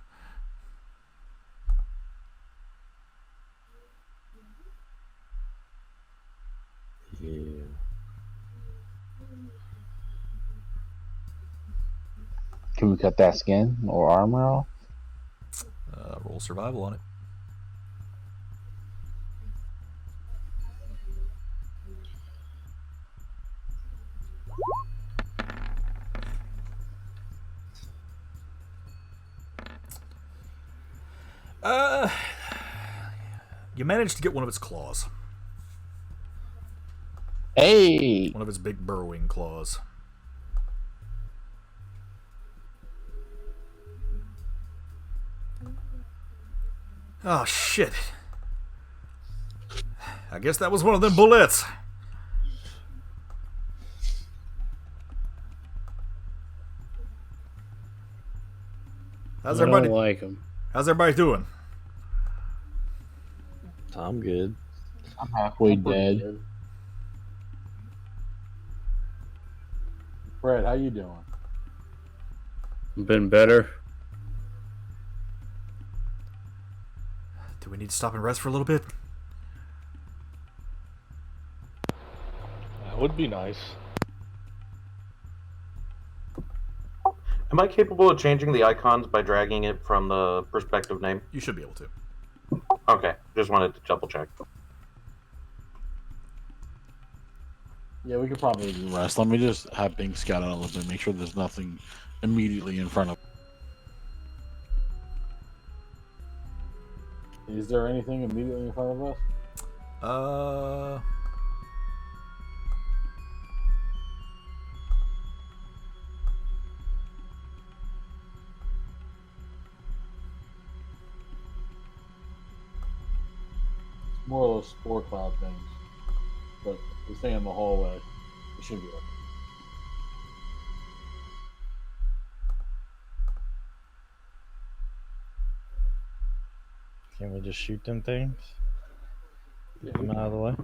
Yeah. Can we cut that skin or armor off? Roll survival on it. You managed to get one of its claws. Hey! One of its big burrowing claws. Oh, shit. I guess that was one of them bullets. How's I everybody? don't like them. How's everybody doing? I'm good. I'm halfway dead. Fred, how you doing? Been better. Do we need to stop and rest for a little bit? That would be nice. Am I capable of changing the icons by dragging it from the perspective name? You should be able to. Okay, just wanted to double check. Yeah, we could probably rest. Let me just have Bing scout out a little bit, make sure there's nothing immediately in front of. Is there anything immediately in front of us? More of those spore cloud things. But the thing in the hallway, it should be okay. Can we just shoot them things? Get them out of the way.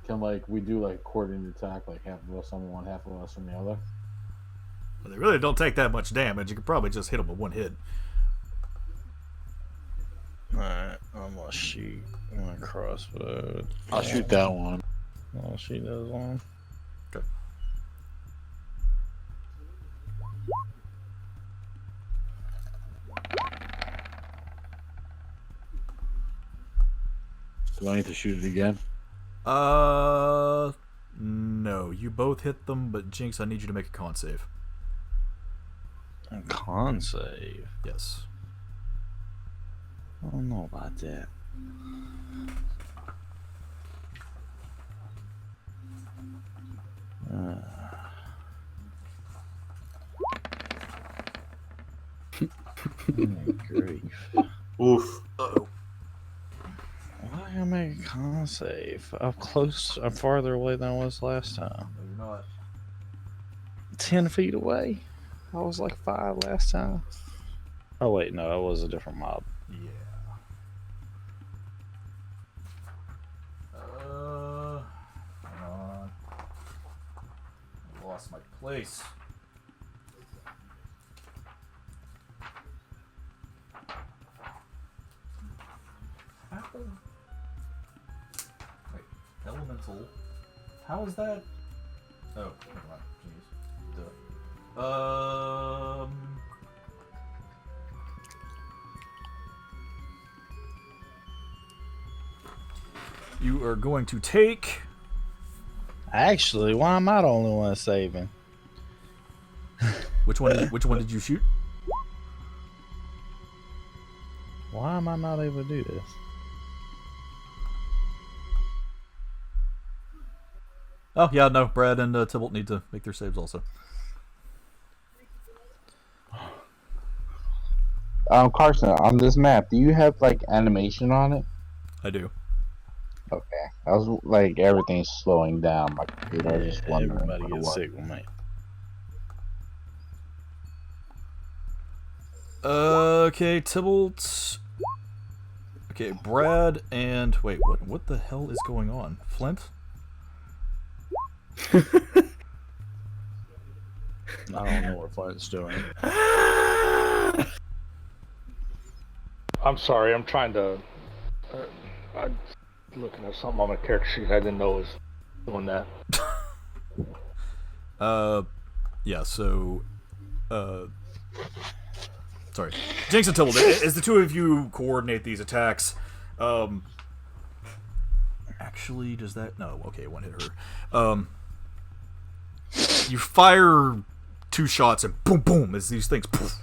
Can we do coordinated attack, like half of us on one, half of us on the other? Well, they really don't take that much damage. You could probably just hit them with one hit. Alright, I'm gonna shoot one crossbow. I'll shoot that one. I'll shoot those one. Okay. Do I need to shoot it again? No. You both hit them, but Jinx, I need you to make a con save. A con save? Yes. I don't know about that. Grief. Oof. Uh-oh. Why am I making a con save? I'm farther away than I was last time. No, you're not. 10 feet away? I was like 5 last time. Oh wait, no, that was a different mob. Yeah. Hang on. I lost my place. Wait, elemental. How is that? Oh, never mind. Jeez. Duh. You are going to take. Actually, why am I the only one saving? Which one did you shoot? Why am I not able to do this? Oh yeah, no. Brad and Tybalt need to make their saves also. Carson, on this map, do you have animation on it? I do. Okay. I was everything's slowing down. My computer, I was just wondering. Everybody gets sick with me. Okay, Tybalt. Okay, Brad and wait, what the hell is going on? Flint? I don't know what Flint's doing. I'm sorry. I'm trying to. I'm looking at something on my character sheet. I didn't know it was doing that. Yeah. So, sorry, Jinx and Tybalt. As the two of you coordinate these attacks, actually, does that? No. Okay, one hit her. You fire 2 shots and boom, boom, as these things. Poof.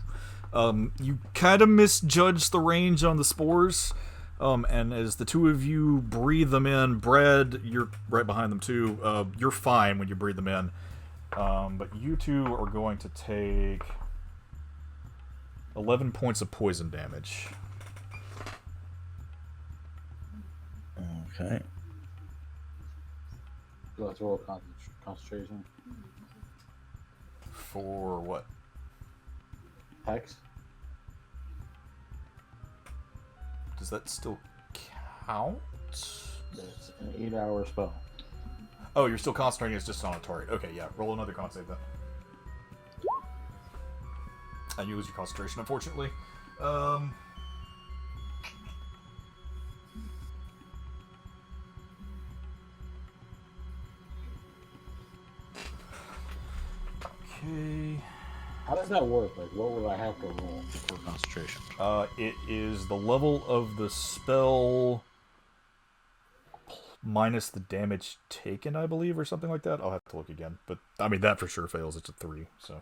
You kind of misjudge the range on the spores, and as the two of you breathe them in, Brad, you're right behind them too. You're fine when you breathe them in, but you two are going to take 11 points of poison damage. Okay. So that's roll concentration. For what? Hex. Does that still count? It's an 8-hour spell. Oh, you're still concentrating. It's just on a target. Okay, yeah. Roll another con save then. And you lose your concentration, unfortunately. Okay. How does that work? Like, what would I have to roll for concentration? It is the level of the spell minus the damage taken, I believe, or something like that. I'll have to look again. But, I mean, that for sure fails. It's a 3, so.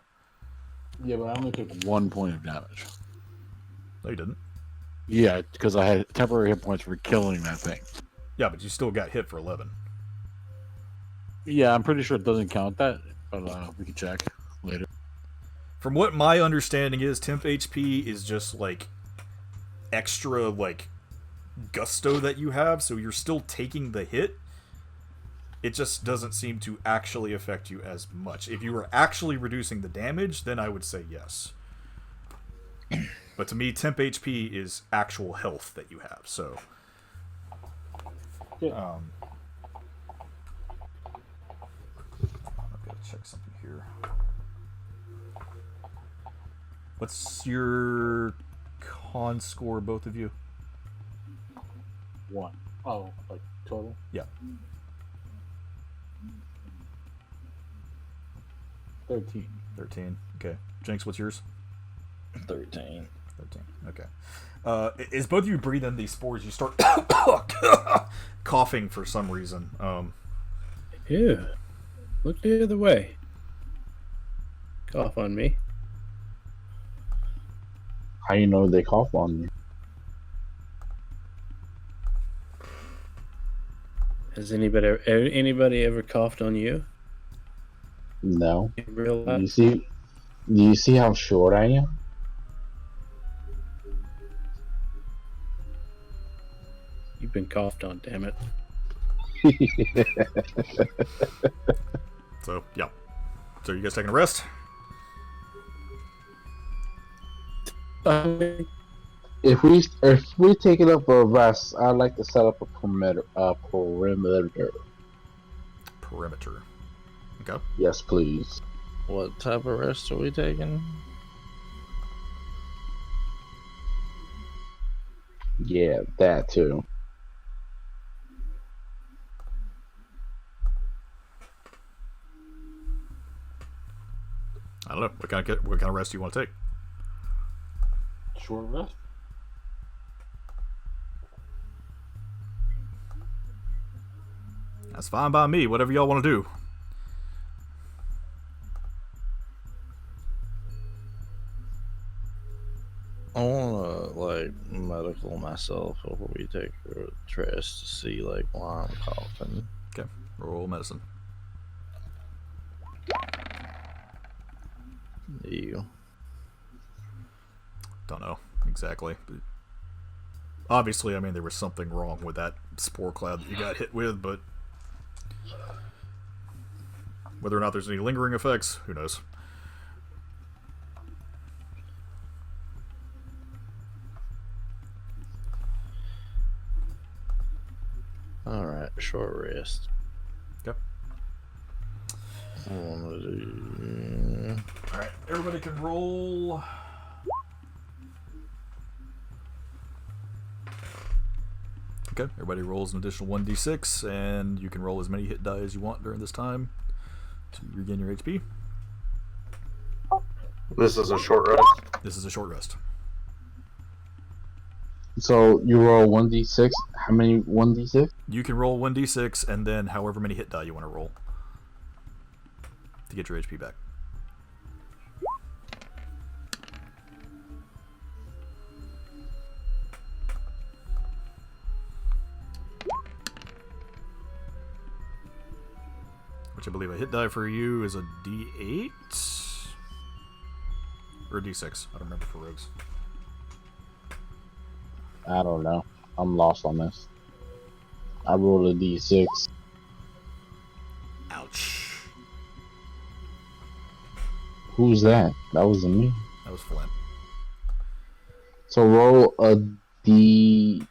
Yeah, but I only took 1 point of damage. No, you didn't. Yeah, because I had temporary hit points for killing that thing. Yeah, but you still got hit for 11. Yeah, I'm pretty sure it doesn't count that, but we can check later. From what my understanding is, temp HP is just, like, extra, like, gusto that you have, so you're still taking the hit. It just doesn't seem to actually affect you as much. If you were actually reducing the damage, then I would say yes. But to me, temp HP is actual health that you have, so... Yeah. I've got to check something here. What's your con score, both of you? 1. Oh, like total? Yeah. 13. 13. Okay. Jinx, what's yours? 13. 13. Okay. As both of you breathe in these spores, you start coughing for some reason. Ew. Look the other way. Cough on me. How you know they cough on you? Has anybody ever coughed on you? No. In real Do life? you see how short I am? You've been coughed on, damn it. So, yeah. So, you guys taking a rest? If we take it up for a rest, I'd like to set up a perimeter. Perimeter. Okay. Yes, please. What type of rest are we taking? Yeah, that too. I don't know. What kind of rest do you want to take? Short rest? That's fine by me. Whatever y'all want to do. I want to, like, medical myself before we take a rest to see, like, why I'm coughing. Okay. Roll medicine. You. Don't know exactly. But obviously, I mean, there was something wrong with that spore cloud that you got hit with, but whether or not there's any lingering effects, who knows? Alright, short rest. Okay. I want to do... Alright, everybody can roll. Okay, everybody rolls an additional 1d6, and you can roll as many hit die as you want during this time to regain your HP. This is a short rest. This is a short rest. So you roll 1d6. How many 1d6? You can roll 1d6, and then however many hit die you want to roll to get your HP back. Which I believe a hit die for you is a d8 or a d6. I don't remember for rogues. I don't know. I'm lost on this. I rolled a d6. Ouch. Who's that? That wasn't me. That was Flint. So roll a d.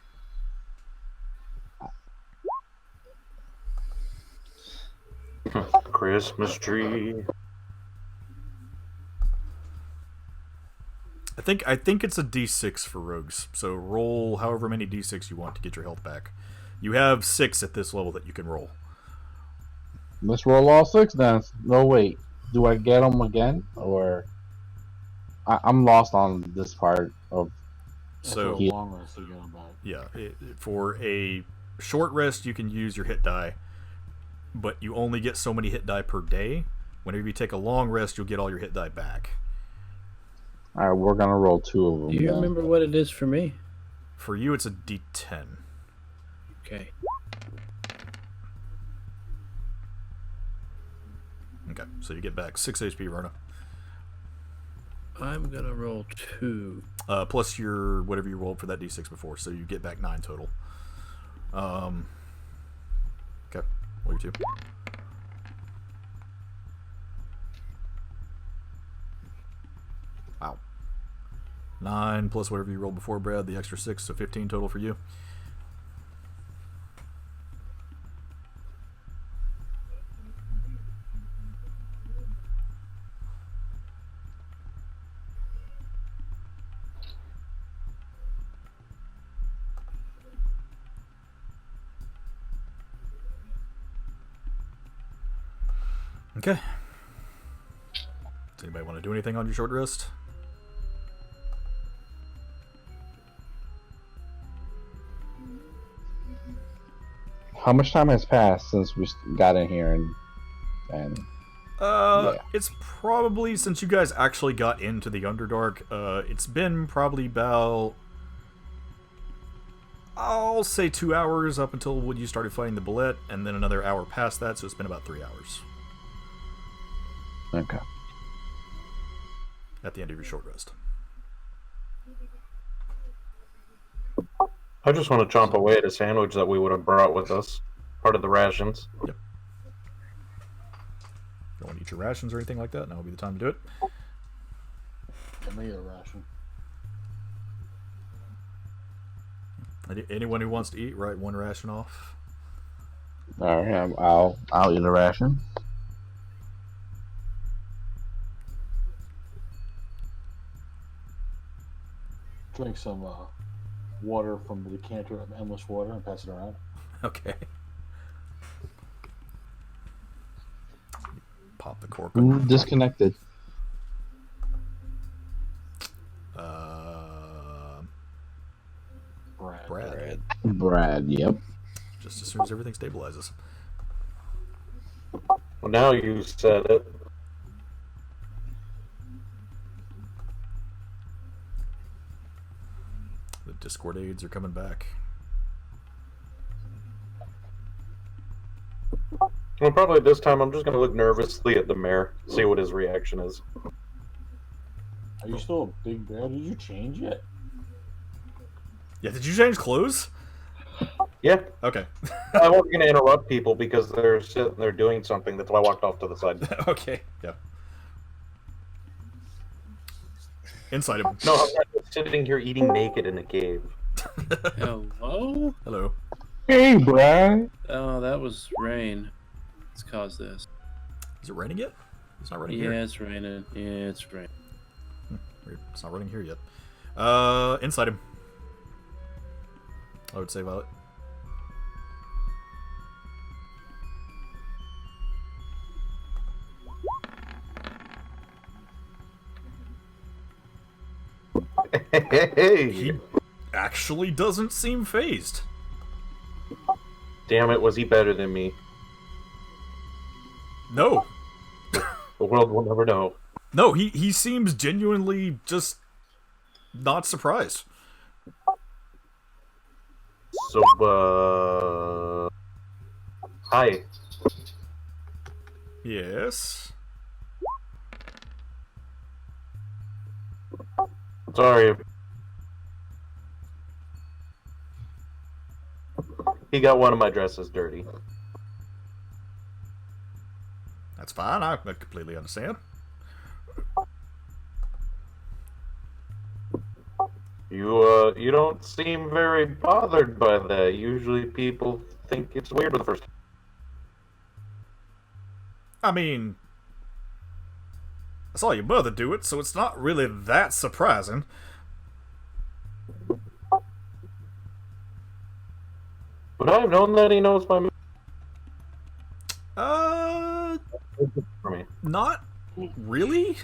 Christmas tree. I think it's a D6 for rogues. So roll however many D6 you want to get your health back. You have 6 at this level that you can roll. Let's roll all 6 then. No, wait. Do I get them again, or I'm lost on this part of? So After a long rest, you get them back. yeah, for a short rest, you can use your hit die, but you only get so many hit die per day. Whenever you take a long rest, you'll get all your hit die back. All right, we're gonna roll 2 of them. Do you then. remember what it is for me? For you, it's a D10. Okay. Okay, so you get back 6 HP, Verna. I'm gonna roll 2. Plus your whatever you rolled for that D6 before, so you get back 9 total. Okay, roll your 2. Wow. 9 plus whatever you rolled before, Brad, the extra 6, so 15 total for you. Okay. Does anybody want to do anything on your short rest? How much time has passed since we got in here and yeah. It's probably, since you guys actually got into the Underdark, it's been probably about, I'll say 2 hours up until when you started fighting the bullet, and then another hour past that, so it's been about 3 hours. Okay. At the end of your short rest. I just want to chomp away at a sandwich that we would have brought with us, part of the rations. Yep. Don't want to eat your rations or anything like that, now would be the time to do it. I made a ration. Anyone who wants to eat, write 1 ration off. All right, I'll eat a ration. Drink some water from the decanter of endless water and pass it around. Okay. Pop the cork. Ooh, disconnected. Brad, yep. Just as soon as everything stabilizes. Well, now you said it. The Discord aids are coming back. Well, probably this time I'm just going to look nervously at the mayor, see what his reaction is. Are you still a big bear? Did you change it? Yeah, did you change clothes? Yeah. Okay. I wasn't going to interrupt people because they're sitting there doing something. That's why I walked off to the side. Okay, yeah. Inside him. No, I'm not just sitting here eating naked in a cave. Hello? Hello. Hey, Brad. Oh, that was rain. Let's cause this. Is it raining yet? It's not raining Yeah, here. it's raining. Yeah, it's raining. Weird. It's not raining here yet. Inside him. I would say Violet. Hey! He actually doesn't seem phased. Damn it, was he better than me? No. The world will never know. No, he seems genuinely just not surprised. So, hi. Yes. Sorry. He got one of my dresses dirty. That's fine. I completely understand. You don't seem very bothered by that. Usually people think it's weird the first time. I mean, saw your mother do it, so it's not really that surprising. Would I have known that he knows my for me? Not really.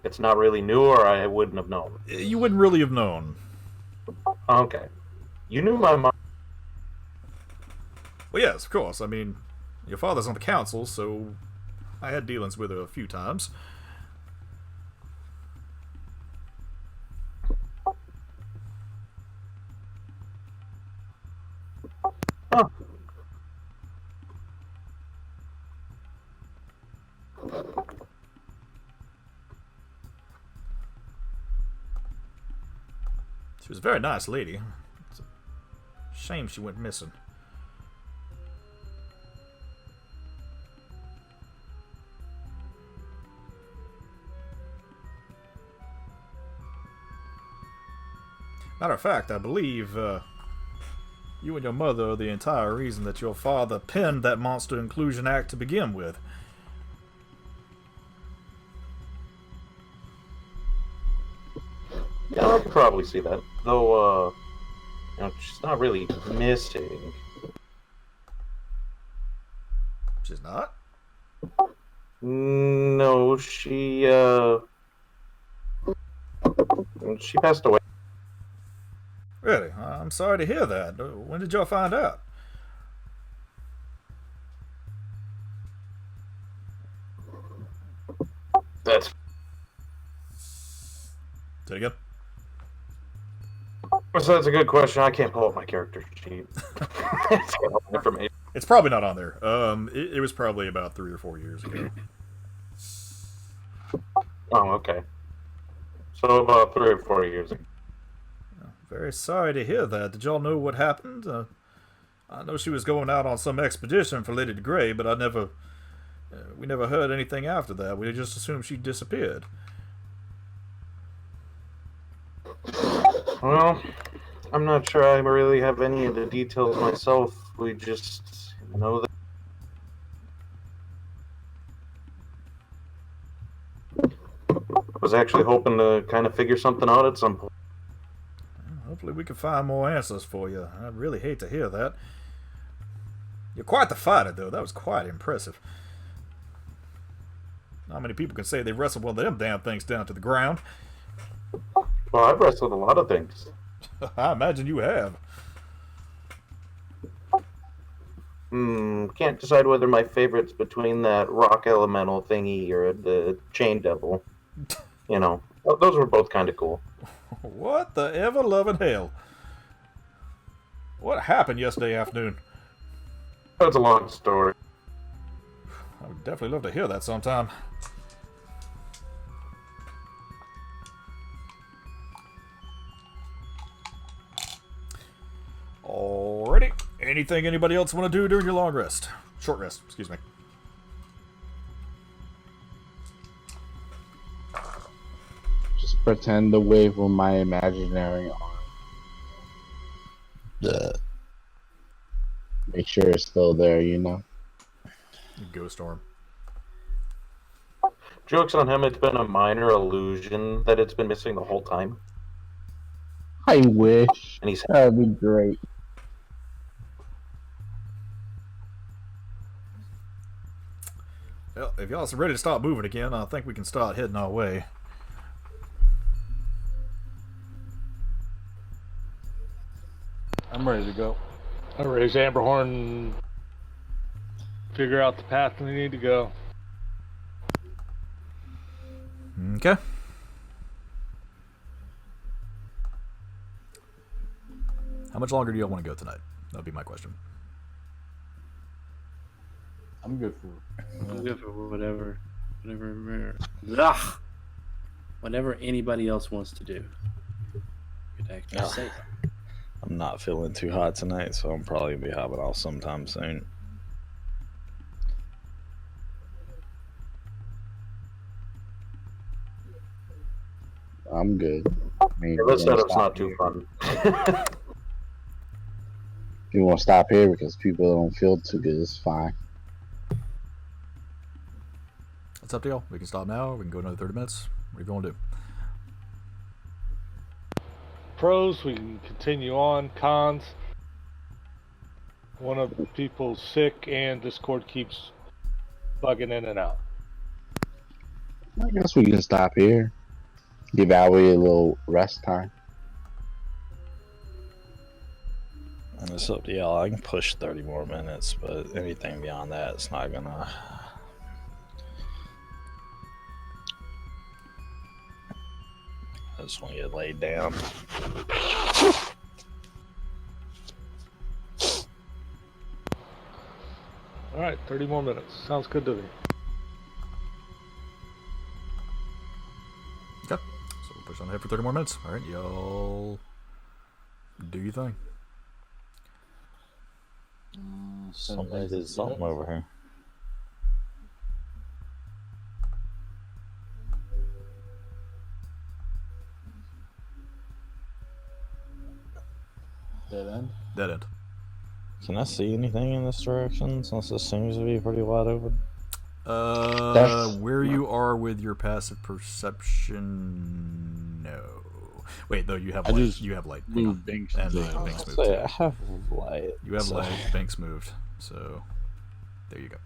It's not really new, or I wouldn't have known. You wouldn't really have known. Okay. You knew my mom. Well, yes, of course. I mean, your father's on the council, so I had dealings with her a few times. Huh. She was a very nice lady. It's a shame she went missing. Matter of fact, I believe you and your mother are the entire reason that your father penned that Monster Inclusion Act to begin with. Yeah, I could probably see that. Though, she's not really missing. She's not? No, she passed away. Really? I'm sorry to hear that. When did y'all find out? That's... Say it again? So that's a good question. I can't pull up my character sheet. It's got all the information. It's probably not on there. It was probably about 3 or 4 years ago. Oh, okay. So about 3 or 4 years ago. Very sorry to hear that. Did y'all know what happened? I know she was going out on some expedition for Lady Grey, but we never heard anything after that. We just assumed she disappeared. Well, I'm not sure I really have any of the details myself. We just know that. I was actually hoping to kind of figure something out at some point. Hopefully we can find more answers for you. I'd really hate to hear that. You're quite the fighter, though. That was quite impressive. Not many people can say they wrestled one of them damn things down to the ground. Well, I've wrestled a lot of things. I imagine you have. Can't decide whether my favorite's between that rock elemental thingy or the chain devil. You know, those were both kind of cool. What the ever-loving hell? What happened yesterday afternoon? That's a long story. I would definitely love to hear that sometime. Alrighty. Anything anybody else want to do during your long rest? Short rest, excuse me. Just pretend to wave with my imaginary arm. Make sure it's still there, you know? Ghost arm. Joke's on him, it's been a minor illusion that it's been missing the whole time. I wish. And he's That'd be great. Well, if y'all are ready to start moving again, I think we can start heading our way. I'm ready to go. I'll raise Amberhorn and figure out the path we need to go. Okay. How much longer do y'all want to go tonight? That'll be my question. I'm good for I'm good for whatever whatever anybody else wants to do. Could actually say that. I'm not feeling too hot tonight, so I'm probably gonna be hopping off sometime soon. I'm good. I mean, this setup's not too fun. You want to stop here because people don't feel too good, it's fine. It's up to y'all. We can stop now. We can go another 30 minutes. What do you want to do? Pros, we can continue on. Cons, one of the people's sick and Discord keeps bugging in and out. I guess we can stop here. Give Allie a little rest time. And it's up to y'all. I can push 30 more minutes, but anything beyond that, it's not gonna. I just want to get laid down. All right, 30 more minutes. Sounds good to me. Okay. So we'll push on ahead for 30 more minutes. All right, y'all do your thing. Somebody did something over here. Dead end. Dead end. Can I see anything in this direction since this seems to be pretty wide open? Where you are with your passive perception? No. Wait, though you have light. You have light. Hang on. Binks And moved. Binks moved. Say, I have light. You have so- light. Binks moved. So there you go.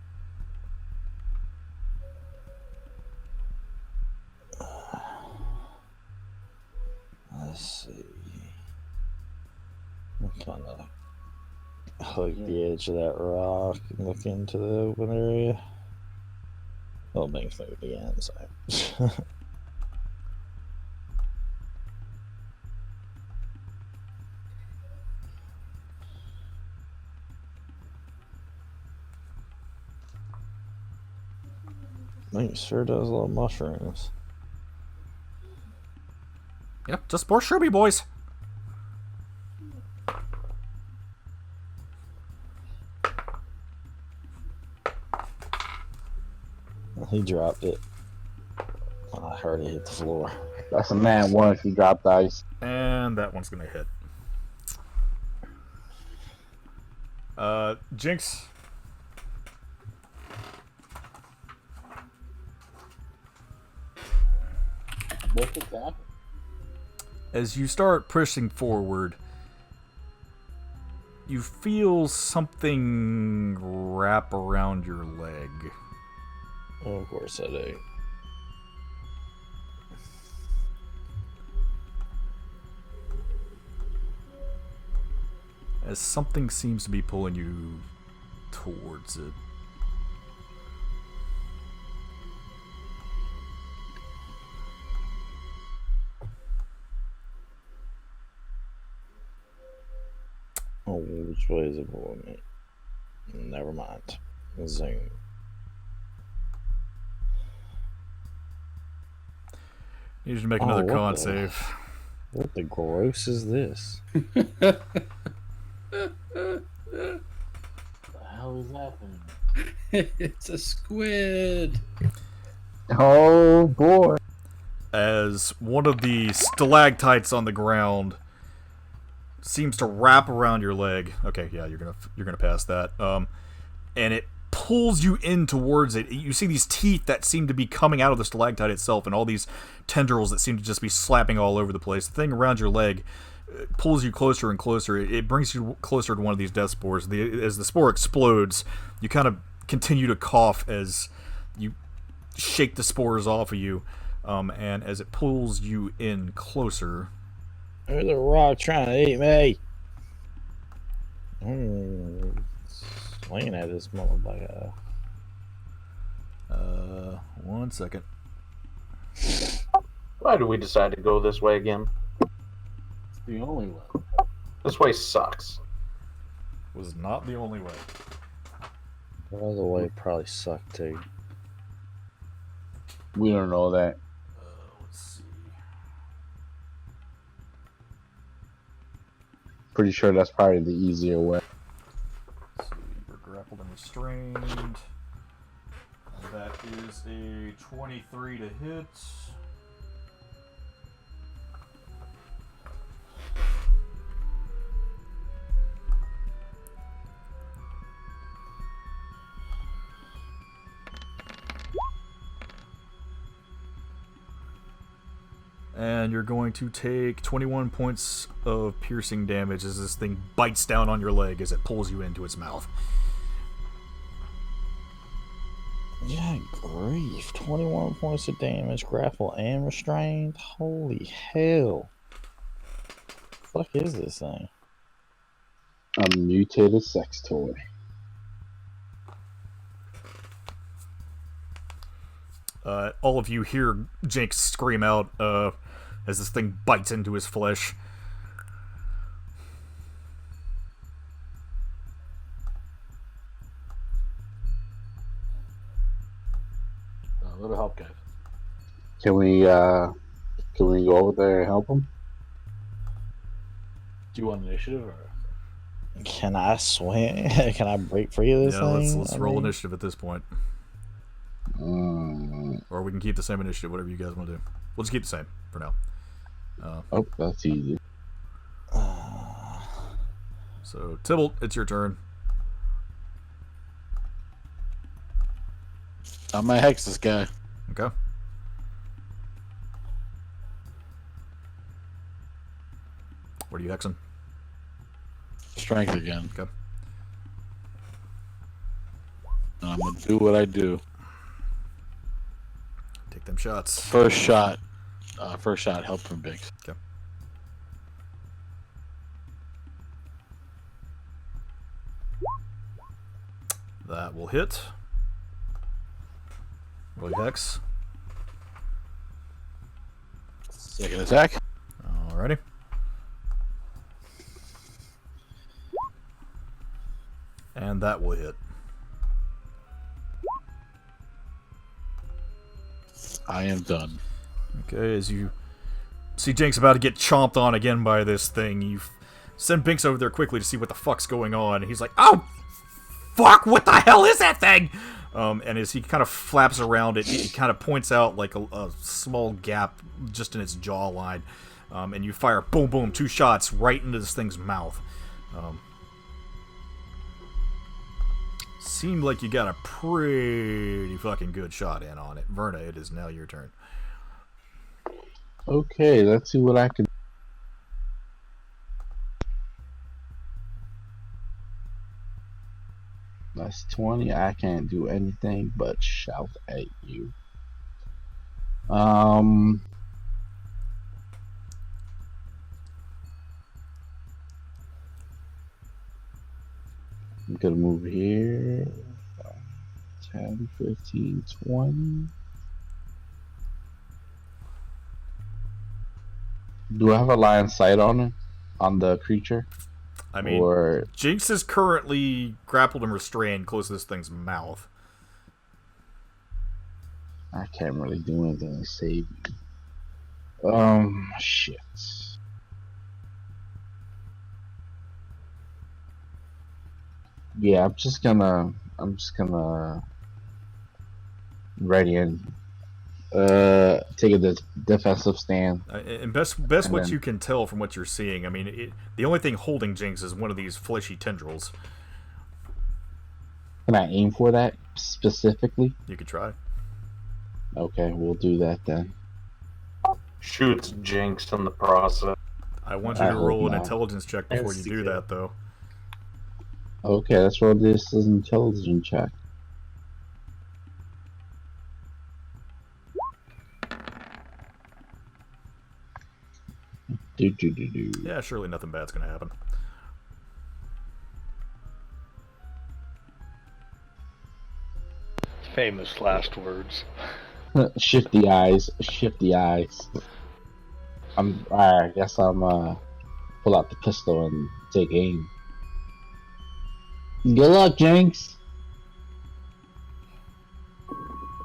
Let's see. I'm kind of hug the edge of that rock and look into the open area. Oh, Binks moved again, so. Binks sure does love mushrooms. Yep, just more shroomy boys. He dropped it. I heard it hit the floor. That's a man one if he dropped dice. And that one's gonna hit. Jinx. What just happened? As you start pushing forward, you feel something wrap around your leg. Oh, of course I do. As something seems to be pulling you towards it. Oh, which way is it pulling me? Never mind. Zoom. You need to make Oh, another what con the- save. What the gross is this? What the hell is happening? It's a squid. Oh boy. As one of the stalactites on the ground seems to wrap around your leg. Okay, yeah, you're gonna pass that. And it pulls you in towards it. You see these teeth that seem to be coming out of the stalactite itself, and all these tendrils that seem to just be slapping all over the place. The thing around your leg pulls you closer and closer. It brings you closer to one of these death spores. As the spore explodes, you kind of continue to cough as you shake the spores off of you. And as it pulls you in closer, There's a rock trying to eat me. Swinging at this motherfucker. 1 second. Why do we decide to go this way again? It's the only way. This way sucks. Was not the only way. The other way probably sucked too. We don't know that. Let's see. Pretty sure that's probably the easier way. Let's see. You're grappled and restrained. That is a 23 to hit. And you're going to take 21 points of piercing damage as this thing bites down on your leg as it pulls you into its mouth. Yeah, grief. 21 points of damage, grapple and restrained. Holy hell. Fuck is this thing? A mutated sex toy. All of you hear Jinx scream out as this thing bites into his flesh. A little help, guys. Can we go over there and help him? Do you want initiative or? Can I swing? Can I break free of this thing? Let's roll initiative at this point. Mm. Or we can keep the same initiative, whatever you guys want to do. We'll just keep the same for now. Oh, that's easy. So, Tybalt, it's your turn. I'm gonna hex this guy. Okay. What are you hexing? Strength again. Okay. And I'm gonna do what I do. Take them shots. First shot, help from Biggs. Okay. That will hit. Roll your hex. Second attack. Alrighty. And that will hit. I am done. Okay, as you see Jinx about to get chomped on again by this thing, you send Binks over there quickly to see what the fuck's going on. He's like, "Oh, fuck! What the hell is that thing?" And as he kind of flaps around it, he kind of points out like a small gap just in its jawline, and you fire boom, boom, 2 shots right into this thing's mouth. Seemed like you got a pretty fucking good shot in on it. Verna, it is now your turn. Okay, let's see what I can. That's 20. I can't do anything but shout at you. I'm gonna move here. 10, 15, 20. Do I have a line of sight on it? On the creature? I mean, or... Jinx is currently grappled and restrained close to this thing's mouth. I can't really do anything to save you. Shit. Yeah, I'm just gonna ready and take a defensive stand. And best and what then... you can tell from what you're seeing, I mean, the only thing holding Jinx is one of these fleshy tendrils. Can I aim for that specifically? You could try. Okay, we'll do that then. Shoots Jinx in the process. I want you to roll an intelligence check before you do that, though. Okay, let's roll this as an intelligence check. Yeah, surely nothing bad's gonna happen. Famous last words. Shifty eyes, shifty eyes. I guess I'm pull out the pistol and take aim. Good luck, Jinx.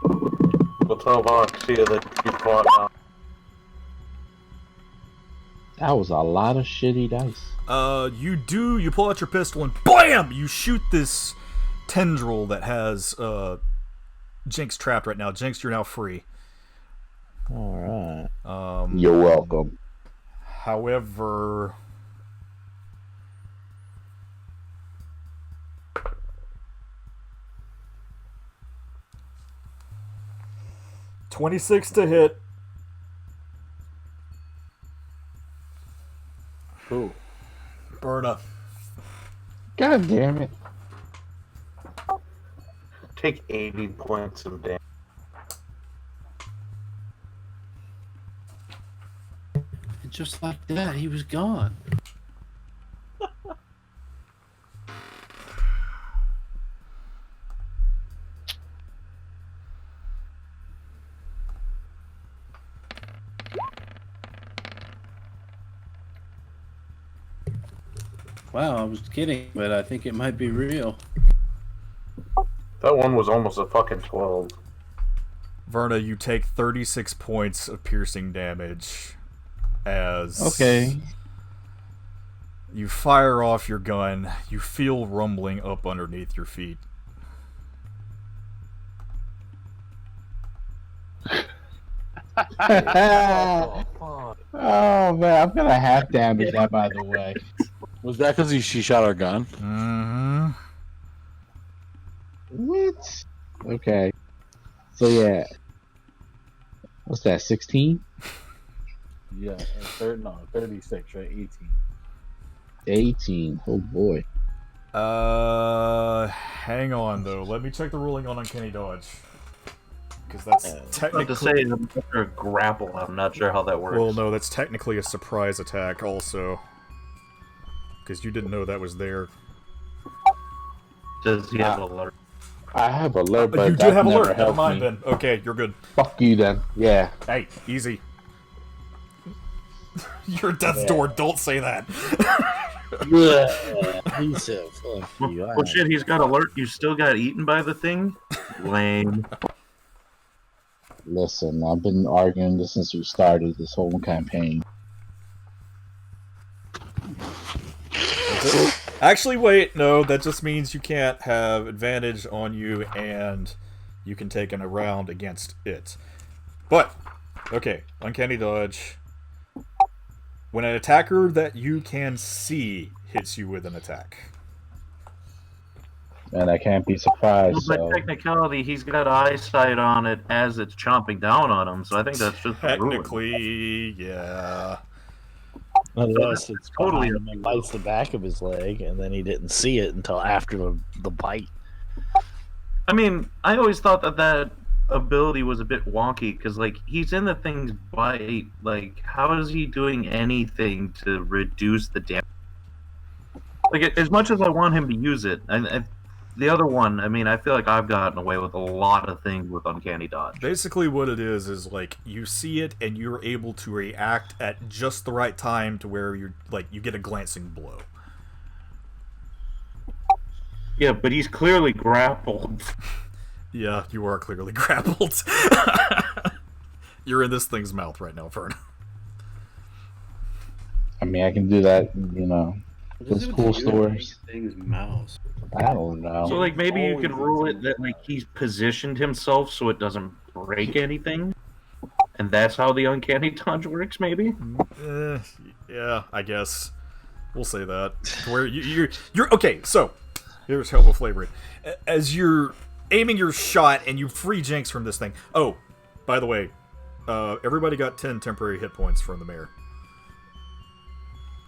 We'll tell Voxia that you fought now. That was a lot of shitty dice. You pull out your pistol and BAM! You shoot this tendril that has Jinx trapped right now. Jinx, you're now free. Alright. You're welcome. However, $26 to hit. God damn it. Take 80 points of damage. And just like that, he was gone. Wow, I was kidding, but I think it might be real. That one was almost a fucking 12. Verna, you take 36 points of piercing damage as Okay. you fire off your gun. You feel rumbling up underneath your feet. Oh man, I'm gonna half damage that, by the way. Was that because she shot her gun? Mm-hmm. What? Okay. So yeah. What's that, 16? Yeah, 36, right? 18. 18. Oh boy. Hang on though. Let me check the ruling on uncanny dodge. Because that's I was technically... about to say, I'm after a grapple. I'm not sure how that works. Well, no, that's technically a surprise attack also. Because you didn't know that was there. Does he have alert? I have alert, but you do that have never alert. Never helped mind me. then. Okay, you're good. Fuck you then. Yeah. Hey, easy. You're death's door. Don't say that. He said, fuck you. Well, shit, he's got alert. You still got eaten by the thing? Lame. Listen, I've been arguing this since we started this whole campaign. Actually, wait. No, that just means you can't have advantage on you, and you can take a round against it. But, okay, uncanny dodge. When an attacker that you can see hits you with an attack. And I can't be surprised. Well, So. by technicality, he's got eyesight on it as it's chomping down on him, so I think that's just ruined. Technically, yeah. Unless it's Totally. totally and bites the back of his leg, and then he didn't see it until after the bite. I mean, I always thought that ability was a bit wonky because, like, he's in the thing's bite. Like, how is he doing anything to reduce the damage? Like, as much as I want him to use it, and the other one, I mean, I feel like I've gotten away with a lot of things with uncanny dodge. Basically what it is like, you see it and you're able to react at just the right time to where you're, like, you get a glancing blow. Yeah, but he's clearly grappled. Yeah, you are clearly grappled. You're in this thing's mouth right now, Fern. I mean, I can do that, you know. Those cool stores. Thing's mouse. I don't know. So, like, maybe you can rule it that, like, he's positioned himself so it doesn't break anything, and that's how the uncanny dodge works. Maybe. Yeah, I guess we'll say that. Where you're okay. So here's how we'll flavor it. As you're aiming your shot and you free Jinx from this thing. Oh, by the way, everybody got 10 temporary hit points from the mayor.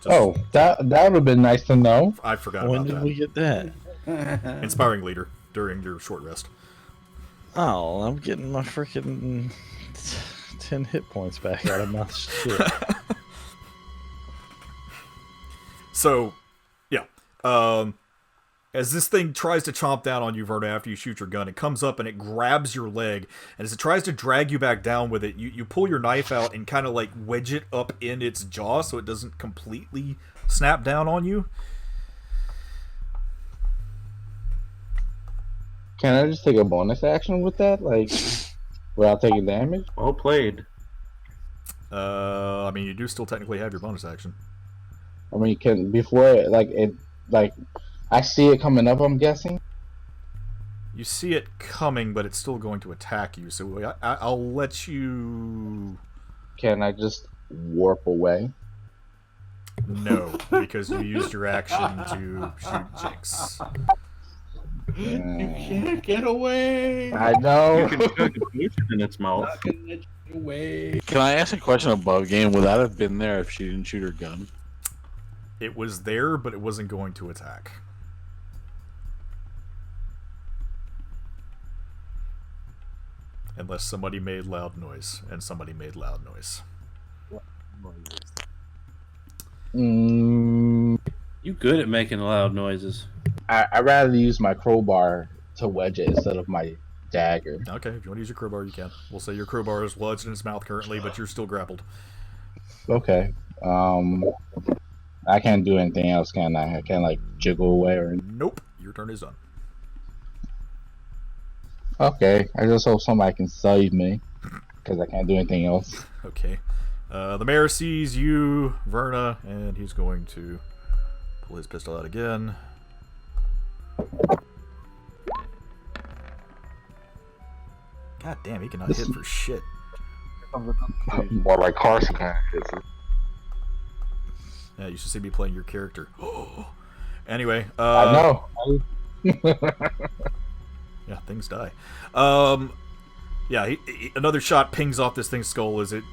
Oh, that would have been nice to know. I forgot When about did that. we get that? Inspiring leader during your short rest. Oh, I'm getting my freaking 10 hit points back out of my shit. So, yeah. As this thing tries to chomp down on you, Verna, after you shoot your gun, it comes up and it grabs your leg. And as it tries to drag you back down with it, you pull your knife out and kind of like wedge it up in its jaw so it doesn't completely snap down on you. Can I just take a bonus action with that? Like, without taking damage? Well played. I mean, you do still technically have your bonus action. I mean, I see it coming up, I'm guessing. You see it coming, but it's still going to attack you, so I'll let you... Can I just warp away? No, because you used your action to shoot Jinx. You can't get away. I know. You can put a potion in its mouth. Not gonna let you away. Can I ask a question above game? Would that have been there if she didn't shoot her gun? It was there, but it wasn't going to attack. Unless somebody made loud noise, and somebody made loud noise. Mm, You good at making loud noises. I'd rather use my crowbar to wedge it instead of my dagger. Okay, if you want to use your crowbar, you can. We'll say your crowbar is lodged in its mouth currently, but you're still grappled. Okay. I can't do anything else, can I? I can't like jiggle away or anything. Nope, your turn is done. Okay, I just hope somebody can save me, because I can't do anything else. Okay. The mayor sees you, Verna, and he's going to pull his pistol out again. God damn, he cannot hit for shit. More like Carson kind of hits it. Yeah, you should see me playing your character. Anyway, I know. Yeah, things die. Yeah, another shot pings off this thing's skull as it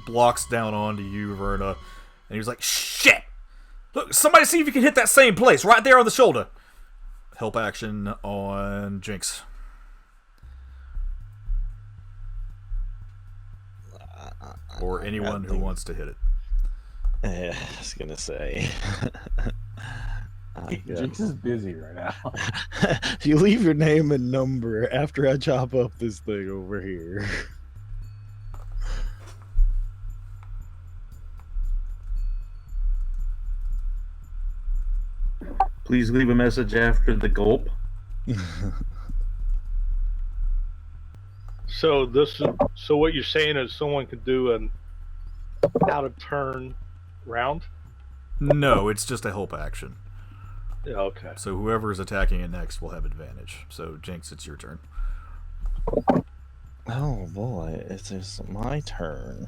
blocks down onto you, Verna. And he was like, shit! Look, somebody see if you can hit that same place, right there on the shoulder. Help action on Jinx. Or anyone who wants to hit it. Yeah, I was gonna say. Jinx is busy right now. If you leave your name and number after I chop up this thing over here. Please leave a message after the gulp. So what you're saying is someone could do an out of turn round? No, it's just a help action. Yeah, okay. So whoever is attacking it next will have advantage. So Jinx, it's your turn. Oh boy, it's my turn.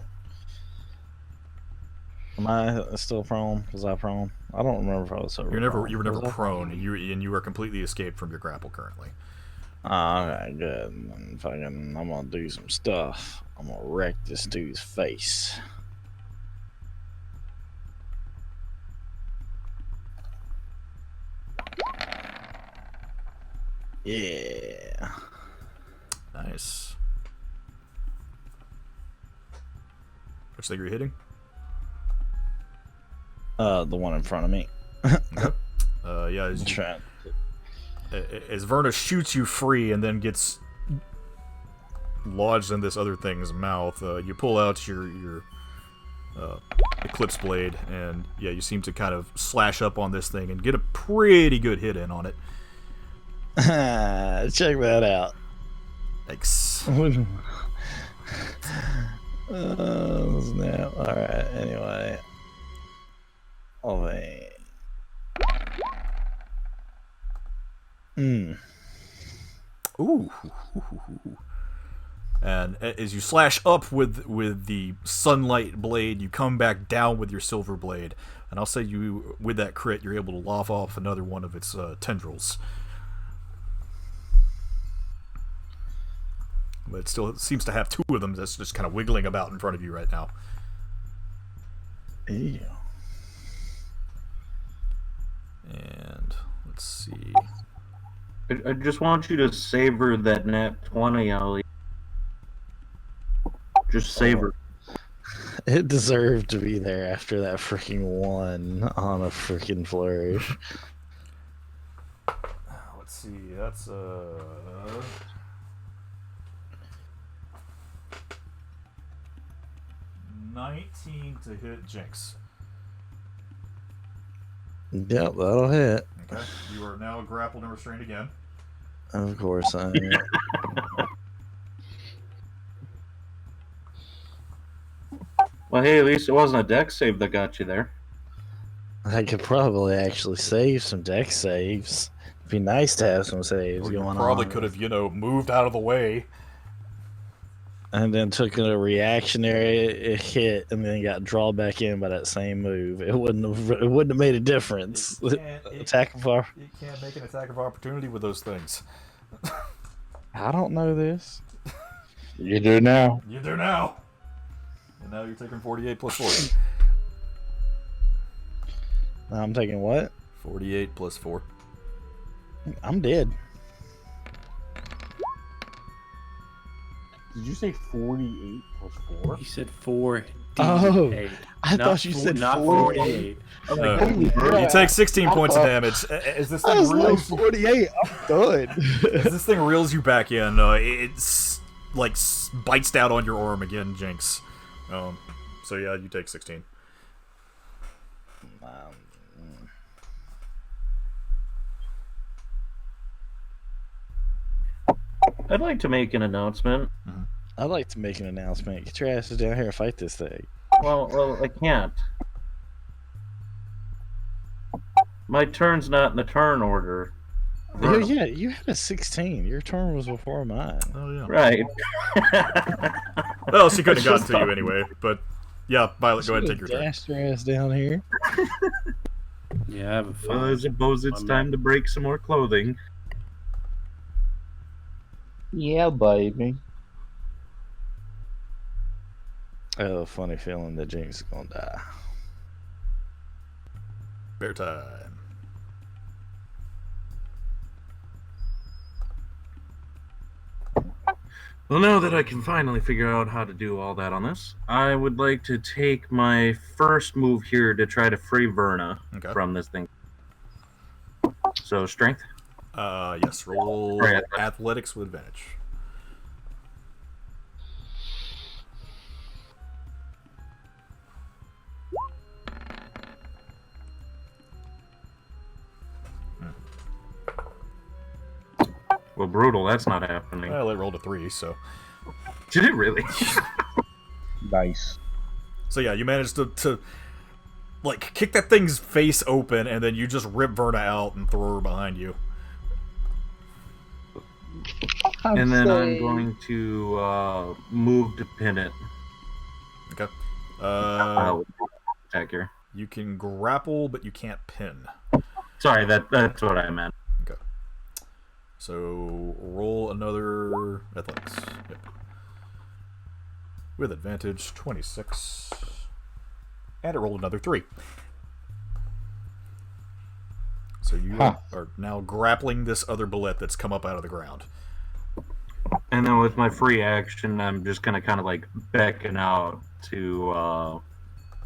Am I still prone? Was I prone? I don't remember if I was over. You were never prone. You are completely escaped from your grapple currently. Alright, good. I'm gonna do some stuff. I'm gonna wreck this dude's face. Yeah. Nice. Which thing are you hitting? The one in front of me. Okay. Yeah. As Verna shoots you free and then gets lodged in this other thing's mouth, you pull out your Eclipse blade, and yeah, you seem to kind of slash up on this thing and get a pretty good hit in on it. Check that out. Thanks. Snap. Alright, anyway. Oh, wait. Ooh. And as you slash up with the sunlight blade, you come back down with your silver blade. And I'll say you, with that crit, you're able to lop off another one of its tendrils. But it still seems to have two of them that's just kind of wiggling about in front of you right now. Ew. And let's see. I just want you to savor that nat 20, Ollie. Just savor. It deserved to be there after that freaking one on a freaking flourish. Let's see. That's 19 to hit Jinx. Yep, that'll hit. Okay. You are now grappled and restrained again. Of course I am. Well, hey, at least it wasn't a deck save that got you there. I could probably actually save some deck saves. It'd be nice to have some saves Or you going on. probably could have, moved out of the way. And then took a reactionary hit and then got drawn back in by that same move. It wouldn't have made a difference. Attack of our... You can't make an attack of opportunity with those things. I don't know this. You do now. You do now. And now you're taking 48 plus 4. I'm taking what? 48 plus 4. I'm dead. Did you say 48 plus 4? He said 4. Oh, D8. I Not thought you four- said not 48. 48. You take 16 points of damage. As this I thing was like reels, 48. I'm done. as this thing reels you back in, it's like bites down on your arm again, Jinx. So yeah, you take 16. I'd like to make an announcement. I'd like to make an announcement. Get your asses down here and fight this thing. Well, I can't. My turn's not in the turn order. Oh, yeah, you had a 16. Your turn was before mine. Oh yeah. Right. Well, she couldn't have gotten to you anyway. But yeah, Violet, go ahead and take your turn. Dashed your ass down here. Yeah, I have a Well, I 5. suppose it's time to break some more clothing. Yeah, baby. I have a funny feeling that Jinx is gonna die. Bear time. Well, now that I can finally figure out how to do all that on this, I would like to take my first move here to try to free Verna from this thing. So, strength? Yes, roll Right. athletics with advantage. Well, brutal, that's not happening. Well, it rolled a 3, so. Did it really? Nice. So yeah, you managed to like kick that thing's face open, and then you just rip Verna out and throw her behind you. And then I'm going to move to pin it. Okay. Attack here. You can grapple, but you can't pin. Sorry, that's what I meant. Okay. So roll another athletics. Yep. With advantage, 26. And it rolled another 3. So you are now grappling this other bullet that's come up out of the ground. And then with my free action, I'm just gonna kind of like beckon out to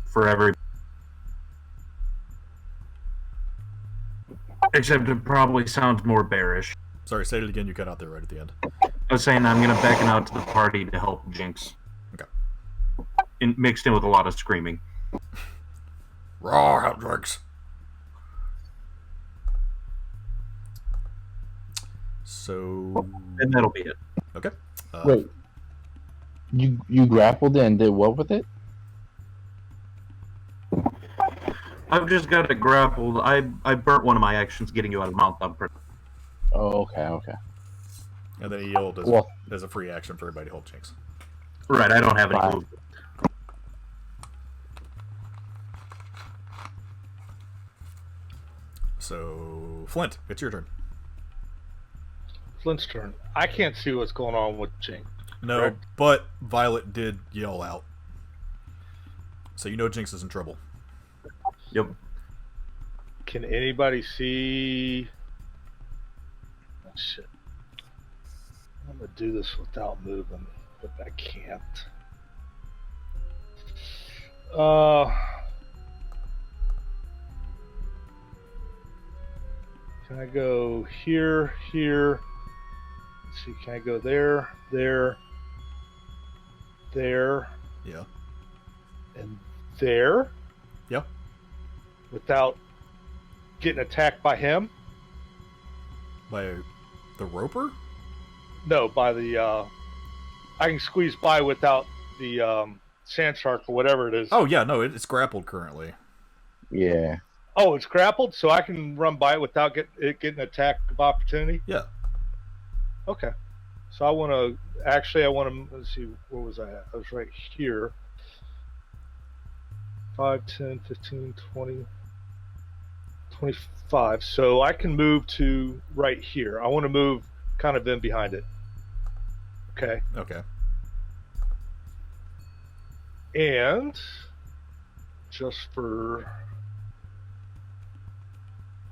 for every. Except it probably sounds more bearish. Sorry, say it again. You cut out there right at the end. I was saying I'm gonna beckon out to the party to help Jinx. Okay. Mixed in with a lot of screaming. Raw, help Jinx. So. And that'll be it. Okay. Wait. You grappled and did what with it? I've just got it grappled. I burnt one of my actions getting you out of mount. Oh, okay. And then he yelled as a free action for everybody to hold Jinx. Right, I don't have any move. So, Flint, it's your turn. Flint's turn. I can't see what's going on with Jinx. No, Correct. but Violet did yell out. So you know Jinx is in trouble. Yep. Can anybody see? Oh, shit. I'm gonna do this without moving, but I can't. Can I go here, here? Let's see, can I go there, there, there, Yeah. and there? Yep. Without getting attacked by him? By the roper? No, by the I can squeeze by without the sand shark or whatever it is. Oh yeah, no, it's grappled currently. Yeah. Oh, it's grappled, so I can run by it without getting attack of opportunity? Yeah. Okay. So I want to let's see, where was I at? I was right here. 5, 10, 15, 20, 25. So I can move to right here. I want to move kind of in behind it. Okay. Okay. And just for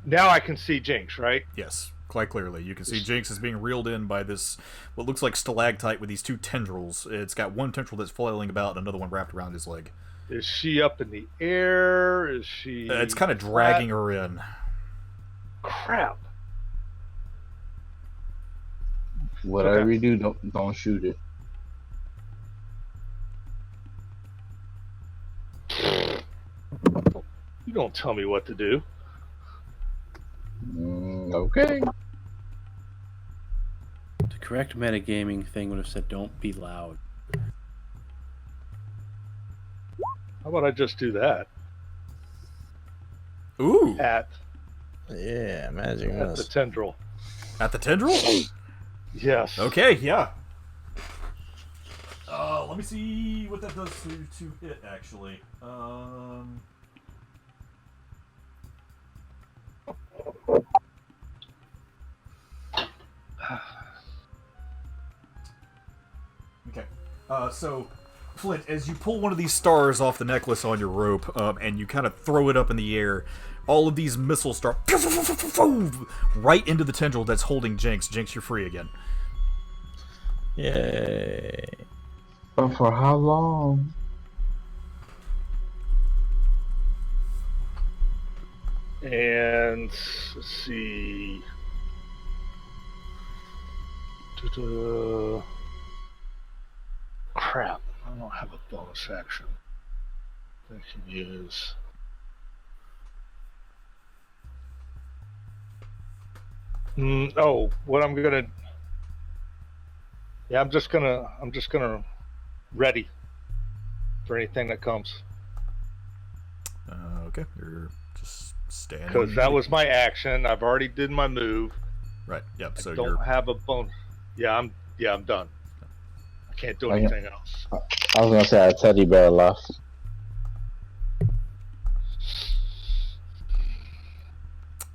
now, I can see Jinx, right? Yes. quite clearly. You can see Jinx is being reeled in by this, what looks like stalactite with these two tendrils. It's got one tendril that's flailing about and another one wrapped around his leg. Is she up in the air? Is she... It's kind of dragging her in. Crap. Whatever you do, don't shoot it. You don't tell me what to do. Okay. The correct metagaming thing would have said, "Don't be loud." How about I just do that? Ooh! Yeah, magic At the missile. tendril. At the tendril? Yes. Okay, yeah. Let me see what that does to it, actually. Okay. So, Flint, as you pull one of these stars off the necklace on your rope, and you kind of throw it up in the air, all of these missiles start right into the tendril that's holding Jinx. Jinx, you're free again. Yay. But for how long? And let's see. Crap. I don't have a bonus action I can use. Oh, what I'm gonna... Yeah, I'm just gonna ready for anything that comes. Okay, you're just standing. Because that was my action. I've already did my move. Right. Yep. So I you're don't have a bonus. Yeah, I'm done. I can't do anything else. I was gonna say a teddy bear left.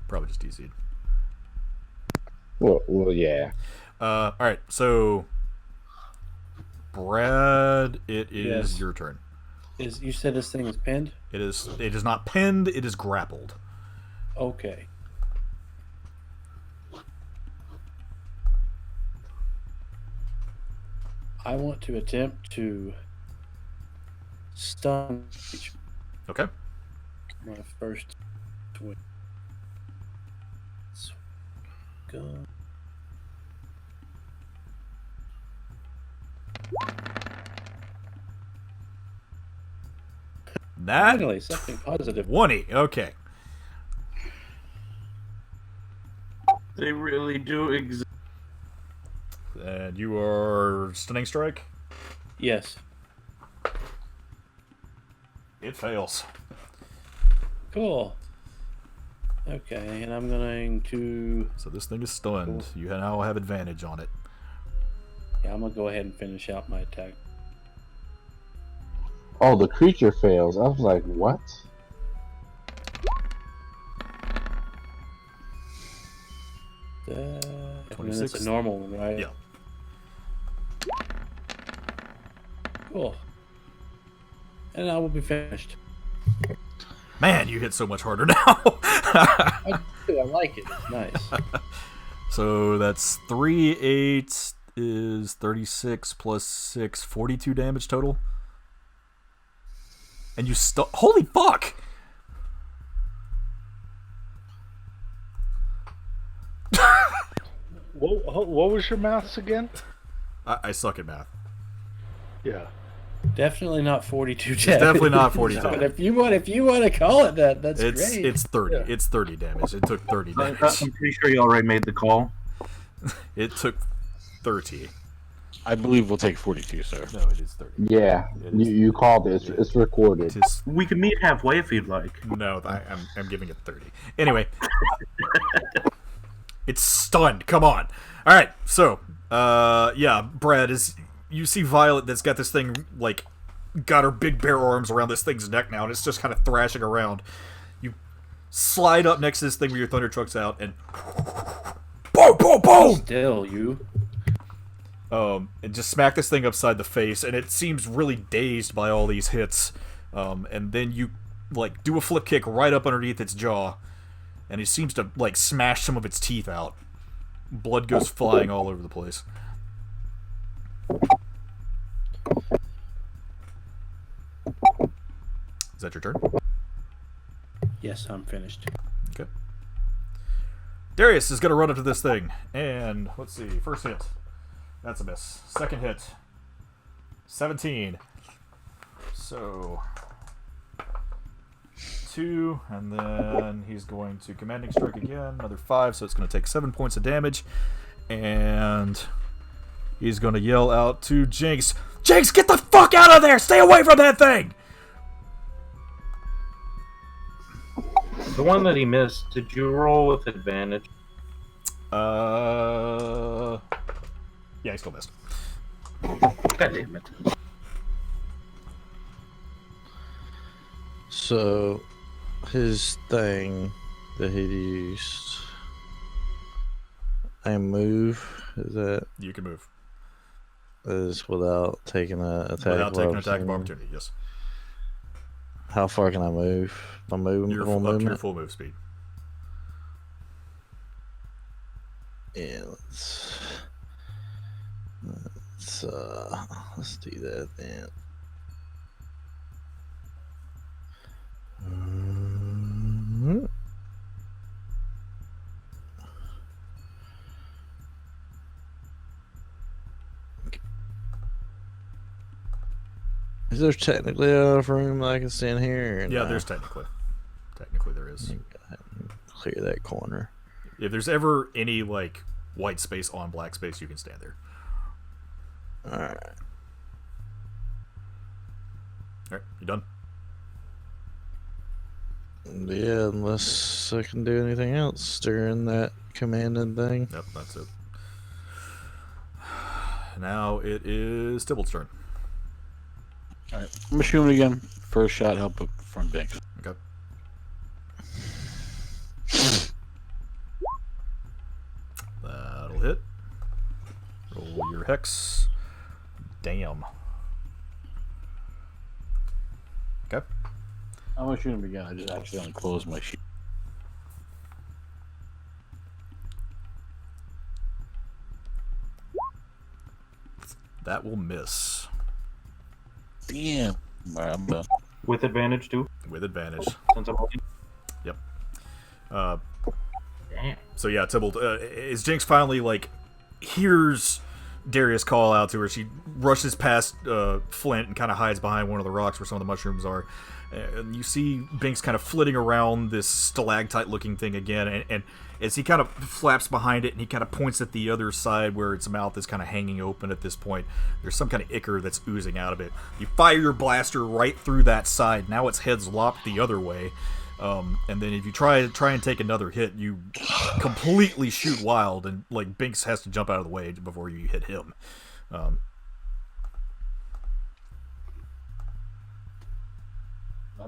probably just DC'd. Well, yeah. All right. So, Brad, it is Yes. your turn. You said this thing is pinned? It is. It is not pinned. It is grappled. Okay. I want to attempt to stun Okay. my first swing. Let's go. That Finally, something positive. 20. Okay. They really do exist. And you are stunning strike. Yes. It fails. Cool. Okay, and I'm going to... So this thing is stunned. Cool. You now have advantage on it. Yeah, I'm going to go ahead and finish out my attack. Oh, the creature fails. I was like, what? And then 26. it's a normal one, right? Yeah. Cool. And I will be finished. Man, you hit so much harder now. I do. I like it. It's nice. So that's 3, 8 is 36 plus 6, 42 damage total. And you still... Holy fuck! What was your maths again? I suck at math. Yeah. Definitely not 42 damage. It's definitely not 42. But if you want to call it that, that's great. It's 30. Yeah. It's 30 damage. It took 30 damage. I'm pretty sure you already made the call. It took 30. I believe we'll take 42, sir. No, it is 30. Yeah, It is- you called it. It's recorded. It is, We can meet halfway if you'd like. no, I'm giving it 30. Anyway. It's stunned. Come on. All right. So, yeah, Brad, is you see Violet that's got this thing, like, got her big bare arms around this thing's neck now, and it's just kind of thrashing around. You slide up next to this thing with your thunder trucks out, and boom, boom, boom! Still, you. And just smack this thing upside the face, and it seems really dazed by all these hits. And then you, like, do a flip kick right up underneath its jaw, and it seems to, like, smash some of its teeth out. Blood goes flying all over the place. Is that your turn? Yes, I'm finished. Okay. Darius is going to run up to this thing. And, let's see, first hit. That's a miss. Second hit. 17. So, 2, and then he's going to Commanding Strike again. Another 5, so it's going to take 7 points of damage. And he's going to yell out to Jinx, Jinx, get the fuck out of there! Stay away from that thing! The one that he missed, did you roll with advantage? Yeah, he still missed. God damn it. So, his thing that he used, I move, is that You can move. is without taking an attack Without of taking an attack of opportunity? opportunity, yes. How far can I move? I'm moving You're full up to your movement. full move speed. Yeah, let's do that then. Is there technically a room I can stand here? Yeah, there's technically. Technically there is. Clear that corner. If there's ever any, like, white space on black space, you can stand there. Alright. Alright, you done? Yeah, unless I can do anything else during that commanding thing. Yep, that's it. Now it is Tybalt's turn. Alright, I'm shooting again. First shot, help up front banks. Okay. That'll hit. Roll your hex. Damn. Okay. I'm gonna shoot him again. I just accidentally closed my sheet. That will miss. Damn. Alright, I'm done. With advantage too, With advantage. since I'm holding. Yep. Damn. So yeah, Tybalt, as Jinx finally, like, hears Darius call out to her, she rushes past Flint and kind of hides behind one of the rocks where some of the mushrooms are. And you see Binks kind of flitting around this stalactite-looking thing again, and as he kind of flaps behind it and he kind of points at the other side where its mouth is kind of hanging open at this point, there's some kind of ichor that's oozing out of it. You fire your blaster right through that side. Now its head's lopped the other way. And then if you try and take another hit, you completely shoot wild, and like Binks has to jump out of the way before you hit him. I'm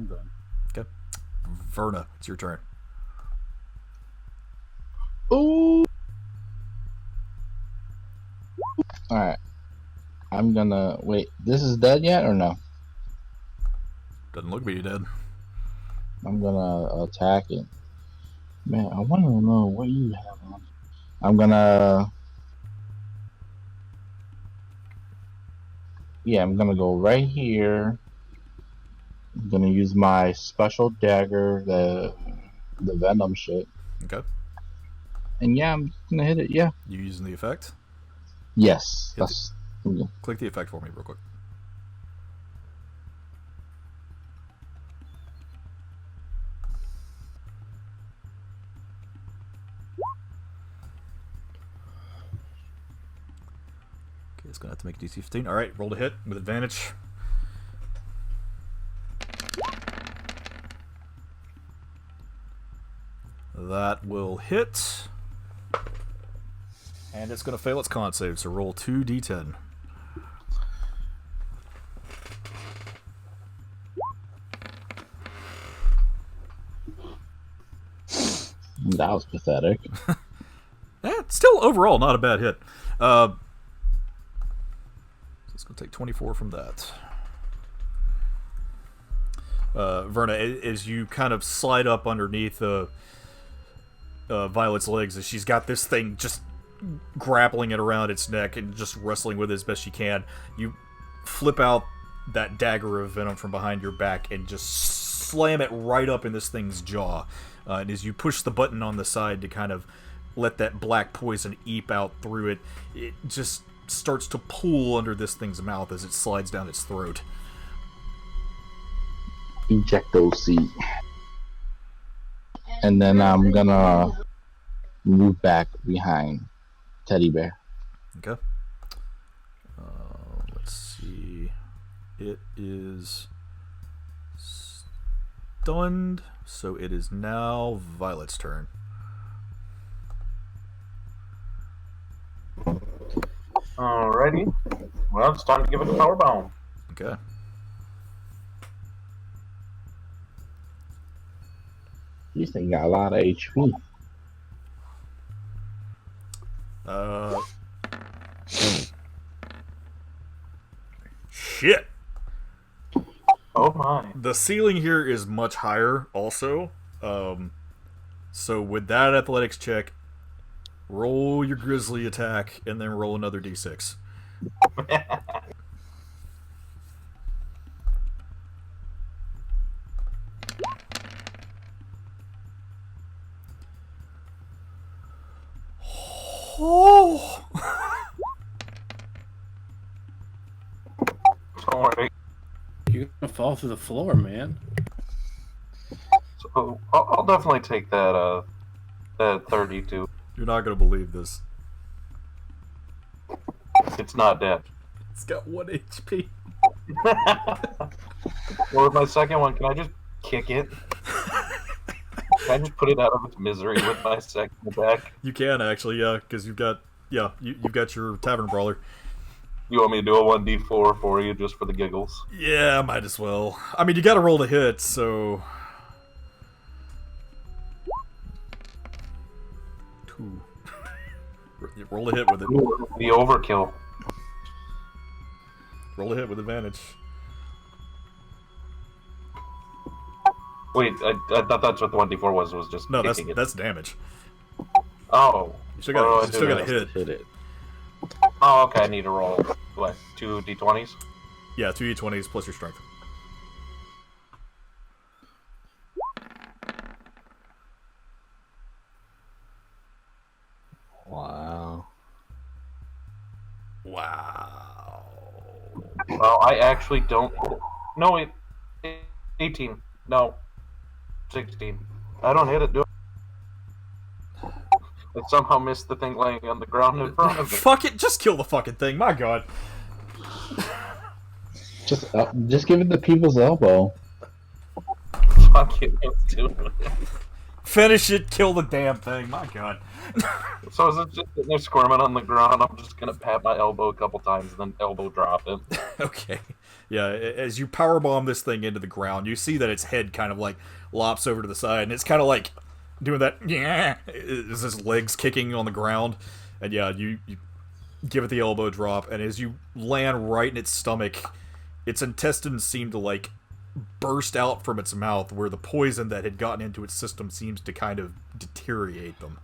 done. Okay, Verna, it's your turn. Ooh. Alright. I'm gonna wait. This is dead yet or no? Doesn't look to be dead. I'm gonna attack it. Man, I want to know what you have on. I'm gonna. Yeah, I'm gonna go right here. I'm gonna use my special dagger, the venom shit. Okay, And yeah, I'm gonna hit it. Yeah. you using the effect? Yes. Hit That's. Click the effect for me real quick. Okay, it's gonna have to make a DC 15. All right, roll to hit with advantage. That will hit. And it's going to fail its con save, so roll 2d10. That was pathetic. Still, overall, not a bad hit. So it's going to take 24 from that. Verna, as you kind of slide up underneath Violet's legs, as she's got this thing just grappling it around its neck and just wrestling with it as best you can. You flip out that dagger of venom from behind your back and just slam it right up in this thing's jaw. And as you push the button on the side to kind of let that black poison eep out through it, it just starts to pool under this thing's mouth as it slides down its throat. Ejecto seat. And then I'm gonna move back behind Teddy Bear. Okay. Let's see. It is stunned, so it is now Violet's turn. Alrighty. Well, it's time to give it a power bomb. Okay. This thing got a lot of HP. Shit. Oh my. The ceiling here is much higher also. So with that athletics check, roll your grizzly attack and then roll another d6. Oh. Don't worry. You're gonna fall through the floor, man. So I'll definitely take that 32. You're not gonna believe this. It's not dead. It's got 1 HP. Or with my second one, can I just kick it? Can I just put it out of its misery with my second attack? You can actually, yeah, because you've got your tavern brawler. You want me to do a 1d4 for you just for the giggles? Yeah, might as well. I mean, you got to roll to hit, so 2. Roll a hit with it. Ooh, the overkill. Roll a hit with advantage. Wait, I thought that's what the 1d4 was just No, kicking it. that's damage. Oh. You still got to hit. Hit it. Oh, okay, I need to roll, what, 2 d20s? Yeah, 2 d20s plus your strength. Wow. Wow. Well, I actually don't... No, wait. 18. No. 16. I don't hit it, do I? I somehow missed the thing laying on the ground in front of me. Fuck it, just kill the fucking thing, my god. Just give it the people's elbow. Fuck it, let's do it. Finish it, kill the damn thing, my god. So is it just sitting there squirming on the ground? I'm just gonna pat my elbow a couple times and then elbow drop it. Okay. Yeah, as you powerbomb this thing into the ground, you see that its head kind of like lops over to the side, and it's kind of like doing that, yeah, is his legs kicking on the ground. And yeah, you give it the elbow drop, and as you land right in its stomach, its intestines seem to like burst out from its mouth, where the poison that had gotten into its system seems to kind of deteriorate them.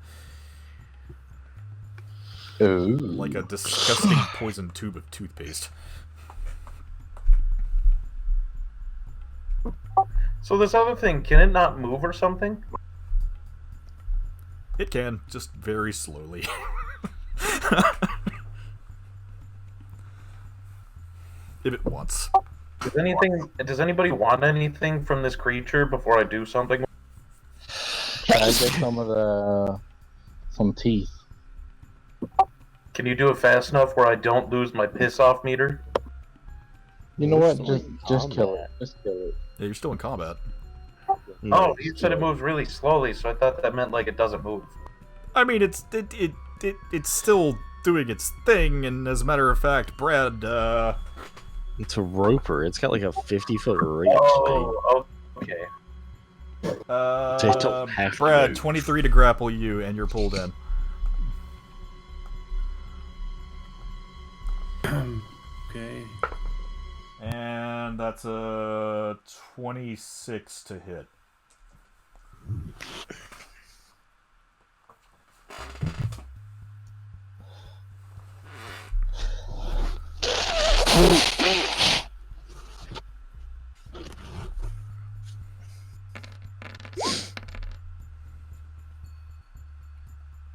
Ooh. Like a disgusting poison tube of toothpaste. So this other thing, can it not move or something? It can, just very slowly. If it wants. Does anybody want anything from this creature before I do something? Can I get some teeth? Can you do it fast enough where I don't lose my piss off meter? You know what? Just kill it. Just kill it. Yeah, you're still in combat. Oh, you said it moves really slowly, so I thought that meant like it doesn't move. I mean, it's still doing its thing, and as a matter of fact, Brad, It's a roper. It's got like a 50-foot reach. Oh, okay. They don't have to Brad, move. 23 to grapple you, and you're pulled in. Okay. And that's a 26 to hit.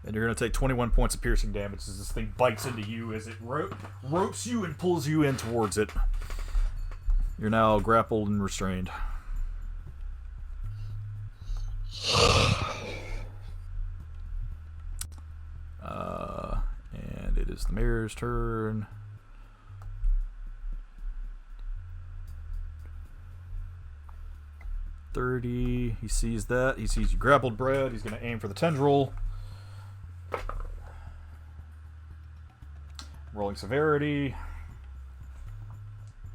And you're going to take 21 points of piercing damage as this thing bites into you as it ropes you and pulls you in towards it. You're now grappled and restrained. And it is the mayor's turn. .30. He sees that. He sees you grappled, Brad. He's going to aim for the tendril. Rolling severity.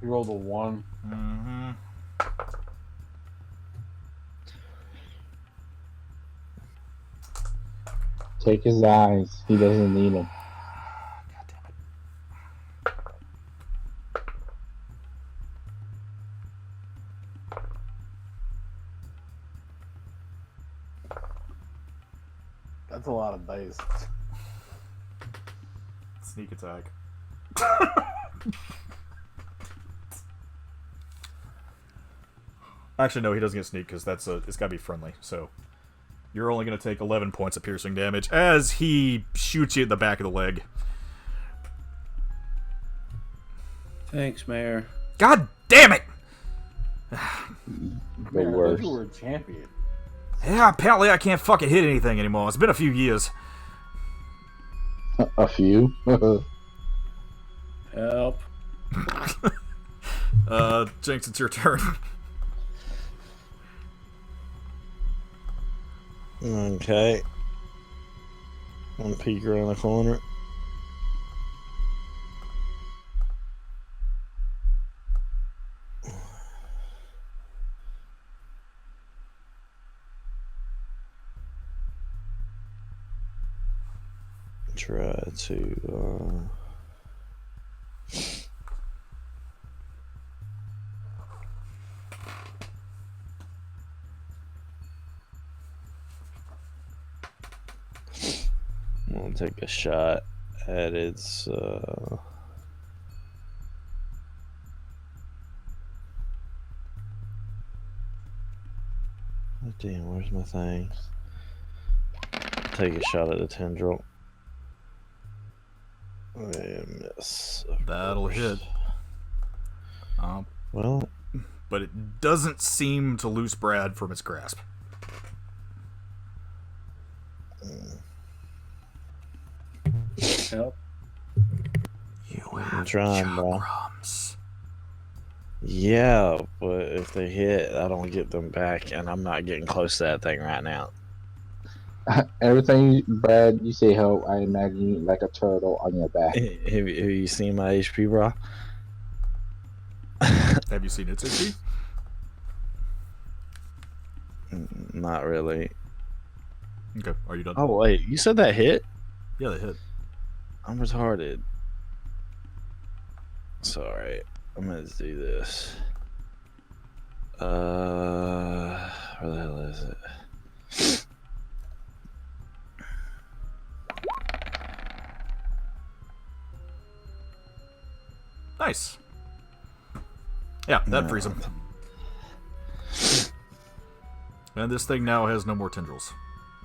He rolled a 1. Mm-hmm. Take his eyes. He doesn't need them. God damn it. That's a lot of dice. Sneak attack. Actually, no, he doesn't get sneak because it's got to be friendly. So you're only going to take 11 points of piercing damage as he shoots you in the back of the leg. Thanks, Mayor. God damn it! The Man, I worst. thought you were a champion. Yeah, apparently I can't fucking hit anything anymore. It's been a few years. A few. Help. Jinx, it's your turn. Okay. One peek around the corner. Try to I'm gonna take a shot at its oh, damn, where's my thing? Take a shot at the tendril. And miss. That'll hit. Well, But it doesn't seem to loose Brad from its grasp. Help. You I'm trying, bro. crumbs. Yeah, but if they hit, I don't get them back, and I'm not getting close to that thing right now. Everything, Brad, you say help, I imagine you like a turtle on your back. Have you seen my HP, bro? Have you seen its HP? Not really. Okay, are you done? Oh, wait, you said that hit? Yeah, they hit. I'm retarded. Sorry, I'm gonna do this. Where the hell is it? Nice. Yeah, that frees him. And this thing now has no more tendrils,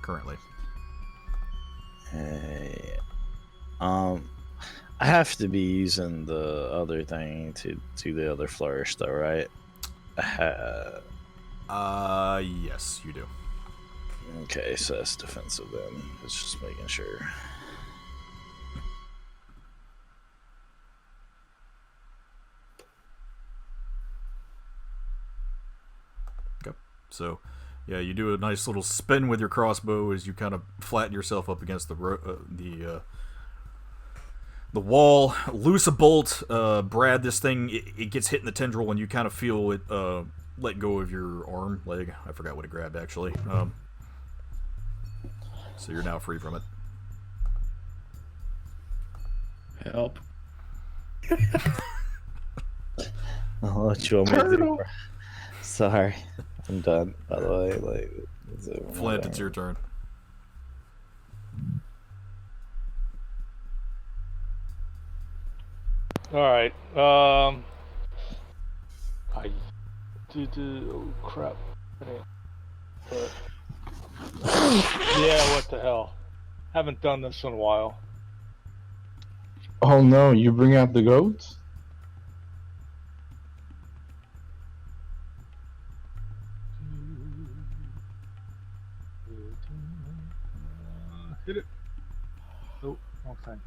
currently. Hey, I have to be using the other thing to do the other flourish, though, right? Yes, you do. Okay, so that's defensive then. It's just making sure. Okay. So, yeah, you do a nice little spin with your crossbow as you kind of flatten yourself up against the wall. Loose a bolt. Brad, this thing, it gets hit in the tendril and you kind of feel it let go of your leg. I forgot what it grabbed, actually. So you're now free from it. Help. I'll let you want me to do. Sorry, I'm done. By the way, Flint, it's your turn. All right. I did. Oh crap. Yeah. What the hell? Haven't done this in a while. Oh no, you bring out the goats? Hit it. Oh, wrong thing.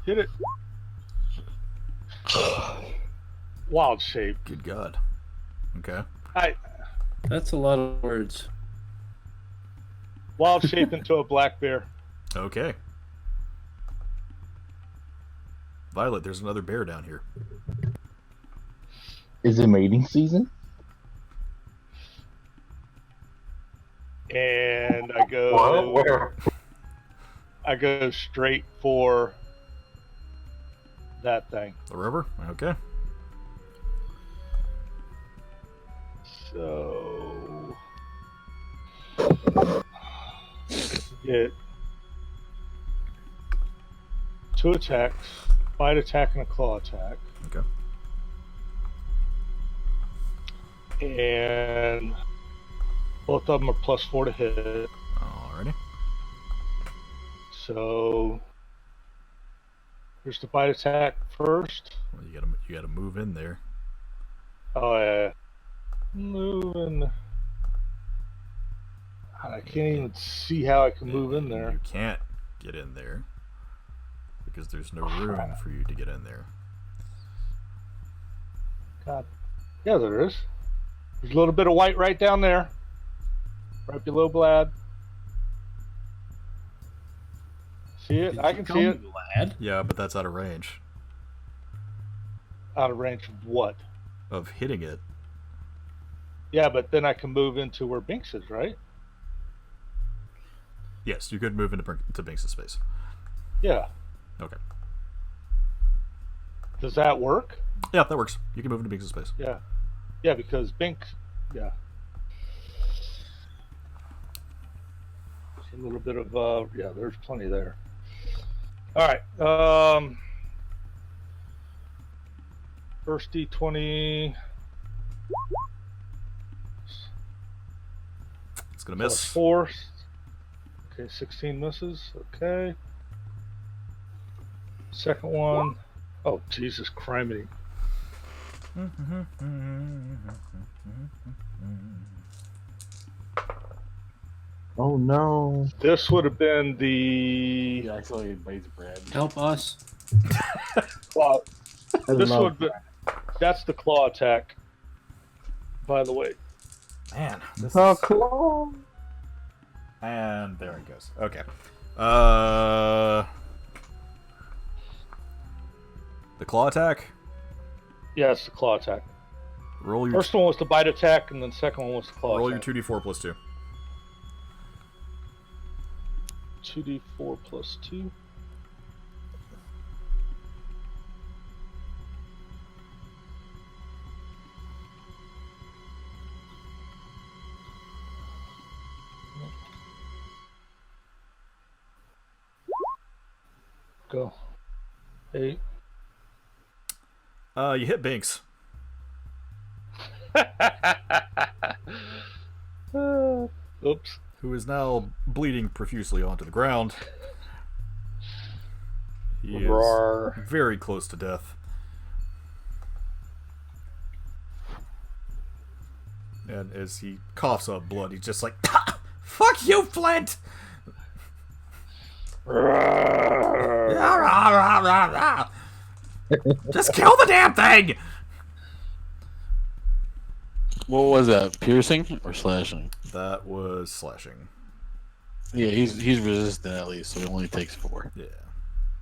Hit it. Wild shape. Good God. Okay. That's a lot of words. Wild shape into a black bear. Okay. Violet, there's another bear down here. Is it mating season? And I go. What? Where? I go straight for that thing. The river? Okay. So get 2 attacks, bite attack and a claw attack. Okay. And both of them are +4 to hit. Alrighty. So here's the bite attack first. Well, you gotta move in there. Oh yeah. Moving. I can't even see how I can move in there. You can't get in there because there's no room for you to get in there. God. Yeah, there is. There's a little bit of white right down there. Right below Blad. See it? I can see it. Lad? Yeah, but that's out of range Out of range of what? of hitting it. Yeah, but then I can move into where Binks is, right? Yes, you could move into Binks' space. Yeah. Okay. Does that work? Yeah, that works. You can move into Binks' space. Yeah. Yeah, because Binks. Yeah. A little bit of yeah. There's plenty there. All right. First D20. It's gonna miss. +4. Okay, 16 misses. Okay. Second one. Oh, Jesus criminy. Oh no. This would have been the. He actually bites bread. Help us. Well, I this love would be. That's the claw attack. By the way. Man, this the is... claw. And there it goes. Okay. The claw attack. Yeah, it's the claw attack. Roll your First one was the bite attack, and then second one was the claw roll your attack. 2d4 plus 2. 2d4 plus 2. Go. 8. You hit Binks. Oops. Who is now bleeding profusely onto the ground. He is Roar. very close to death. And as he coughs up blood, he's just like, "Fuck you, Flint!" Just kill the damn thing! What was that? Piercing or slashing? That was slashing. Yeah, he's resistant at least, so he only takes 4. Yeah.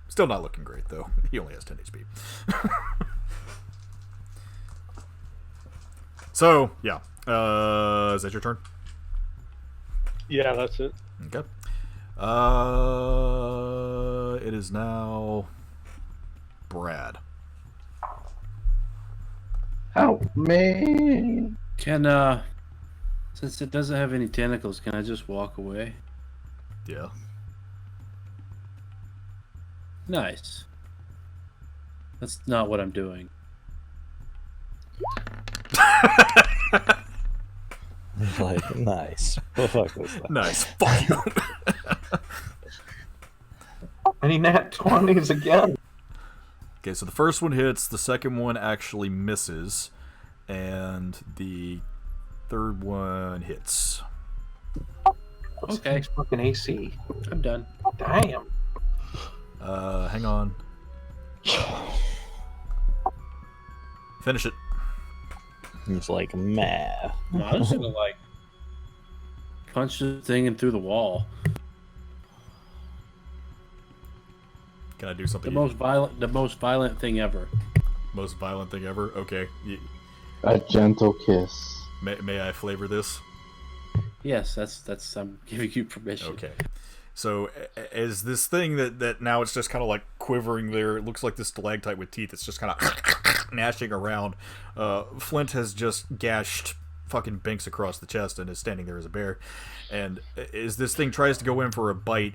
Still not looking great, though. He only has 10 HP. So, yeah. Is that your turn? Yeah, that's it. Okay. It is now Brad. Help me. Can since it doesn't have any tentacles, can I just walk away? Yeah. Nice. That's not what I'm doing. Like, nice. Well, fuck this thing. Nice. Fuck you. Any nat 20s again? Okay, so the first one hits, the second one actually misses, and the third one hits. Okay. Fucking AC. I'm done. Damn. Hang on. Finish it. It's like, meh. I'm just gonna like punch the thing in through the wall. Can I do something? The most violent thing ever. Most violent thing ever? Okay. A gentle kiss. May I flavor this? Yes, that's I'm giving you permission. Okay. So, as this thing that now it's just kind of like quivering there, it looks like this stalactite with teeth. It's just kind of gnashing around. Flint has just gashed fucking Binks across the chest and is standing there as a bear. And as this thing tries to go in for a bite,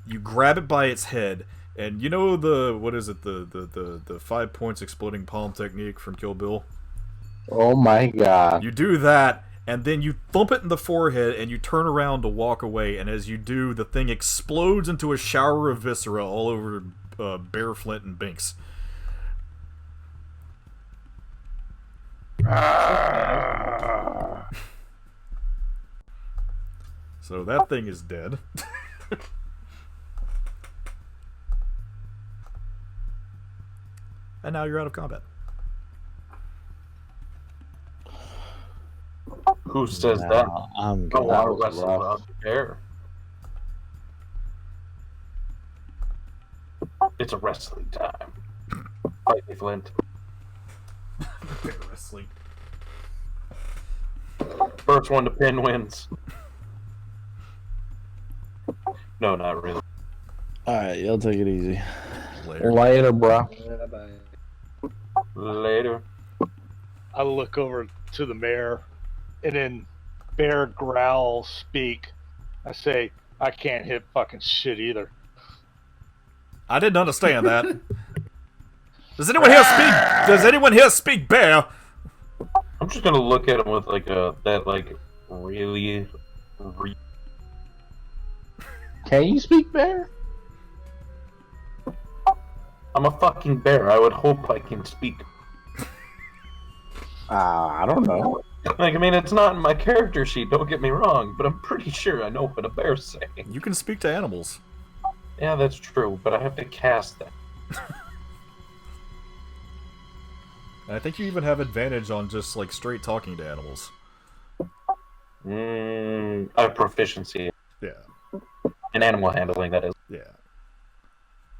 you grab it by its head. And you know the 5 points exploding palm technique from Kill Bill? Oh my god. You do that, and then you thump it in the forehead, and you turn around to walk away, and as you do, the thing explodes into a shower of viscera all over Bear, Flint, and Binks. So that thing is dead. And now you're out of combat. Who says that? I'm Don't good. want to was wrestle rough. without the bear. It's a wrestling time. Fight me, Flint. Bear wrestling. First one to pin wins. No, not really. Alright, y'all take it easy. Later. Later, bro. Later. I look over to the mayor, and in bear growl speak, I say, I can't hit fucking shit either. I didn't understand that. Does anyone here speak bear? I'm just gonna look at him with like that really. Can you speak bear? I'm a fucking bear. I would hope I can speak. I don't know. Like, I mean, it's not in my character sheet, don't get me wrong, but I'm pretty sure I know what a bear's saying. You can speak to animals. Yeah, that's true, but I have to cast that. And I think you even have advantage on just like straight talking to animals. I have proficiency Yeah. in animal handling, that is. Yeah.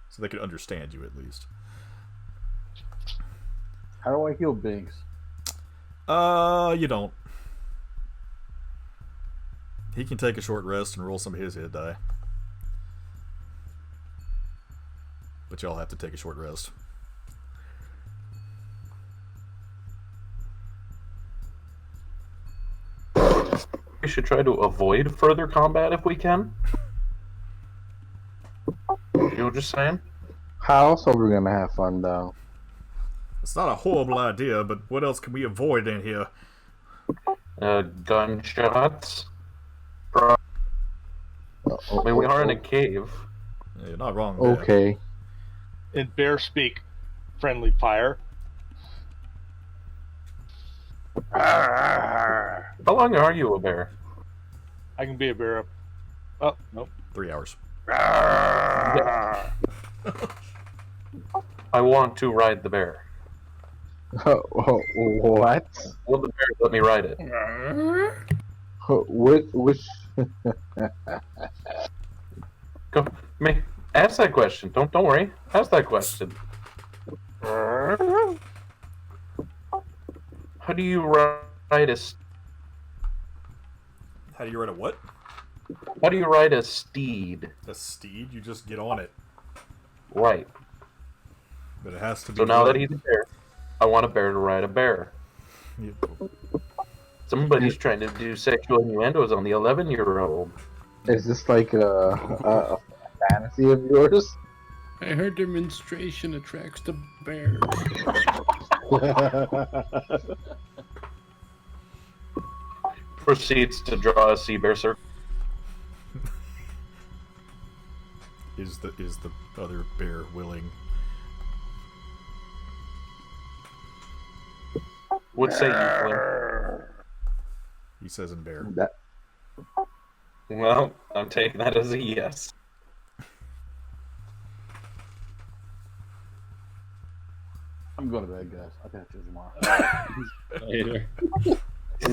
So they could understand you at least. How do I heal Binks? You don't. He can take a short rest and roll some of his hit die. But y'all have to take a short rest. We should try to avoid further combat if we can. You were just saying? How else are we gonna have fun though? It's not a horrible idea, but what else can we avoid in here? Gunshots. I mean, we are in a cave. Yeah, you're not wrong there. Okay. In bear speak, friendly fire. How long are you a bear? I can be a bear. Oh, nope. 3 hours. I want to ride the bear. What? Will the bear let me ride it? Which? Go, ask that question. Don't worry. Ask that question. How do you ride a? How do you ride a what? How do you ride a steed? A steed? You just get on it. Right. But it has to be. So now that he's a bear, I want a bear to ride a bear. Yeah. Somebody's trying to do sexual innuendos on the 11-year-old. Is this like a fantasy of yours? I heard demonstration attracts the bears. Proceeds to draw a sea bear circle. Is the other bear willing? What say you, Flynn? He says in bear. That, Well, I'm taking that as a yes. I'm going to bed, guys. I'll catch you tomorrow. Later.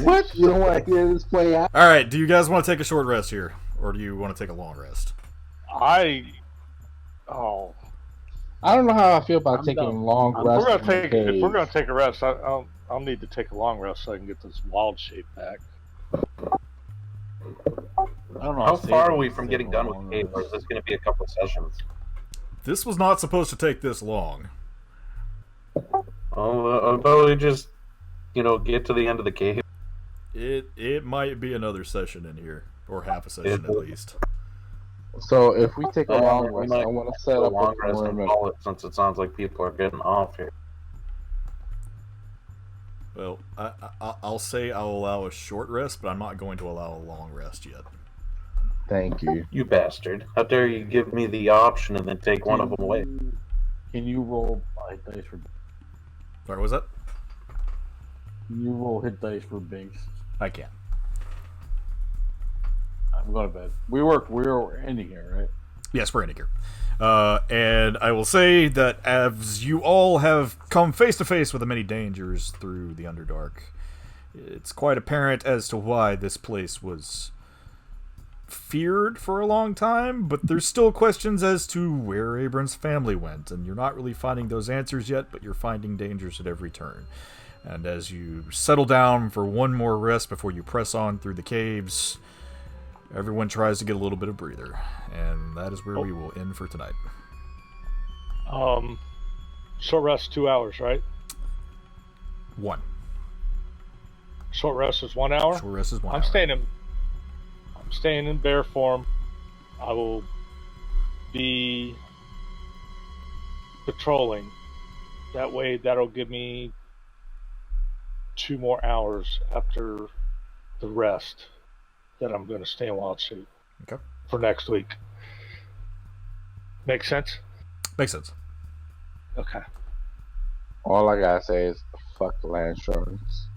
what? You don't want to hear this play out? All right. Do you guys want to take a short rest here, or do you want to take a long rest? I don't know how I feel about taking a long rest. If we're gonna take a rest, I'll need to take a long rest so I can get this wild shape back. I don't know How far are we from getting done with the cave, or is this going to be a couple of sessions? This was not supposed to take this long. I'll probably just, get to the end of the cave. It might be another session in here, or half a session at least. So if we take a long rest, I want to set up long a rest and perimeter. call it, since it sounds like people are getting off here. Well, I'll say I'll allow a short rest, but I'm not going to allow a long rest yet. Thank you. You bastard. How dare you give me the option and then take one of them away? Can you roll hit dice for? Sorry, what was that? Can you roll hit dice for Binks? I can. I'm going to bed. We're ending here, right? Yes, we're ending here. And I will say that as you all have come face to face with the many dangers through the Underdark, it's quite apparent as to why this place was feared for a long time, but there's still questions as to where Abram's family went, and you're not really finding those answers yet, but you're finding dangers at every turn. And as you settle down for one more rest before you press on through the caves, everyone tries to get a little bit of breather, and that is where we will end for tonight. Short rest 2 hours, right? 1. Short rest is 1 hour. Short rest is 1 hour. I'm staying in bear form. I will be patrolling. That way, that'll give me 2 more hours after the rest that I'm going to stay in wild shape. Okay. For next week. Make sense? Makes sense. Okay. All I gotta say is fuck land sharks.